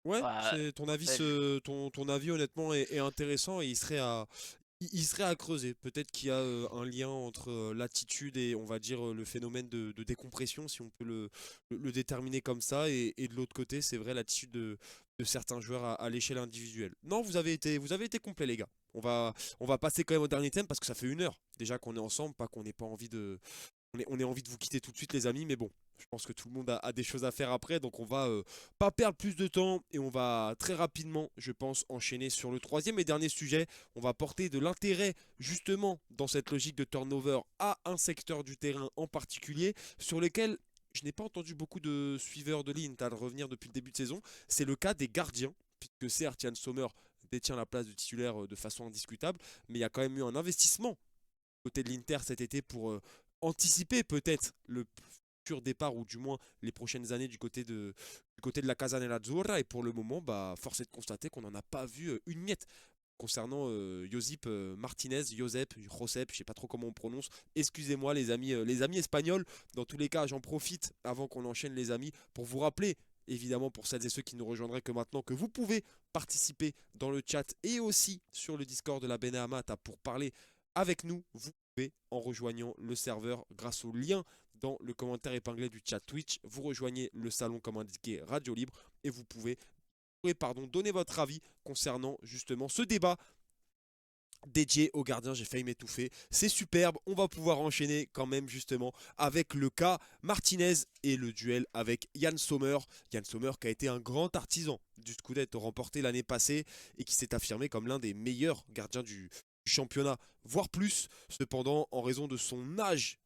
Ouais, Bah, c'est ton avis, ouais, je ton avis honnêtement est intéressant et il serait à creuser. Peut-être qu'il y a un lien entre l'attitude et on va dire le phénomène de décompression, si on peut le déterminer comme ça. Et de l'autre côté, c'est vrai l'attitude de certains joueurs à l'échelle individuelle. Non, vous avez été complet les gars. On va passer quand même au dernier thème parce que ça fait 1 heure déjà qu'on est ensemble, pas qu'on n'ait pas envie de, on ait envie de vous quitter tout de suite les amis, mais bon, je pense que tout le monde a des choses à faire après, donc on va pas perdre plus de temps et on va très rapidement, je pense, enchaîner sur le troisième et dernier sujet. On va porter de l'intérêt justement dans cette logique de turnover à un secteur du terrain en particulier sur lequel je n'ai pas entendu beaucoup de suiveurs de l'Inter revenir depuis le début de saison. C'est le cas des gardiens, puisque certes Yann Sommer détient la place de titulaire de façon indiscutable, mais il y a quand même eu un investissement côté de l'Inter cet été pour anticiper peut-être le futur départ ou du moins les prochaines années du côté de la Casa Nerazzurra. Et pour le moment, bah, force est de constater qu'on n'en a pas vu une miette concernant Josep Martinez, Josep, je sais pas trop comment on prononce. Excusez-moi les amis espagnols. Dans tous les cas, j'en profite avant qu'on enchaîne les amis pour vous rappeler, évidemment pour celles et ceux qui nous rejoindraient que maintenant, que vous pouvez participer dans le chat et aussi sur le Discord de la Beneamata pour parler avec nous. Vous pouvez en rejoignant le serveur grâce au lien dans le commentaire épinglé du chat Twitch. Vous rejoignez le salon comme indiqué Radio Libre et vous pouvez donner votre avis concernant justement ce débat dédié aux gardiens. J'ai failli m'étouffer. C'est superbe. On va pouvoir enchaîner quand même justement avec le cas Martinez et le duel avec Yann Sommer. Yann Sommer qui a été un grand artisan du Scudetto remporté l'année passée et qui s'est affirmé comme l'un des meilleurs gardiens du championnat, voire plus. Cependant, en raison de son âge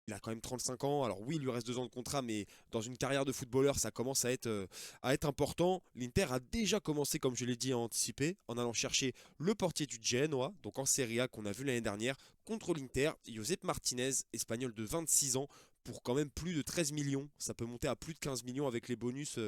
Il a quand même 35 ans. Alors oui, il lui reste 2 ans de contrat, mais dans une carrière de footballeur, ça commence à être important. L'Inter a déjà commencé, comme je l'ai dit, à anticiper, en allant chercher le portier du Genoa, donc en Serie A qu'on a vu l'année dernière, contre l'Inter, Josep Martinez, espagnol de 26 ans, pour quand même plus de 13 millions. Ça peut monter à plus de 15 millions avec les bonus,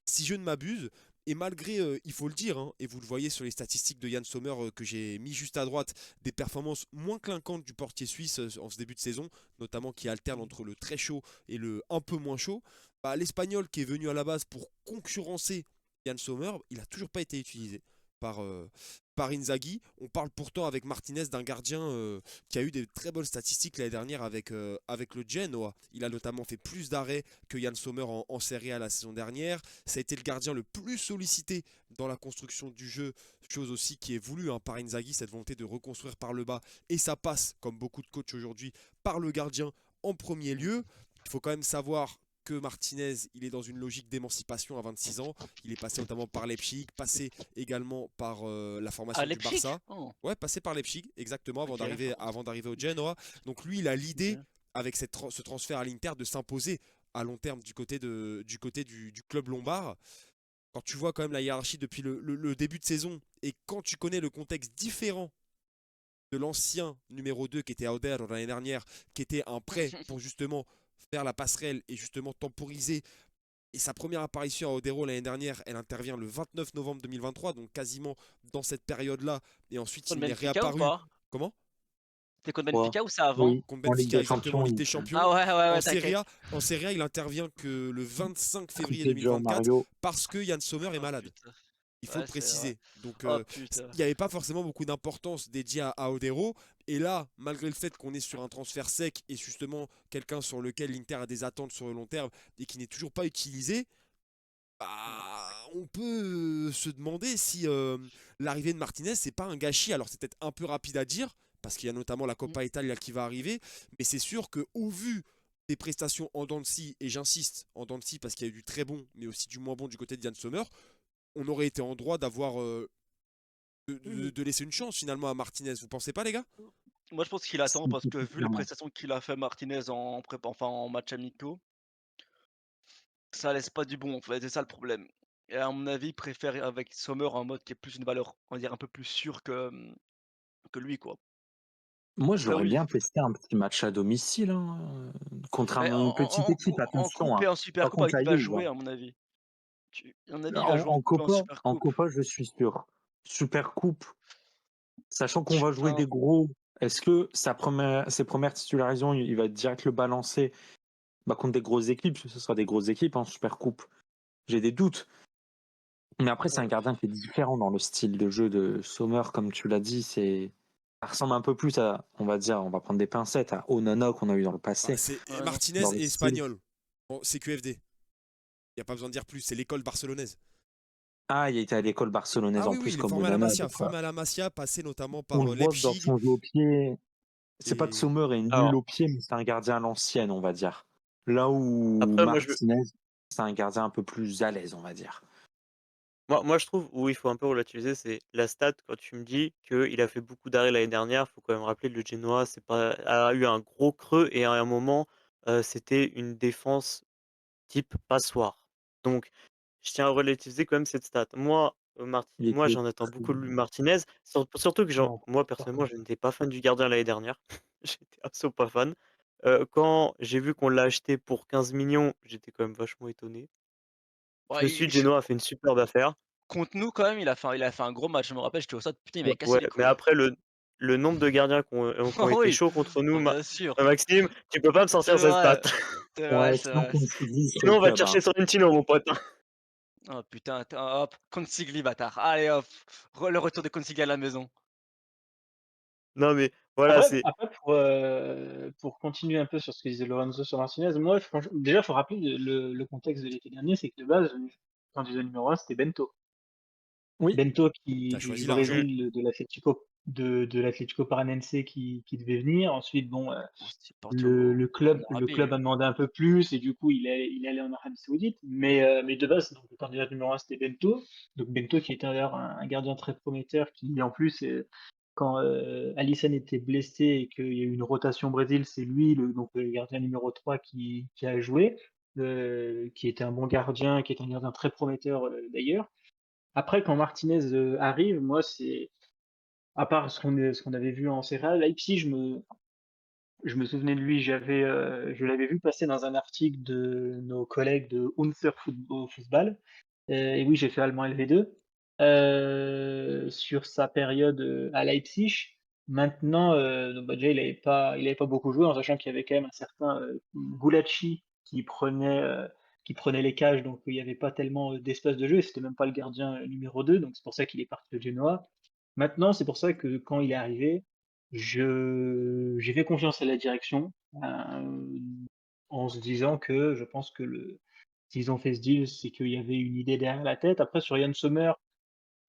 si je ne m'abuse. Et malgré, il faut le dire, hein, et vous le voyez sur les statistiques de Yann Sommer que j'ai mis juste à droite, des performances moins clinquantes du portier suisse en ce début de saison, notamment qui alterne entre le très chaud et le un peu moins chaud, bah, l'Espagnol qui est venu à la base pour concurrencer Yann Sommer, il n'a toujours pas été utilisé par Inzaghi. On parle pourtant avec Martinez d'un gardien qui a eu des très bonnes statistiques l'année dernière avec le Genoa. Il a notamment fait plus d'arrêts que Yann Sommer en Serie A la saison dernière. Ça a été le gardien le plus sollicité dans la construction du jeu, chose aussi qui est voulue par Inzaghi, cette volonté de reconstruire par le bas. Et ça passe, comme beaucoup de coachs aujourd'hui, par le gardien en premier lieu. Il faut quand même savoir que Martinez, il est dans une logique d'émancipation à 26 ans. Il est passé notamment par Leipzig, passé également par la À formation du Leipzig? Barça. Oh, Ouais, passé par Leipzig, exactement, ok. avant d'arriver au Genoa. Donc lui, il a l'idée, Ok. avec ce transfert à l'Inter, de s'imposer à long terme du club lombard. Quand tu vois quand même la hiérarchie depuis le début de saison, et quand tu connais le contexte différent de l'ancien numéro 2 qui était Auder l'année dernière, qui était un prêt pour justement faire la passerelle et justement temporiser. Et sa première apparition à Odero l'année dernière, elle intervient le 29 novembre 2023, donc quasiment dans cette période-là. Et ensuite, Contre il n'est Benfica ou réapparu. pas? Comment? C'était contre Quoi? Benfica ou c'est avant? Oui, Contre en Ligue Benfica, des exactement, en Champions, Ligue il des Ah Champions. ouais, ouais, ouais, En Serie t'inquiète. A, il intervient que le 25 février triplé de Joao 2024 Mario. parce que Yann Sommer est Oh malade. putain. Il faut le Ouais, c'est vrai. préciser. Donc, Oh putain. il n'y avait pas forcément beaucoup d'importance dédiée à Odero. Et là, malgré le fait qu'on est sur un transfert sec et justement quelqu'un sur lequel l'Inter a des attentes sur le long terme et qui n'est toujours pas utilisé, bah, on peut se demander si l'arrivée de Martinez, c'est pas un gâchis. Alors, c'est peut-être un peu rapide à dire, parce qu'il y a notamment la Mm. Coppa Italia qui va arriver, mais c'est sûr qu'au vu des prestations en dents de scie, et j'insiste en dents de scie parce qu'il y a eu du très bon, mais aussi du moins bon du côté de Yann Sommer, on aurait été en droit d'avoir de laisser une chance finalement à Martinez. Vous pensez pas, les gars? Moi, je pense qu'il Si, attend parce si, que si, vu les clairement. prestations qu'il a fait Martinez en prépa, enfin en match amicaux, ça laisse pas du bon en fait, c'est ça le problème. Et à mon avis, il préfère avec Sommer en mode qui est plus une valeur, on va dire un peu plus sûre que lui quoi. Moi, Après j'aurais oui, bien testé un petit match à domicile, hein, contre mais une petite équipe, en attention, coupe et hein. en super Pas coupe, contre la il va Juve, jouer hein. à mon avis. À mon avis, il va En, jouer en coupe et en super En coupe. Copa, je suis sûr. Super Coupe, sachant qu'on va jouer Enfin, des gros, est-ce que ses premières titularisations, il va direct le balancer contre des grosses équipes, parce que ce sera des grosses équipes en Super Coupe? J'ai des doutes. Mais après, c'est un euh, gardien qui est différent dans le style de jeu de Sommer, comme tu l'as dit. Ça ressemble un peu plus à, on va dire, on va prendre des pincettes, à Onana qu'on a eu dans le Bah, passé, non. Martinez dans le est style. espagnol. Bon, c'est QFD. Il n'y a pas besoin de dire plus. C'est l'école barcelonaise. Ah, il a été à l'école barcelonaise Ah en oui, oui, plus, il est comme formé à la Onana. Masia. Donc, Formé à la Masia, passé notamment on par le voit que dans Leipzig. son jeu au pied, c'est pas que Et Sommer est nul Alors, au pied, mais c'est un gardien à l'ancienne, on va dire. Là où après, moi, je, Martinez, c'est un gardien un peu plus à l'aise, on va dire. moi, je trouve où il faut un peu relativiser, c'est la stat. Quand tu me dis qu'il a fait beaucoup d'arrêts l'année dernière, il faut quand même rappeler que le Genoa a eu un gros creux et à un moment, c'était une défense type passoire. Donc, je tiens à relativiser quand même cette stat. Il Moi, était j'en attends très... beaucoup de lui Martinez, surtout que Non, moi, pas personnellement, faux. je n'étais pas fan du gardien l'année dernière. J'étais absolument pas fan. Quand j'ai vu qu'on l'a acheté pour 15 millions, j'étais quand même vachement étonné. Je me Ouais, suis dit: «Genoa a fait une superbe affaire». contre nous quand même, il a fait un gros match. Je me rappelle, j'étais au stade, putain, il m'avait Ouais. cassé Ouais, les mais couilles. après le nombre de gardiens qui ont Ah été oui, chauds contre nous, bien sûr. Maxime, tu peux pas me C'est sortir cette stat. vrai, c'est vrai, Ouais, c'est sinon, vrai. comme je te dis, c'est Sinon, le on va te club, chercher hein. Sorrentino, mon pote, hein. Oh putain, hop, Consigli, bâtard. Allez hop, le retour de Consigli à la maison. Non, mais voilà, Après, c'est après pour continuer un peu sur ce que disait Lorenzo sur Martinez, moi, déjà, il faut rappeler le contexte de l'été dernier, c'est que de base, le candidat numéro un, c'était Bento. Oui, Bento t'as du choisi large, hein. mmh, Brésil, de l'Atlético Paranense qui devait venir. Ensuite, bon, On se dit Porto le Morabi. club a demandé un peu plus et du coup, il est allé en Arabie Saoudite. Mais de base, donc, le candidat numéro un, c'était Bento. Donc Bento qui était d'ailleurs un gardien très prometteur qui, en plus, quand Alisson était blessé et qu'il y a eu une rotation Brésil, c'est lui, donc le gardien numéro 3 qui a joué, qui était un bon gardien, qui est un gardien très prometteur d'ailleurs. Après, quand Martinez arrive, moi, c'est à part ce qu'on avait vu en Serie Leipzig, je me souvenais de lui, je l'avais vu passer dans un article de nos collègues de Unser Fußball. Et oui, j'ai fait allemand LV2 sur sa période à Leipzig. Maintenant, donc, bah, déjà, il avait pas beaucoup joué, en sachant qu'il y avait quand même un certain Gulacsi qui prenait les cages, donc il n'y avait pas tellement d'espace de jeu. Et c'était même pas le gardien numéro 2, donc c'est pour ça qu'il est parti au Genoa. Maintenant, c'est pour ça que quand il est arrivé, j'ai fait confiance à la direction, en se disant que je pense que s'ils ont fait ce deal, c'est qu'il y avait une idée derrière la tête. Après, sur Yann Sommer,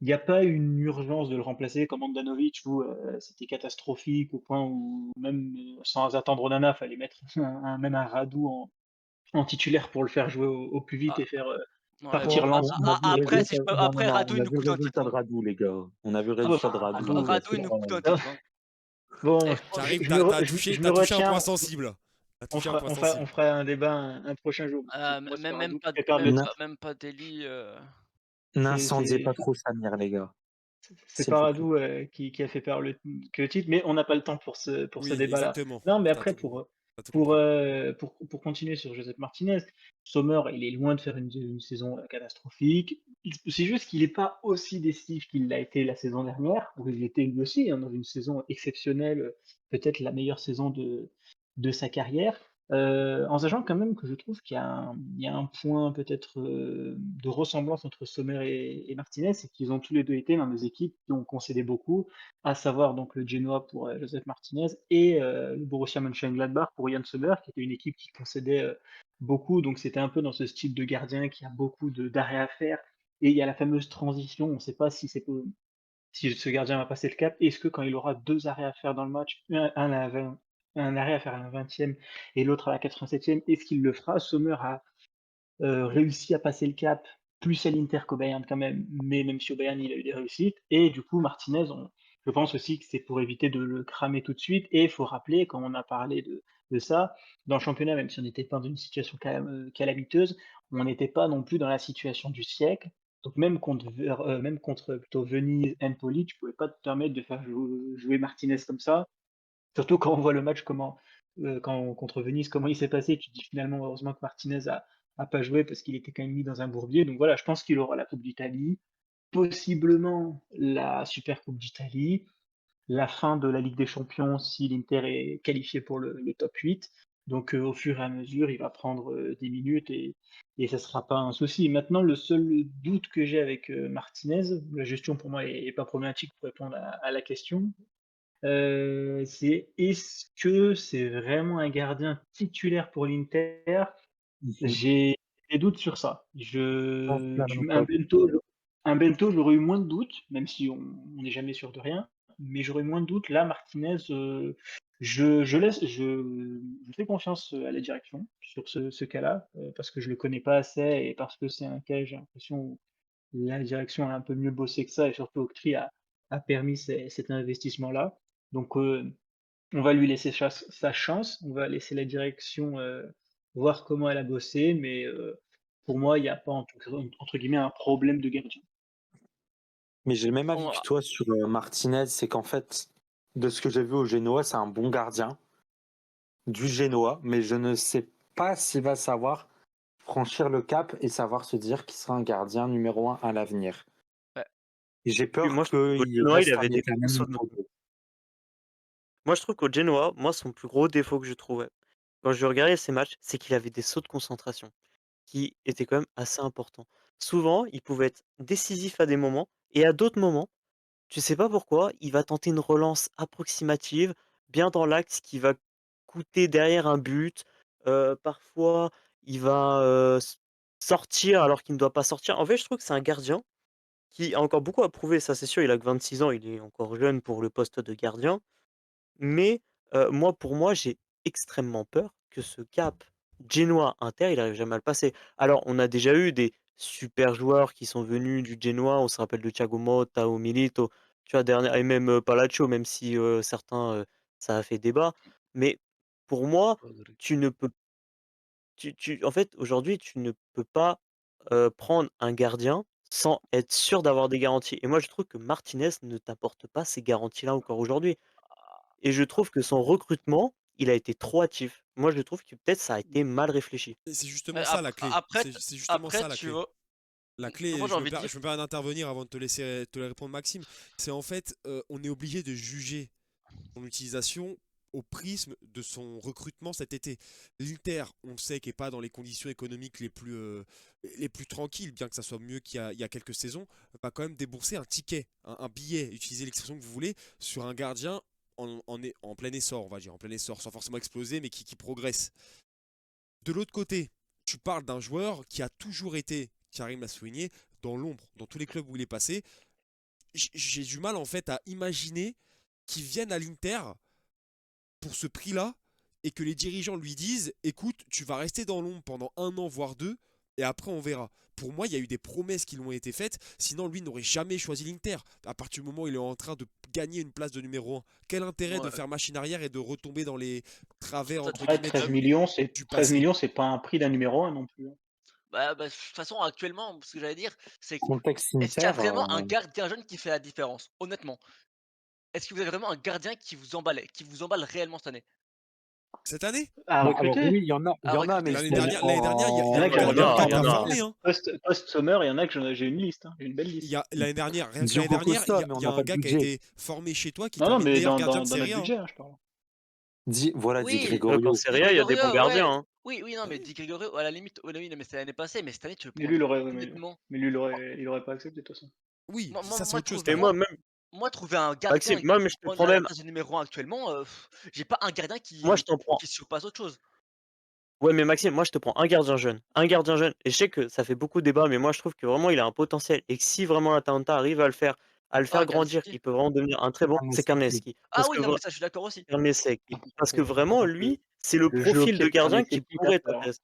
il n'y a pas une urgence de le remplacer comme Andanovic où c'était catastrophique au point où même sans attendre Onana, fallait mettre même un Radou en titulaire pour le faire jouer au plus vite Ah, et faire ouais, partir bon, Lens. On a vu le après, si résultat. je peux, Non, non, après non, Radou, on il a nous vu le coûte un résultat titre. de Hein. Radou, les gars. On a vu le Ah bah, résultat de Radou. Radou, il C'est nous bon. coûte un titre. Hein. bon, Et je pense, Karim, je me t'as touché un point retiens. sensible. T'as touché un point On sensible. fera un débat un prochain jour. Parce que pour moi, c'est même, pas même Radou qui pas, fait perdre le même N'a- pas, titre. même pas Deli. N'incendiez C'est pas trop Samir, les gars. c'est S'il pas vous plaît. Radou qui a fait perdre que le titre, mais on n'a pas le temps pour ce Oui, débat-là. exactement. Non, mais T'as après, tout, t'as tout compris. pour continuer sur Joseph Martinez, Sommer, il est loin de faire une saison catastrophique. C'est juste qu'il n'est pas aussi décisif qu'il l'a été la saison dernière, où il était lui aussi dans une saison exceptionnelle, peut-être la meilleure saison de sa carrière. En sachant quand même que je trouve il y a un point peut-être de ressemblance entre Sommer et Martinez, c'est qu'ils ont tous les deux été dans des équipes qui ont concédé beaucoup, à savoir donc le Genoa pour Joseph Martinez et le Borussia Mönchengladbach pour Yann Sommer, qui était une équipe qui concédait beaucoup, donc c'était un peu dans ce style de gardien qui a beaucoup d'arrêts à faire, et il y a la fameuse transition, on ne sait pas si ce gardien va passer le cap, est-ce que quand il aura deux arrêts à faire dans le match, un à 20, un arrêt à faire à la 20e et l'autre à la 87e, est-ce qu'il le fera? Sommer a réussi à passer le cap, plus à l'Inter qu'au Bayern quand même, mais même si au Bayern il a eu des réussites, et du coup Martinez, je pense aussi que c'est pour éviter de le cramer tout de suite, et il faut rappeler, quand on a parlé de ça, dans le championnat, même si on n'était pas dans une situation calamiteuse, on n'était pas non plus dans la situation du siècle, donc même contre plutôt Venise, Empoli, tu pouvais pas te permettre de faire jouer Martinez comme ça, surtout quand on voit le match contre Venise, comment il s'est passé, tu te dis finalement heureusement que Martinez a pas joué parce qu'il était quand même mis dans un bourbier. Donc voilà, je pense qu'il aura la Coupe d'Italie, possiblement la Super Coupe d'Italie, la fin de la Ligue des Champions si l'Inter est qualifié pour le top 8. Donc au fur et à mesure, il va prendre des minutes et ça sera pas un souci. Maintenant, le seul doute que j'ai avec Martinez, la gestion pour moi est pas problématique pour répondre à la question, c'est est-ce que c'est vraiment un gardien titulaire pour l'Inter? Mhm. J'ai des doutes sur ça. Je pense Un Bento, j'aurais eu moins de doutes, même si on n'est jamais sûr de rien, mais j'aurais eu moins de doutes. Là, Martinez, je fais confiance à la direction sur ce cas-là, parce que je le connais pas assez et parce que c'est un cas, j'ai l'impression, où la direction a un peu mieux bossé que ça et surtout Octree a permis cet investissement-là. Donc, on va lui laisser sa chance, on va laisser la direction voir comment elle a bossé, mais pour moi, il n'y a pas entre guillemets un problème de gardien. Mais j'ai le même avis on- que toi sur Martinez, c'est qu'en fait, de ce que j'ai vu au Genoa, c'est un bon gardien du Genoa, mais je ne sais pas s'il va savoir franchir le cap et savoir se dire qu'il sera un gardien numéro 1 à l'avenir. ouais. Et j'ai Puis peur moi, je trouve qu'au qu'il Genoa, il reste un avait des gros éternel sauts de numéro 2. Moi, je trouve qu'au Genoa, moi, son plus gros défaut que je trouvais, quand je regardais ses matchs, c'est qu'il avait des sauts de concentration qui étaient quand même assez importants. Souvent, il pouvait être décisif à des moments et à d'autres moments, tu sais pas pourquoi, il va tenter une relance approximative, bien dans l'axe, qui va coûter derrière un but. Parfois, il va sortir alors qu'il ne doit pas sortir. En fait, je trouve que c'est un gardien qui a encore beaucoup à prouver. Ça, c'est sûr, il a que 26 ans, il est encore jeune pour le poste de gardien. Mais moi, pour moi, j'ai extrêmement peur que ce cap Genoa-Inter, il arrive jamais à le passer. Alors, on a déjà eu des super joueurs qui sont venus du Genoa, on se rappelle de Thiago Motta ou Milito, tu vois? Et même, Palacio, même si, certains, ça a fait débat. Mais pour moi, tu ne peux en fait, aujourd'hui, tu ne peux pas, prendre un gardien sans être sûr d'avoir des garanties et moi, je trouve que Martinez ne t'apporte pas ces garanties-là encore aujourd'hui et je trouve que son recrutement, il a été trop hâtif. Moi, je trouve que peut-être ça a été mal réfléchi. Et c'est Mais justement ça la clé. après, C'est justement après, ça la tu clé. vois, La clé, moi j'ai envie de je dire, me permets d'intervenir avant de te répondre, Maxime. C'est en fait, on est obligé de juger son utilisation au prisme de son recrutement cet été. L'Inter, on le sait, qui n'est pas dans les conditions économiques les plus tranquilles, bien que ça soit mieux il y a quelques saisons, va quand même débourser un ticket, un billet, utilisez l'expression que vous voulez, sur un gardien en plein essor, on va dire, en plein essor, sans forcément exploser, mais qui progresse. De l'autre côté, tu parles d'un joueur qui a toujours été, Karim l'a souligné, dans l'ombre, dans tous les clubs où il est passé. J'ai du mal en fait à imaginer qu'il vienne à l'Inter pour ce prix-là et que les dirigeants lui disent écoute, tu vas rester dans l'ombre pendant 1 an, voire 2, et après on verra. Pour moi, il y a eu des promesses qui lui ont été faites, sinon lui n'aurait jamais choisi l'Inter. À partir du moment où il est en train de gagner une place de numéro 1, quel intérêt de ouais, faire machine arrière et de retomber dans les travers toi, entre Après, guillemets 13 millions, c'est du 13 passé. millions, c'est pas un prix d'un numéro un non plus, hein. de toute façon, actuellement, ce que j'allais dire, c'est Contexte est-ce qu'il y a Inter, vraiment un gardien jeune qui fait la différence? Honnêtement, est-ce que vous avez vraiment un gardien qui vous emballe réellement cette année? Cette année, À bah, alors recruter? oui, À il y en a, mais recruter? l'année c'est dernière, l'année dernière, Il y en a qui Il y ont il y a en bien bien un a, gars il qui y a en a. formé, hein. Post-Sommer, il y en a que j'ai une liste, hein, j'ai une belle liste. L'année dernière, rien que l'année Diogo dernière, Costa, mais il on y a n'a un pas de gars qui a budget. été formé chez toi qui Non, non, termine mais meilleur dans gardien de notre Serie A, hein. budget, hein, je parle. Voilà, Di Oui, Qu'en Gregorio. Di Serie A, il y a des bons Gregorio, gardiens, ouais. hein. Oui, oui, non, Ah mais oui. Di Gregorio, à la limite, oui, oui, non, mais c'est l'année passée, mais cette année, tu veux Mais prendre lui, qui? mais Honnêtement, lui, il aurait pas accepté de toute façon. Oui, ça c'est moi, autre chose. Et moi même, trouver un Maxime, gardien moi mais pour je te prendre prends la même place de numéro 1 actuellement, j'ai pas un gardien moi je t'en prends qui surpasse autre chose. ouais, mais Maxime, moi je te prends un gardien jeune et je sais que ça fait beaucoup de débats, mais moi je trouve que vraiment il a un potentiel et que si vraiment l'Atalanta arrive à le Ah, faire grandir, Karnecki. qu'il peut vraiment devenir un très bon, c'est Karnecki. Karneski. Ah Parce oui, que non, mais ça, je suis d'accord aussi. Karnecki, parce que Et vraiment lui, c'est le le jeu au profil pied de de gardien qui Karnecki pourrait passe alors. t'intéresser.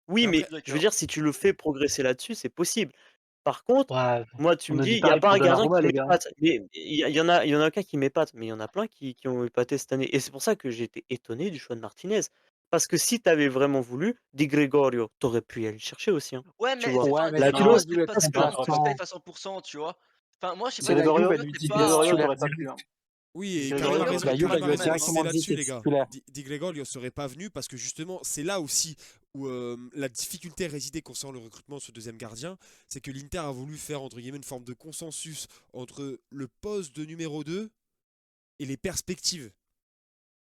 Oui, Mais Je mais après, suis je veux d'accord. dire si tu le fais progresser là-dessus, c'est possible. Par contre, Ouais, moi tu on me a dis: dit «Il y a pareil pas pour un gardien Donnarumma, qui les gars. m'épate», mais il y en a aucun qui m'épate, mais il y en a plein qui ont épaté cette année et c'est pour ça que j'ai été étonné du choix de Martinez. Parce que si tu avais vraiment voulu, Di Gregorio, tu aurais pu y aller le chercher aussi, hein, Ouais, tu mais vois? Ouais, mais La est-ce qu'il aurait clause c'est voulu être pas parce c'est que pas un remplaçant? prospect à 100%, tu vois? Enfin, moi, je sais Si pas, la Di Juve, Gregorio, elle Gregorio, lui c'est dit pas, Gregorio, titulaire t'aurais pas pu, direct. hein. oui, et Di Gregorio, Karim a Gregorio, t'aurais raison, La pas c'est pu. Juve, pas Karim elle a lui a raison Martinez, hein. directement d'insister dit t'es là-dessus, les gars. titulaire. Di Gregorio serait pas venu parce que justement, c'est là aussi où la difficulté résidait concernant le recrutement de ce deuxième gardien, c'est que l'Inter a voulu faire entre guillemets une forme de consensus entre le poste de numéro 2 et les perspectives.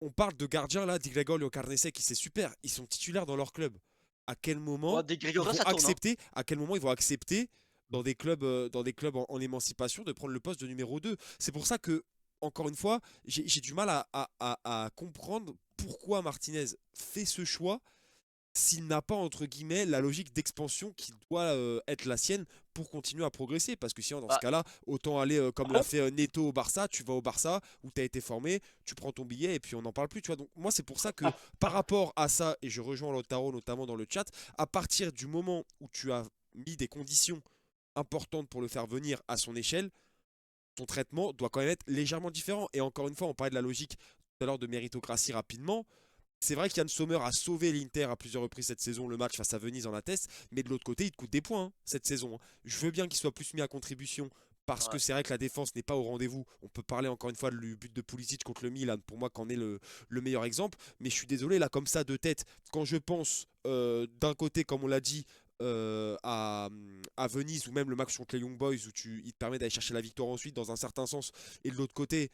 On parle de gardiens là, Di Gregorio, Carnecek, qui c'est super, ils sont titulaires dans leur club. À quel Bon, moment Di ils Gregorio, vont ça tourne, hein. accepter, à quel moment ils vont accepter dans des clubs en émancipation de prendre le poste de numéro 2. C'est pour ça que, encore une fois, j'ai du mal à comprendre pourquoi Martinez fait ce choix s'il n'a pas, entre guillemets, la logique d'expansion qui doit être la sienne pour continuer à progresser. Parce que sinon, dans ce Bah, cas-là, autant aller comme l'a Après, fait Neto au Barça, tu vas au Barça où tu as été formé, tu prends ton billet et puis on n'en parle plus. Tu vois. Donc moi, c'est pour ça que ap- par rapport à ça, et je rejoins Lotaro notamment dans le chat, à partir du moment où tu as mis des conditions importantes pour le faire venir à son échelle, ton traitement doit quand même être légèrement différent. Et encore une fois, on parlait de la logique tout à l'heure de méritocratie rapidement. C'est vrai qu'Yann Sommer a sauvé l'Inter à plusieurs reprises cette saison, le match face à Venise en atteste, mais de l'autre côté, il te coûte des points hein, cette saison, hein. Je veux bien qu'il soit plus mis à contribution parce que ouais. c'est vrai que la défense n'est pas au rendez-vous. On peut parler encore une fois du but de Pulisic contre le Milan, pour moi, qu'en est le meilleur exemple. Mais je suis désolé, là, comme ça, de tête, quand je pense d'un côté, comme on l'a dit, à Venise ou même le match contre les Young Boys où il te permet d'aller chercher la victoire ensuite dans un certain sens, et de l'autre côté,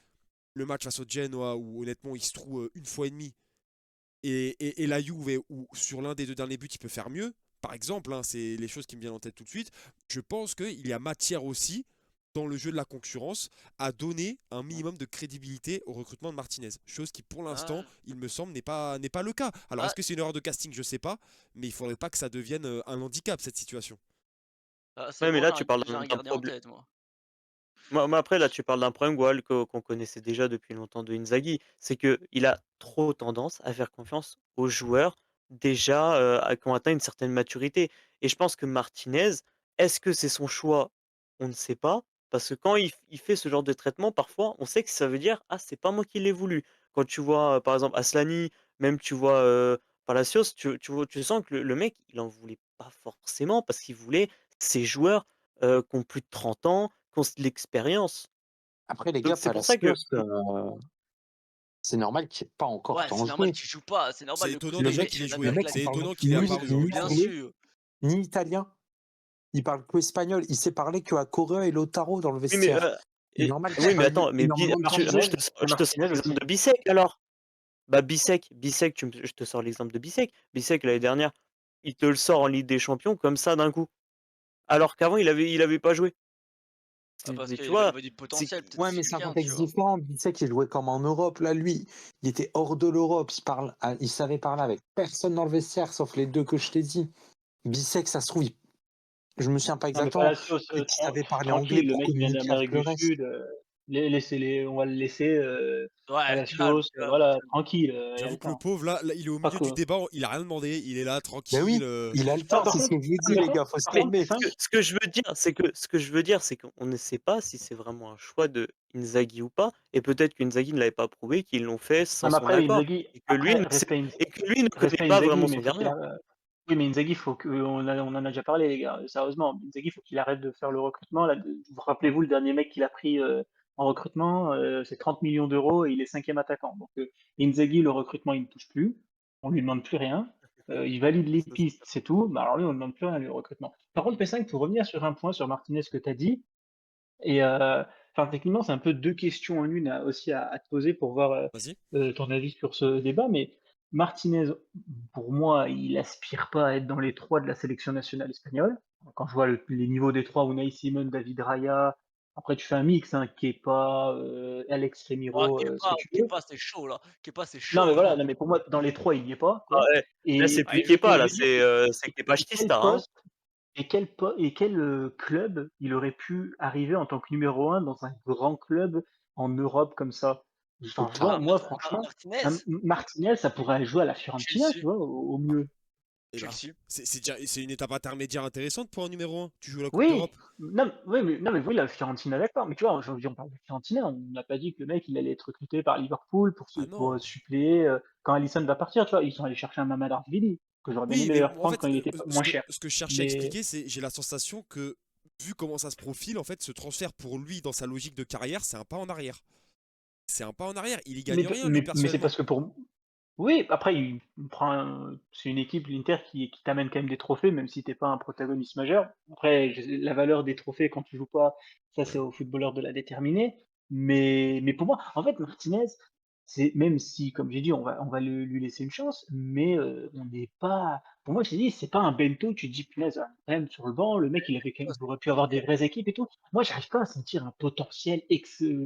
le match face au Genoa où honnêtement il se trouve une fois et demie et la Juve, où sur l'un des deux derniers buts, il peut faire mieux, par exemple, hein, c'est les choses qui me viennent en tête tout de suite, je pense qu'il y a matière aussi, dans le jeu de la concurrence, à donner un minimum de crédibilité au recrutement de Martinez. Chose qui, pour l'instant, Ah, il me semble, n'est pas le cas. Alors, ah, est-ce que c'est une erreur de casting? Je sais pas, mais il faudrait pas que ça devienne un handicap, cette situation. c'est ouais, mais bon, là tu parles j'ai un d'un gardien en problème. tête, moi. Moi après là tu parles d'un problème Goal qu'on connaissait déjà depuis longtemps de Inzaghi, c'est qu'il a trop tendance à faire confiance aux joueurs déjà, qui ont atteint une certaine maturité et je pense que Martinez, est-ce que c'est son choix? On ne sait pas, Parce que quand il fait ce genre de traitement, parfois, on sait que ça veut dire: «Ah, c'est pas moi qui l'ai voulu». Quand tu vois, par exemple, Aslani, même tu vois, Palacios, tu sens que le mec, il en voulait pas forcément parce qu'il voulait ces joueurs, qui ont plus de 30 ans, qui ont de l'expérience. Après, les Donc gars, c'est pour ça que Palacios, c'est normal qu'il ait pas encore Ouais, c'est tant normal joué. qu'il joue pas, c'est normal, C'est le étonnant Le déjà Costa qu'il mec, ait Rica le joué. avec mec, la C'est il parle étonnant Guinée, qu'il ait il a apparu joué, ni aujourd'hui. bien anglais, sûr. ni italien. Il parle que espagnol. Il sait parler qu'à Correa et Lautaro dans le oui, mais, vestiaire. C'est et normal qu'il oui, ait mais pas eu attends, mais énormément de temps de je jeu. Martinez, je te sors Martinez l'exemple aussi. de Bissek alors. Bah, Bissek, je te sors l'exemple de Bissek. Bissek, l'année dernière, il te le sort en Ligue des Champions comme ça d'un coup. Alors qu'avant il avait pas joué. Ah, parce Mais tu qu'il vois? avait du C'est potentiel, peut-être Ouais, mais c'est un chacun, tu contexte vois? différent. Tu sais qu'il jouait comme en Europe. Là, lui, il était hors de l'Europe. Il savait parler avec personne dans le vestiaire, sauf les deux que je t'ai dit. Bissek, ça se trouve, je me souviens pas Non, mais exactement. Palacios, Peut-être qu'il savait parler anglais tranquille, le pour mec il vient communiquer avec d'Amérique le du reste. Sud, laissez-les, on va le laisser, Ouais, calme, Palacios, calme, voilà, calme. tranquille, il y a J'avoue le que le temps. pauvre, là, il est au Pas milieu que... du débat, il a rien demandé, il est là, Ben tranquille. oui, il a le Ah, temps, par c'est ce contre, que je vous ah, dis, mais les gars, faut se par mais contre, calmer. P5, ce que je veux dire, c'est qu'on ne sait pas si c'est vraiment un choix de Inzaghi ou pas, et peut-être qu'Inzaghi ne l'avait pas prouvé, qu'ils l'ont fait sans non, mais son après, accord, Inzaghi, et que lui après, ne sait et que lui ne connaît respect pas Inzaghi, vraiment mais son il faut qu'il gardien. oui, mais Inzaghi, on en a déjà parlé, les gars, sérieusement. Inzaghi, il faut qu'il arrête de faire le recrutement. Là, vous rappelez-vous, le dernier mec qu'il a pris en recrutement, c'est 30 millions d'euros et il est cinquième attaquant. Donc, Inzaghi, le recrutement, il ne touche plus. On lui demande plus rien. Il valide les Ça, c'est pistes, c'est tout. Bah, alors lui, on ne demande plus rien, lui, le recrutement. Par contre, P5, pour revenir sur un point sur Martinez que tu as dit, et enfin, techniquement, c'est un peu 2 questions en une aussi à te poser pour voir, Vas-y. ton avis sur ce débat. Mais Martinez, pour moi, il aspire pas à être dans les 3 de la sélection nationale espagnole. Quand je vois les niveaux des 3, Unai Simon, David Raya, après tu fais un mix, hein, Kepa, Alex Oh, Remiro, ce que Kepa, tu veux. Kepa, c'est chaud, là. Kepa, c'est Non, mais chaud. voilà, non, mais pour moi, dans les 3, il n'y est pas, ah quoi. ouais, là, c'est Ah, plus il est Kepa, Et je là, veux dire, c'est Kepa et quel Stista, hein. poste quel, club il aurait pu arriver en tant que numéro un dans un grand club en Europe comme ça? Enfin, tu vois, Total. moi franchement, Martinez, Martinez, ça pourrait aller jouer à la Fiorentina, tu Chelsea, vois, au mieux. Et bah, Chelsea. c'est une étape intermédiaire intéressante pour un numéro un. Tu joues la Coupe Oui, d'Europe. non, oui, mais, non, mais oui, la Fiorentina, d'accord. Mais tu vois, aujourd'hui, on parle de Fiorentina, on n'a pas dit que le mec, il allait être recruté par Liverpool Ah pour non. suppléer quand Alisson va partir, tu vois. Ils sont allés chercher un Mamadou que j'aurais bien Oui, aimé mais d'ailleurs en prendre fait, quand il était moins cher. ce que je cherchais à Mais expliquer, c'est j'ai la sensation que, vu comment ça se profile, en fait, ce transfert pour lui, dans sa logique de carrière, c'est un pas en arrière. C'est un pas en arrière. Il y gagne rien, lui, mais c'est personnellement. parce que pour oui, après il prend c'est une équipe, l'Inter, qui t'amène quand même des trophées, même si t'es pas un protagoniste majeur. Après, la valeur des trophées quand tu joues pas, ça c'est aux footballeurs de la déterminer. Mais pour moi, en fait, Martinez, c'est même si, comme j'ai dit, on va lui laisser une chance, mais on n'est pas. Pour moi, je t'ai dit, c'est pas un bento. Tu te dis, punaise, quand même sur le banc, le mec, il aurait pu avoir des vraies équipes et tout. Moi, j'arrive pas à sentir un potentiel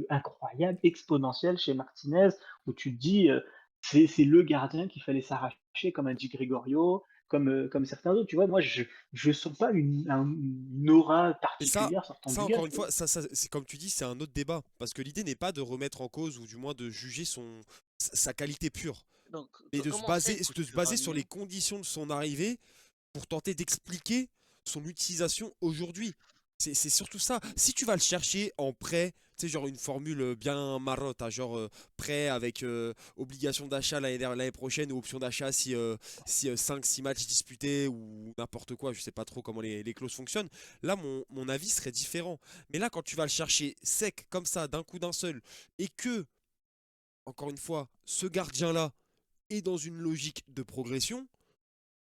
incroyable, exponentiel chez Martinez, où tu te dis. C'est le gardien qu'il fallait s'arracher comme un Di Gregorio, comme certains autres, tu vois? Moi, je sens pas une aura Et ça, particulière sortant ça du gars, encore tu une vois? fois, c'est comme tu dis, c'est un autre débat. Parce que l'idée n'est pas de remettre en cause, ou du moins de juger sa qualité pure, Donc, mais comment c'est que de se tu baser sur les ramènes conditions de son arrivée pour tenter d'expliquer son utilisation aujourd'hui. C'est surtout ça. Si tu vas le chercher en prêt, tu sais, genre une formule bien marotte, hein, genre prêt avec obligation d'achat l'année prochaine, ou option d'achat si 5-6 matchs disputés, ou n'importe quoi, je sais pas trop comment les clauses fonctionnent. Là, mon avis serait différent. Mais là, quand tu vas le chercher sec, comme ça, d'un coup d'un seul, et que, encore une fois, ce gardien-là est dans une logique de progression,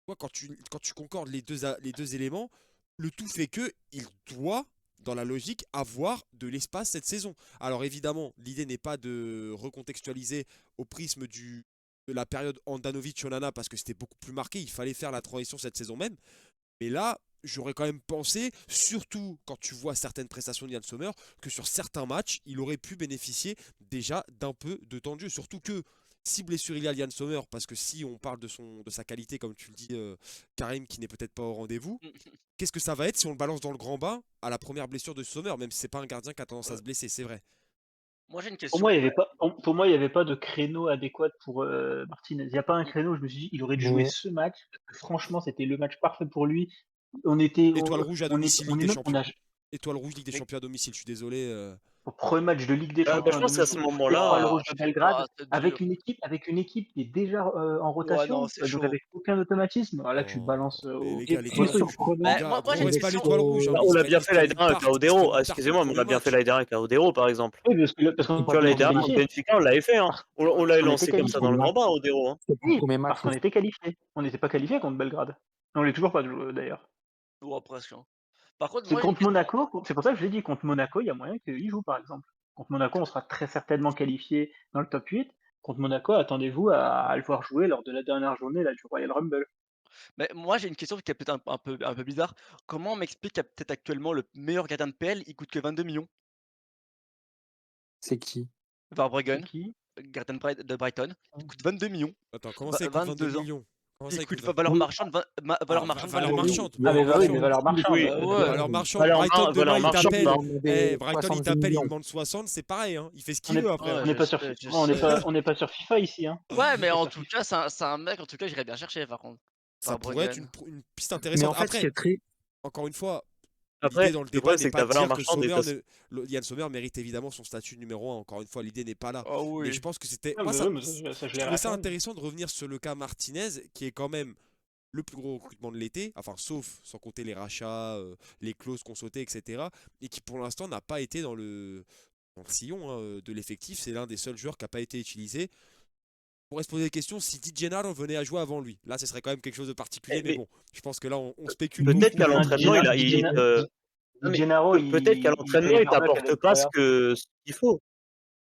toi, quand tu concordes les deux éléments, le tout fait que il doit, dans la logique, avoir de l'espace cette saison. Alors évidemment, l'idée n'est pas de recontextualiser au prisme de la période Andanovic-Onana, parce que c'était beaucoup plus marqué, il fallait faire la transition cette saison même. Mais là, j'aurais quand même pensé, surtout quand tu vois certaines prestations de Yann Sommer, que sur certains matchs, il aurait pu bénéficier déjà d'un peu de temps de jeu. Surtout que si blessure il y a Yann Sommer, parce que si on parle de sa qualité, comme tu le dis, Karim, qui n'est peut-être pas au rendez-vous, qu'est-ce que ça va être si on le balance dans le grand bain à la première blessure de Sommer, même si c'est pas un gardien qui a tendance à Ouais. se blesser, c'est vrai. Moi, j'ai une Pour question. moi, il y avait pas pour moi, il y avait pas de créneau adéquat pour, Martinez. Il y a pas un Mm. créneau, je me suis dit: «Il aurait dû jouer Mais ce match», parce que franchement, c'était le match parfait pour lui. On était Étoile rouge à on est domicile, on Ligue est des même Champions. Étoile rouge, Ligue des Mais Champions à domicile, je suis désolé. Au premier match de Ligue des Bah, Champions je à pense qu'à ce domicile, moment-là, Étoile rouge de Belgrade, c'est avec dur. une équipe qui est déjà en Ouais, non, rotation, c'est donc chaud. avec aucun automatisme. Là, tu te Oh, balances mais au les pied gars, de l'étoile tous ceux Très qui rouge. font. Les Bah, gars, moi on j'ai une reste pas question. l'étoile rouge, hein. bah, Ils on se l'a prennent, bien ils se fait l'année prennent une dernière avec tarte. Ils se Aodero. prennent Ah, une tarte excusez-moi, tous mais on les l'a bien fait matchs. l'année dernière avec Aodero, par exemple. Oui, parce qu'on Tu vois, l'année était dernière contre qualifié. Benfica, on l'avait fait. Hein. On l'avait On était lancé comme ça qualifié. dans le grand bain, Aodero. Hein. C'est le Oui, premier match parce qu'on était qualifié. On n'était pas qualifié contre Belgrade. On l'est toujours pas d'ailleurs. Ouais, presque. Hein. Par contre, C'est moi j'ai une contre question. Monaco, c'est pour ça que je l'ai dit, contre Monaco, il y a moyen qu'il joue par exemple. Contre Monaco, on sera très certainement qualifié dans le top 8. Contre Monaco, attendez-vous à le voir jouer lors de la dernière journée là, du Royal Rumble. Mais moi j'ai une question qui est peut-être un peu bizarre. Comment on m'explique qu'à peut-être actuellement le meilleur gardien de PL, il coûte que 22 millions? C'est qui? C'est Verbruggen, qui? gardien de Brighton, il coûte 22 millions. Attends, comment ça, il coûte 22 22 ans. millions? Comment ça, Il il coûte coûte 20? valeur Oui, marchande, valeur Ah, marchande valeur 22 millions. marchande. Ah mais Valeur bah oui, mais marchande. valeur marchande. Oui, Ouais. Valeur marchande. Brighton, demain, valeur il marchande, t'appelle. bah, Brighton, il 70 t'appelle, il millions. demande 60, c'est pareil, hein. Il fait ce On qu'il n'est veut après. Ouais, on n'est je pas sur sais, je on n'est sais. pas on n'est pas sur FIFA ici hein. Ouais, On mais n'est pas en sur tout FIFA. cas, c'est un mec, en tout cas, j'irais bien chercher par contre. Ça pourrait être Verbruggen. une piste Mais intéressante. en fait, ce qui Après, est très. encore une fois, l'idée après, dans le le débat problème, n'est c'est que pas ta de valeur dire que marchande est assez. Yann Sommer mérite évidemment son statut numéro 1. Encore une fois, l'idée n'est pas là. Ah Mais je oui. pense que c'était. Ouais, Moi, mais ça, je je l'ai trouvais ça réaffirmé. intéressant de revenir sur le cas Martinez, qui est quand même le plus gros recrutement de l'été, enfin, sauf sans compter les rachats, les clauses qu'on sautait, etc. Et qui pour l'instant n'a pas été dans le sillon hein, de l'effectif. C'est l'un des seuls joueurs qui n'a pas été utilisé. On pourrait se poser des questions si Di Gennaro venait à jouer avant lui. Là, ce serait quand même quelque chose de particulier, mais Mais bon, je pense que là, on spécule peut-être beaucoup. qu'à Non, l'entraînement, non, Di mais Gennaro, peut-être qu'à il fait l'entraînement, les il barbecues t'apporte avec pas Boya. ce qu'il faut.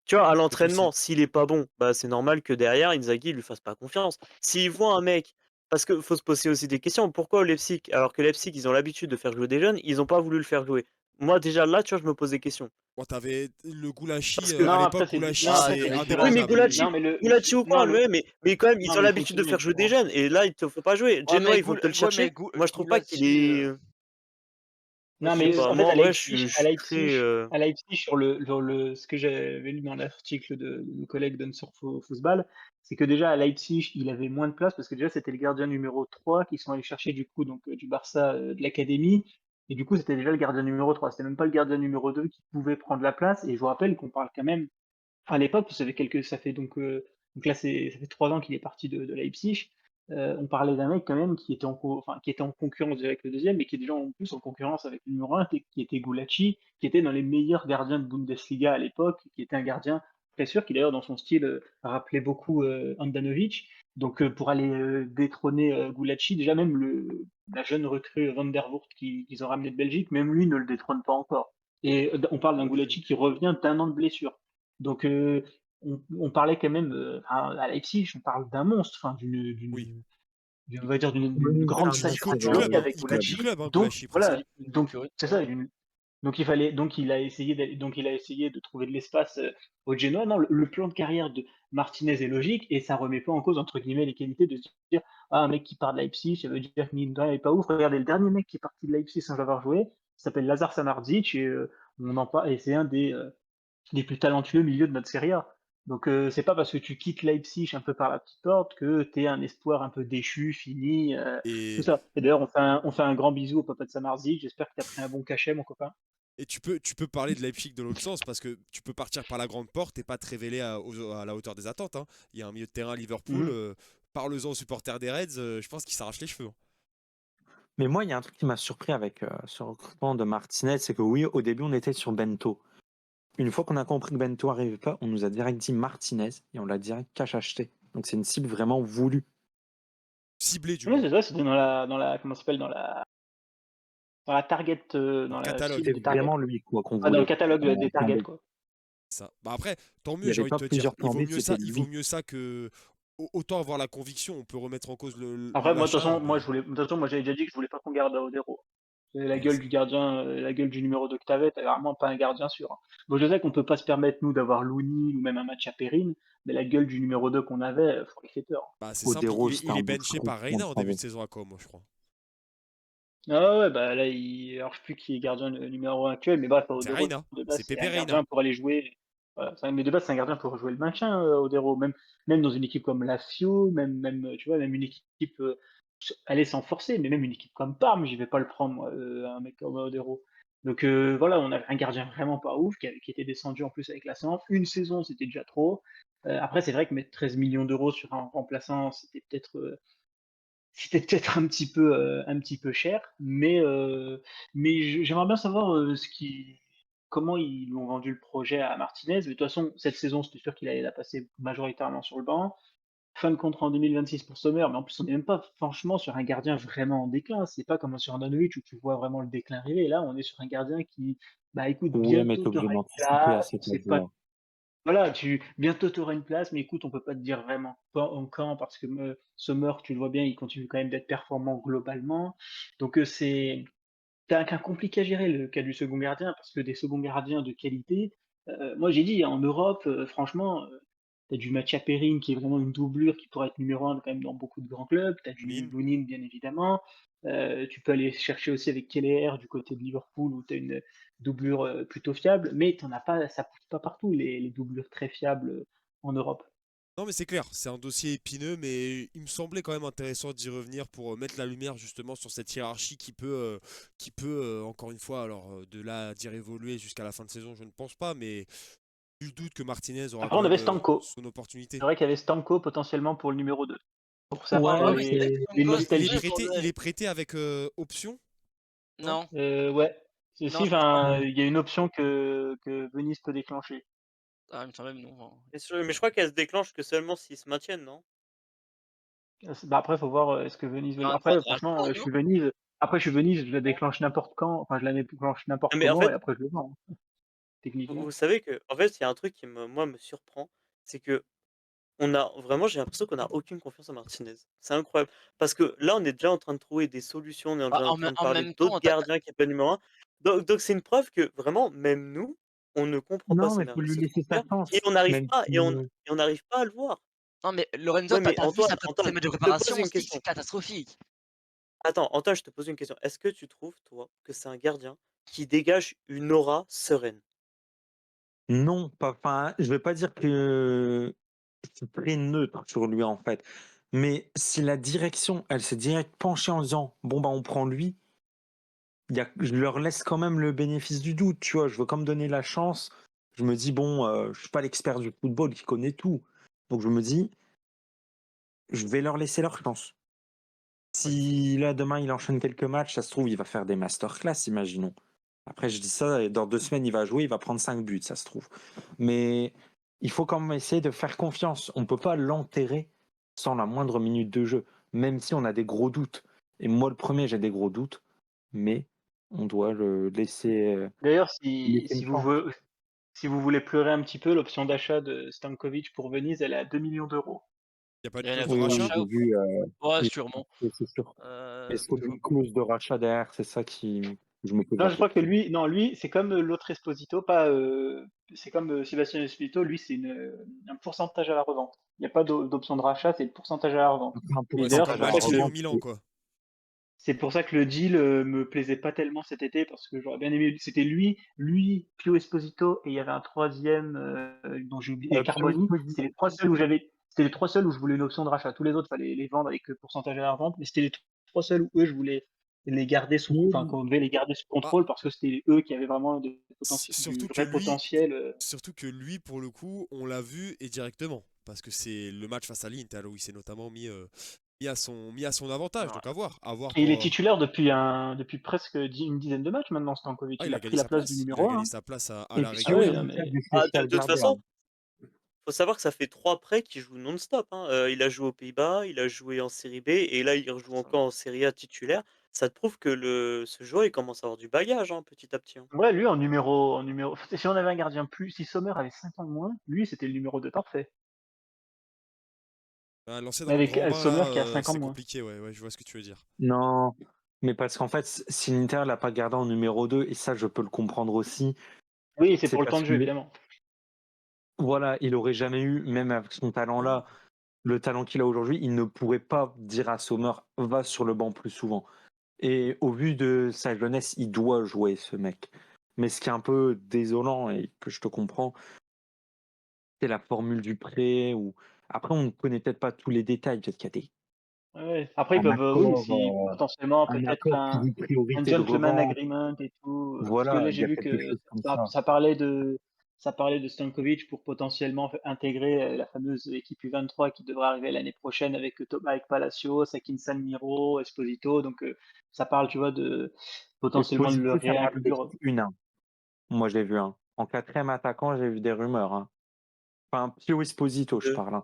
Tu vois, à C'est possible. l'entraînement, s'il est pas bon, bah, c'est normal que derrière, Inzaghi lui fasse pas confiance. S'il voit un mec, parce qu'il faut se poser aussi des questions. Pourquoi Leipzig, alors que Leipzig, ils ont l'habitude de faire jouer des jeunes, ils ont pas voulu le faire jouer. Moi, déjà là, tu vois, je me pose des questions. Bon, t'avais le Goulashi, Parce que à Non, l'époque, après Goulashi, Ah, après c'est c'est c'est oui, différent. mais indémodable. Non, mais Gulacsi ou pas, non, mais quand même, ils non, ont mais il l'habitude de fonctionnait faire jouer des différent. jeunes. Et là, ils te font pas jouer. Ouais, Genoa, mais ils vont te le Ouais, mais chercher. Moi, je trouve pas qu'il Gulacsi, est. Non, Je sais mais pas. en fait, Moi, en vrai, je À suis Leipzig, très. sur ce que j'avais lu dans l'article de nos collègues Football, c'est que déjà à Leipzig, il avait moins de place parce que déjà c'était le gardien numéro 3 qui sont allés chercher du coup donc du Barça de l'académie. Et du coup, c'était déjà le gardien numéro 3. C'était même pas le gardien numéro 2 qui pouvait prendre la place. Et je vous rappelle qu'on parle quand même à l'époque, ça fait donc là, ça fait 3 ans qu'il est parti de Leipzig. On parlait d'un mec quand même qui était en concurrence avec le deuxième, mais qui est déjà en plus en concurrence avec le numéro 1, qui était Gulacsi, qui était dans les meilleurs gardiens de Bundesliga à l'époque, qui était un gardien très sûr, qui d'ailleurs dans son style rappelait beaucoup Handanovic. Donc pour aller détrôner Gulacsi, déjà même la jeune recrue Van der Voort qu'ils ont ramené de Belgique, même lui ne le détrône pas encore. Et on parle d'un Gulacsi qui revient d'un an de blessure. Donc, on parlait quand même, à Leipzig, on parle d'un monstre, enfin, Oui. on va dire d'une Oui, c'est grande un stature monstre Du physique club, hein. avec Icône du Gulacsi. club, hein, Donc, Goulashi, presque. voilà, c'est une donc, icône, c'est ouais. ça. Donc, il a essayé de trouver de l'espace au Genoa. Non, le plan de carrière de Martinez est logique et ça remet pas en cause, entre guillemets, les qualités de se dire, ah, un mec qui part de Leipzig, ça veut dire que mine de rien, il est pas ouf. Regardez, le dernier mec qui est parti de Leipzig sans avoir joué, il s'appelle Lazar Samardžić et on en parle, et c'est un des plus talentueux milieux de notre Serie A. Donc c'est pas parce que tu quittes Leipzig un peu par la petite porte que tu es un espoir un peu déchu, fini, tout Et, ça. Et d'ailleurs, on fait un grand bisou au papa de Samarzi. J'espère que tu as pris un bon cachet, mon copain. et tu peux parler de Leipzig de l'autre sens parce que tu peux partir par la grande porte et pas te révéler à la hauteur des attentes. Hein. Il y a un milieu de terrain à Liverpool. Mhm. Parle-en aux supporters des Reds, je pense qu'ils s'arrachent les cheveux. Hein. Mais moi, il y a un truc qui m'a surpris avec ce recrutement de Martinez, c'est que oui, au début, on était sur Bento. Une fois qu'on a compris que Bento n'arrivait pas, on nous a direct dit Martinez et on l'a direct cash acheté. Donc c'est une cible vraiment voulue. Ciblé du Oui, moins. c'est ça, c'était comment ça s'appelle, dans la target, Dans dans le la catalogue. cible C'est des targets. vraiment lui quoi qu'on Ah, dans le voulait. catalogue des targets, Attendez, quoi. Ça. Bah après, tant il mieux, n'y j'ai avait envie de pas te dire. plusieurs plans B, c'était Il vaut lui. mieux ça que. Autant avoir la conviction, on peut remettre en cause Après, moi, de toute l'achat, façon, mais. de toute façon, moi, j'avais déjà dit que je voulais pas qu'on garde Odero. La Ouais, gueule du gardien, la gueule du numéro 2 que t'avais, t'avais vraiment pas un gardien sûr. Hein. Bon, je sais qu'on peut pas se permettre, nous, d'avoir Looney ou même un match à Perrine, mais la gueule du numéro 2 qu'on avait, faut lui fait peur. bah c'est simple, Odero, c'était il un est monstre benché par recrutement de Reina en début de travaux. saison à Como, je crois. Ah ouais, bah là, alors je sais plus qui est gardien numéro 1 actuel, mais bref, C'est Odero, Reina, de c'est base, c'est Pepe un Reina. gardien pour aller jouer. Voilà, mais de base, c'est un gardien pour jouer le maintien, Odero. Même dans une équipe comme Lazio, tu vois, même une équipe, aller sans forcer, mais même une équipe comme Parme, j'y vais pas le prendre, moi, un mec comme Odero. Donc voilà, on avait un gardien vraiment pas ouf, qui était descendu en plus avec la Samp. Une saison, c'était déjà trop. Après, c'est vrai que mettre 13 millions d'euros sur un remplaçant, c'était peut-être un petit peu cher, mais j'aimerais bien savoir comment ils l'ont vendu le projet à Martinez. Mais de toute façon, cette saison, c'était sûr qu'il allait la passer majoritairement sur le banc. Fin de contrat en 2026 pour Sommer, mais en plus, on n'est même pas franchement sur un gardien vraiment en déclin. C'est pas comme sur Andanovic où tu vois vraiment le déclin arriver. Là, on est sur un gardien qui, bah écoute, Ouais, mais bientôt t'es tu obligé auras une d'anticiper à place, cet c'est pas âge-là. voilà, bientôt tu auras une place, mais écoute, on peut pas te dire vraiment quand, parce que Sommer, tu le vois bien, il continue quand même d'être performant globalement. Donc c'est un cas compliqué à gérer le cas du second gardien, parce que des seconds gardiens de qualité, moi j'ai dit en Europe, franchement, tu as du Mathia Perrin qui est vraiment une doublure qui pourrait être numéro un quand même dans beaucoup de grands clubs, tu as du Lounine. Lunin bien évidemment, tu peux aller chercher aussi avec Keller du côté de Liverpool où tu as une doublure plutôt fiable, mais t'en as pas, ça pousse pas partout les doublures très fiables en Europe. Non, mais c'est clair, c'est un dossier épineux, mais il me semblait quand même intéressant d'y revenir pour mettre la lumière justement sur cette hiérarchie qui peut encore une fois, alors de là à dire évoluer jusqu'à la fin de saison, je ne pense pas, mais nul doute que Martinez aura Après quand on même avait Stanko, son opportunité. c'est vrai qu'il y avait Stanko potentiellement pour le numéro 2 pour ça, Ouais, pour Ouais, oui, c'est vrai que les Stamkos, Il est ouais, nostalgiques. prêté, il est prêté avec option, non? Non, Ouais. Si, non, je pense pas. enfin, il y a une option que Venise peut déclencher. Ah, il me semble même non, hein. Mais je crois qu'elle se déclenche que seulement s'ils se maintiennent, non? Bah après, faut voir ce que Venise Il y veut. a un droit Après, de franchement, rachat, je non? suis Venise. Après, je suis Venise, je la déclenche n'importe quand. Enfin, je la déclenche n'importe Mais en comment et fait, après, je le vends, vous techniquement. savez que en fait, il y a un truc qui moi, me surprend, c'est que on a vraiment j'ai l'impression qu'on a aucune confiance en Martinez. C'est incroyable. Parce que là, on est déjà en train de trouver des solutions, on est Bah, déjà en train de en parler même d'autres temps, tu as gardiens qui appellent numéro un. Donc c'est une preuve que vraiment, même nous, on ne comprend pas non, ce mais faut lui ce laisser sa transfert et chance. on n'arrive Même pas si, et on n'arrive pas à le voir. non, mais Lorenzo, Ouais, tu mais as vu Antoine, sa Antoine, semaine de je te pose préparation une aussi, c'est question. catastrophique. Attends, Antoine, je te pose une question. Est-ce que tu trouves, toi, que c'est un gardien qui dégage une aura sereine? non, pas, enfin, je vais pas dire que je suis très neutre sur lui en fait. Mais si la direction, elle s'est direct penchée en disant, bon bah on prend lui, je leur laisse quand même le bénéfice du doute, tu vois. Je veux quand même donner la chance. Je me dis, bon, je suis pas l'expert du football qui connaît tout. Donc je me dis, je vais leur laisser leur chance. Ouais. Si là, demain, il enchaîne quelques matchs, ça se trouve, il va faire des masterclass, imaginons. Après, je dis ça, et dans 2 semaines, il va jouer, il va prendre 5 buts, ça se trouve. Mais il faut quand même essayer de faire confiance. On ne peut pas l'enterrer sans la moindre minute de jeu, même si on a des gros doutes. Et moi, le premier, j'ai des gros doutes, mais on doit le laisser, D'ailleurs, laisser une chance. si vous voulez pleurer un petit peu, l'option d'achat de Stankovic pour Venise, elle est à 2 millions d'euros. Il n'y a pas Il de y a une clause de option de Oui, oui, rachat? rachat j'ai ou pas? vu. Ouais, Oui, sûrement. c'est sûr. Est-ce qu'il y a Je vois une clause de rachat derrière? C'est ça qui je me pose Non, la je crois que question. lui, non, lui, c'est comme l'autre Esposito, pas, c'est comme Sébastien Esposito, lui, c'est un pourcentage à la revente. Il n'y a pas d'option de rachat, c'est le pourcentage à la revente. Après, un Et Ouais, c'est d'ailleurs, comme pourcentage à la Maldini au revente, Milan, quoi. c'est pour ça que le deal me plaisait pas tellement cet été, parce que j'aurais bien aimé. C'était lui, Pio Esposito, et il y avait un troisième dont j'ai oublié, et Pio Carboni. Esposito. C'était les trois seuls où je voulais une option de rachat. Tous les autres, fallait les vendre avec le pourcentage à la revente, mais c'était les trois seuls où eux, je voulais les garder enfin, qu'on devait les garder sous Ah, contrôle parce que c'était eux qui avaient vraiment du surtout que vrai lui, potentiel. surtout que lui, pour le coup, on l'a vu et directement. Parce que c'est le match face à l'Inter où il s'est notamment mis à son avantage. Voilà. Donc à voir Et il est pour. titulaire depuis presque une dizaine de matchs maintenant, Stankovic. Ah, il Il a a gagné pris la sa place du place. Il a numéro gagné 1. sa place à Et la Ah Pio oui, régulière. non, est chef mais du Ah, de social toute gardien. façon, faut savoir que ça fait 3 prêts qu'il joue non-stop, hein. Il a joué aux Pays-Bas, il a joué en série B et là, il rejoue C'est ça. encore en série A titulaire. Ça te prouve que ce joueur, il commence à avoir du bagage, hein, petit à petit, hein. ouais, lui en numéro. Si on avait un gardien plus, si Sommer avait 5 ans de moins, lui c'était le numéro 2 parfait. Ah, lancer Mais dans le avec grand bain, Sommer là, qui a 5 ans de c'est moins. compliqué. Ouais, ouais, je vois ce que tu veux dire. Non, mais parce qu'en fait, si l'Inter l'a pas gardé en numéro 2, et ça, je peux le comprendre aussi, Oui, c'est c'est pour le temps parce de que, jeu évidemment. voilà, il aurait jamais eu, même avec son Non. talent-là, le talent qu'il a aujourd'hui, il ne pourrait pas dire à Sommer, va sur le banc plus souvent. Et au vu de sa jeunesse, il doit jouer, ce mec. Mais ce qui est un peu désolant, et que je te comprends, c'est la formule du prêt, ou après, on ne connaît peut-être pas tous les détails, peut-être qu'il y a des Ouais. Après, ils un peuvent accord, aussi potentiellement un peut-être accord sur une un priorité de gentleman revente. agreement et tout. Parce que Voilà, là, il j'ai y a vu quelque que chose comme ça, ça. ça parlait de Stankovic pour potentiellement intégrer la fameuse équipe U23 qui devrait arriver l'année prochaine avec avec Palacios, Akinsan Miro, Esposito. Donc, ça parle, tu vois, de potentiellement de le Esposito, ça parle réinclure. d'équipe 1. Moi, j'ai vu un. En quatrième attaquant, j'ai vu des rumeurs. Hein. Enfin, Pio Esposito, je Euh, parle. Hein.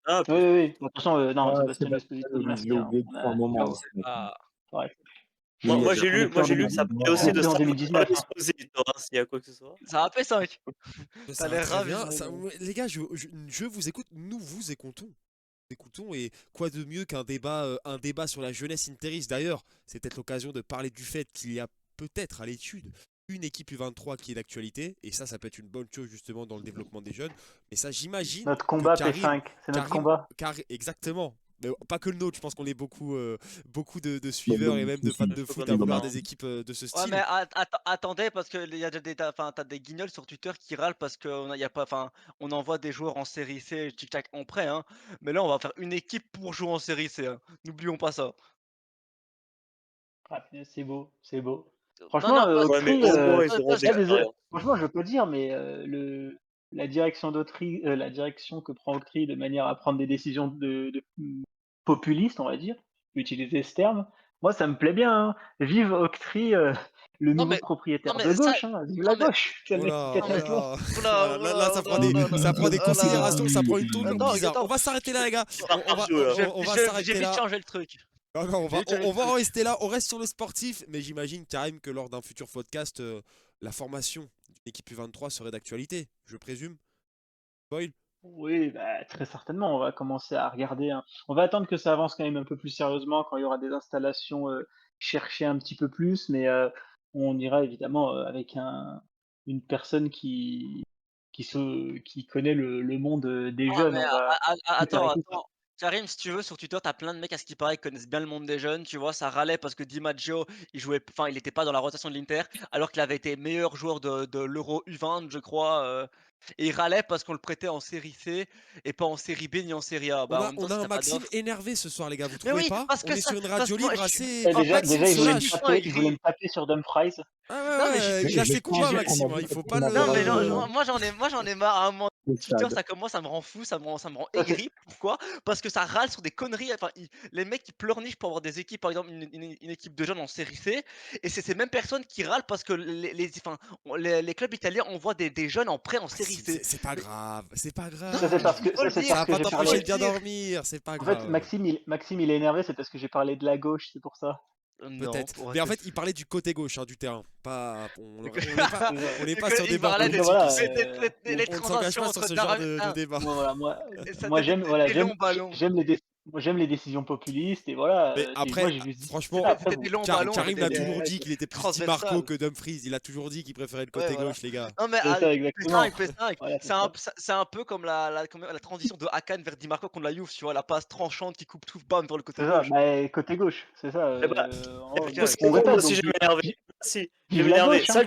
Ah, Oui, plus. oui, oui. Attention, non, Ah, Sébastien Sébastien, Esposito, je l'ai merci. Hein. oublié depuis un moment. Ce mec. Ah, Ouais. Lui, il y a des On est plus Moi en j'ai lu que ça 2019. parlait On aussi est de plus en Salvatore 2019. Hein. Esposito, hein, s'il y a quoi que ce soit. ça a fait 5. Ça T'as va l'air très ravi. bien. Les gars, je vous écoute, nous vous écoutons, et quoi de mieux qu'un un débat sur la jeunesse interiste. D'ailleurs, c'est peut-être l'occasion de parler du fait qu'il y a peut-être à l'étude une équipe U23 qui est d'actualité, et ça peut être une bonne chose justement dans le développement des jeunes. Mais ça, j'imagine Notre que combat P5, c'est notre combat. Exactement. Mais pas que le nôtre, je pense qu'on est beaucoup de Mais suiveurs et non, même si, de fans si. de Faut foot qu'on à ait vouloir pas, des hein. équipes de ce Ouais, mais style. attendez, parce qu'il y a déjà t'as des guignols sur Twitter qui râlent parce qu'on y a pas, enfin, on envoie des joueurs en série C, tic-tac, en prêt, hein. Mais là, on va faire une équipe pour jouer en série C, hein. N'oublions pas ça. Ah, punaise, c'est beau, c'est beau. Non, Franchement, non, Ouais, mais Octree, au moins ils auront parce des là, que, carrières. franchement, je veux pas dire, mais la direction d'Octree, la direction que prend Octree de manière à prendre des décisions populistes, on va dire, je vais utiliser ce terme, moi, ça me plaît bien. Hein. Vive Octree, le non nouveau mais, non propriétaire mais de ça, gauche. Hein. Vive non la mais, gauche. Quel Oh mec là, qui non pète oh un mais, plomb. là, oula, voilà, là, oula, ça prend oula, des, oula, ça prend des oula, oula. considérations, ça prend une Oui, tournure Attends, bizarre. On attends, va s'arrêter là, les gars. C'est par Mario, là. On va j'ai s'arrêter vite là. changé le truc. Non, non, J'ai vite changé le on va en truc. rester là. On reste sur le sportif, mais j'imagine, Karim, que lors d'un futur podcast, la formation d'une équipe U23 serait d'actualité, je présume. Boyle. Oui, bah, très certainement. On va commencer à regarder. On va attendre que ça avance quand même un peu plus sérieusement quand il y aura des installations chercher un petit peu plus, mais on ira évidemment avec une personne qui connaît le monde des Ah jeunes. mais On va tout faire attends, avec nous. attends. Karim, si tu veux, sur Twitter, t'as plein de mecs à ce qui paraît qui connaissent bien le monde des jeunes, tu vois, ça râlait parce que Di Maggio, il était pas dans la rotation de l'Inter, alors qu'il avait été meilleur joueur de l'Euro U20, je crois, et il râlait parce qu'on le prêtait en série C et pas en série B ni en série A. Bah, en même temps, On a si un tu pas Maxime d'offre. énervé ce soir, les gars, vous Mais trouvez oui, pas? parce On que est ça, sur une parce radio que moi, libre je suis assez. Maxime, Déjà, Maxime il se voulait me lâche. puissant et taper, il voulait gris. me taper sur Dumfries. Ah Non, mais ouais, je il a suis ses je combats, pense je qu'on a Maxime, hein, vu il cette faut pas non, mais le. moi j'en ai marre. À un moment, au Twitter, stade. moi ça me rend fou, ça me rend Ça, c'est aigri. Pourquoi? Parce que ça râle sur des conneries. Enfin, les mecs qui pleurnichent pour avoir des équipes, par exemple une équipe de jeunes en série C, et c'est ces mêmes personnes qui râlent parce que enfin, les clubs italiens envoient des jeunes en prêt en série Maxime, C. c'est pas grave, c'est pas Non, ça, c'est mais grave. parce que faut ça, le c'est dire, Ça parce va que pas j'ai faut t'empêcher le de parlé. bien dire. dormir, c'est pas En fait, grave. Maxime, il est énervé, c'est parce que j'ai parlé de la gauche, c'est pour ça. Non, Peut-être. pour Mais en rester. fait, il parlait du côté gauche du terrain. Pas, C'est ça. on n'est pas sur des Il bords parlait Après, politiques voilà. ici. les On ne s'engage transitions pas sur entre ce genre Darwin, de débat. Moi, voilà, et ça moi donne j'aime, voilà, des longs ballons. j'aime les décisions populistes et voilà. Mais Moi après, j'ai juste dit ça. franchement, Après C'était des vous, longs ballons avec Karim des l'a lignes toujours dit qu'il était plus Di Marco transversales. que Dumfries. Il a toujours dit qu'il préférait le Ouais, côté voilà. gauche, les gars. Non, mais c'est ça exactement. P5, Voilà, c'est c'est ça. c'est un peu comme la transition de Hakan vers Di Marco contre la Juve, tu vois, la passe tranchante qui coupe tout, bam, vers le côté C'est ça. gauche. Bah, côté gauche, c'est ça. Eh ben, C'est moi, direct. On moi répète aussi, donc je vais m'énerver. vive, Si, je vais vive la m'énerver. gauche, hein.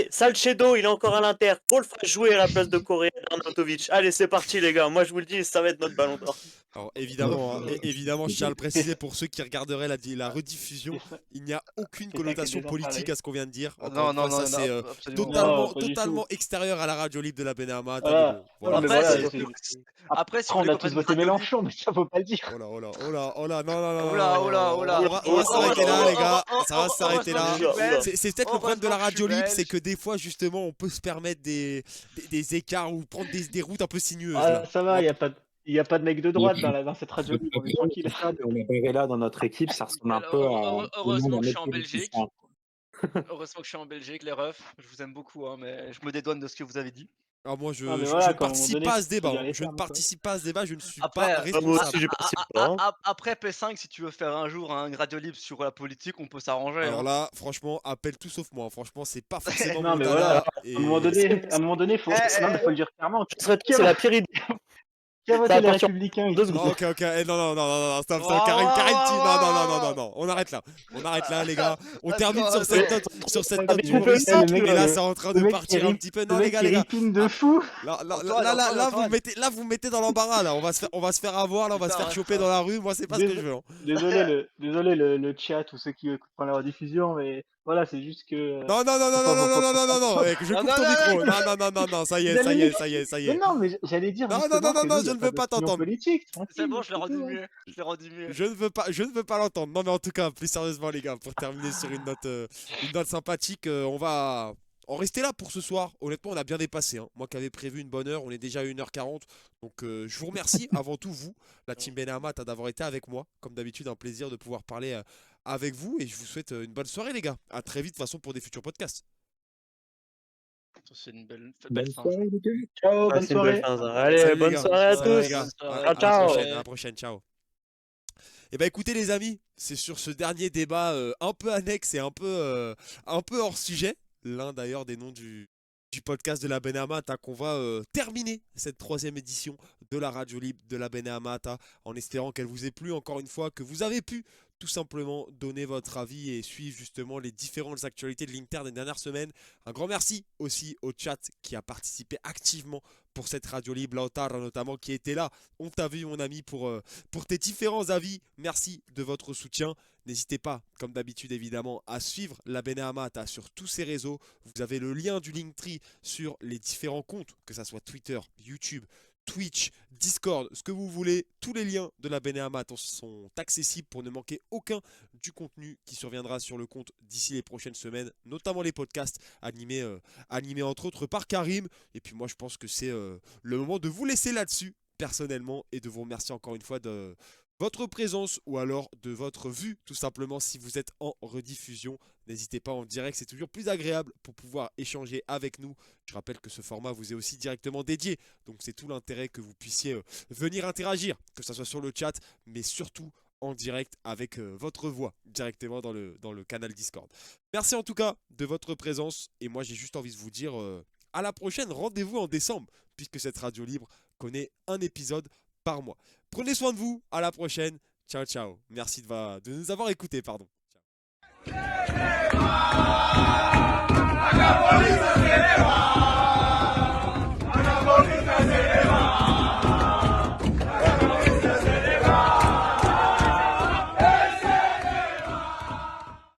Salcedo, il est encore à l'Inter. Faut le faire jouer à la place de Correa et Arnautovic. Allez, c'est parti, les gars. Moi, je vous le dis, ça va être notre ballon d'or. Alors Ouais. évidemment, évidemment, je tiens à le préciser pour ceux qui regarderaient la rediffusion, C'est ça. il n'y a aucune C'est ça qui est connotation politique désemparé. à ce qu'on vient de dire. Encore Non, une fois, non, ça non, non, c'est absolument pas. Non, pas du tout. totalement extérieur à la radio libre de la Benemata. Mais Voilà. bon, Non, voilà. mais Après, voilà. si vous voulez, après, si vous Après, on voulez a qu'on fasse tous une voté radio libre. Mélenchon, mais ça faut pas le dire. Oh là, oh là, oh là, oh là, non, non, non, non, Oula, oula, non, oula. on va s'arrêter là, les gars. Ça va s'arrêter Heureusement que là. je suis Oula, oula. belge. C'est peut-être le problème de la Heureusement que je suis radio libre, c'est belge. que des fois, justement, on peut se permettre des écarts ou prendre des routes un peu sinueuses, Ah, là. ça On va, va- il y a pas de mec de Il y a droite dans cette radio libre, on est tranquille. ça, mais on a Barella dans notre équipe, ça ressemble un peu au nom Heureusement d'un que je mec suis en politicien. Belgique. Heureusement que je suis en Belgique, les refs. Je vous aime beaucoup, hein, mais je me dédouane de ce que vous avez dit. Alors moi, Non, mais je voilà, ne quoi, à un moment participe donné, pas à ce faut débat. dire Hein. les Je ne termes, quoi. participe pas à ce débat. Je ne suis pas Après, Ah, moi aussi, responsable. j'y participe pas. Hein. après P5, si tu veux faire un jour une radio libre sur la politique, on peut s'arranger. Alors Hein. là, franchement, appelle tout sauf moi. Franchement, c'est pas forcément Non, mon mais dada. voilà, à Et un moment donné, faut, non, mais faut le dire clairement. Ce serait Qui c'est a- la pire idée. Qui a voté Ça les part sur Républicains ici? 2 secondes. Non, ok, ok. Non, stop, Wow, stop. Karim, wow, Karim, wow, non. On arrête là. On arrête là, les gars. On Attends, termine sur attends. cette note, sur cette Ah, note mais le humoristique. mec, Et là, c'est en train le de mec partir un petit peu. le Non, les mec gars, qui les gars. ripine de Ah, fou. Là, vous me mettez dans l'embarras. Là, on va se faire avoir. Là, on va se Putain, faire choper dans la rue. Moi, c'est pas ce que je veux. Hein. Désolé le chat ou ceux qui écoutent la rediffusion, mais voilà, c'est juste que. Non. Eh, que je Non, coupe non, ton non, micro. Non. Ça y est. Mais non, mais j'allais dire Non, juste avant que nous, je y a ne pas veux pas d'opinion t'entendre. politique, C'est tranquille, bon, je l'ai rendu c'est tout, mieux. Je l'ai rendu mieux. Je ne veux pas l'entendre. Non, mais en tout cas, plus sérieusement, les gars, pour terminer sur une note sympathique, on va en rester là pour ce soir. Honnêtement, on a bien dépassé. Hein. Moi qui avais prévu une bonne heure, on est déjà à 1h40. Donc, je vous remercie avant tout, vous, la team Benamat, d'avoir été avec moi. Comme d'habitude, un plaisir de pouvoir parler avec vous. Et je vous souhaite une bonne soirée, les gars. À très vite, de toute façon, pour des futurs podcasts. C'est une belle Bonne fin. soirée, les gars. Ciao, Ah, bonne c'est une belle soirée. fin, ça. Allez, Salut, les bonne gars. soirée à Salut, les tous. gars. Bonne soirée. À Ciao, ciao. la prochaine. Ciao. Eh ben écoutez les amis, c'est sur ce dernier débat un peu annexe et un peu hors sujet, l'un d'ailleurs des noms du podcast de la Benehamata qu'on va terminer cette 3e édition de la Radio Libre de la Benehamata en espérant qu'elle vous ait plu encore une fois, que vous avez pu tout simplement donner votre avis et suivre justement les différentes actualités de l'Inter des dernières semaines. Un grand merci aussi au chat qui a participé activement pour cette Radio Libre, Lautaro notamment qui était là. On t'a vu mon ami pour tes différents avis. Merci de votre soutien. N'hésitez pas, comme d'habitude évidemment, à suivre la Benehamata sur tous ses réseaux. Vous avez le lien du Linktree sur les différents comptes, que ce soit Twitter, YouTube, Twitch, Discord, ce que vous voulez. Tous les liens de la Benehamata sont accessibles pour ne manquer aucun du contenu qui surviendra sur le compte d'ici les prochaines semaines, notamment les podcasts animés entre autres par Karim. Et puis moi je pense que c'est le moment de vous laisser là-dessus personnellement et de vous remercier encore une fois de votre présence ou alors de votre vue tout simplement si vous êtes en rediffusion. N'hésitez pas en direct, c'est toujours plus agréable pour pouvoir échanger avec nous. Je rappelle que ce format vous est aussi directement dédié, donc c'est tout l'intérêt que vous puissiez venir interagir, que ce soit sur le chat, mais surtout en direct avec votre voix directement dans le canal Discord. Merci en tout cas de votre présence et moi j'ai juste envie de vous dire à la prochaine, rendez-vous en décembre puisque cette radio libre connaît un épisode par mois. Prenez soin de vous, à la prochaine, ciao ciao. Merci de nous avoir écoutés, pardon. Ciao.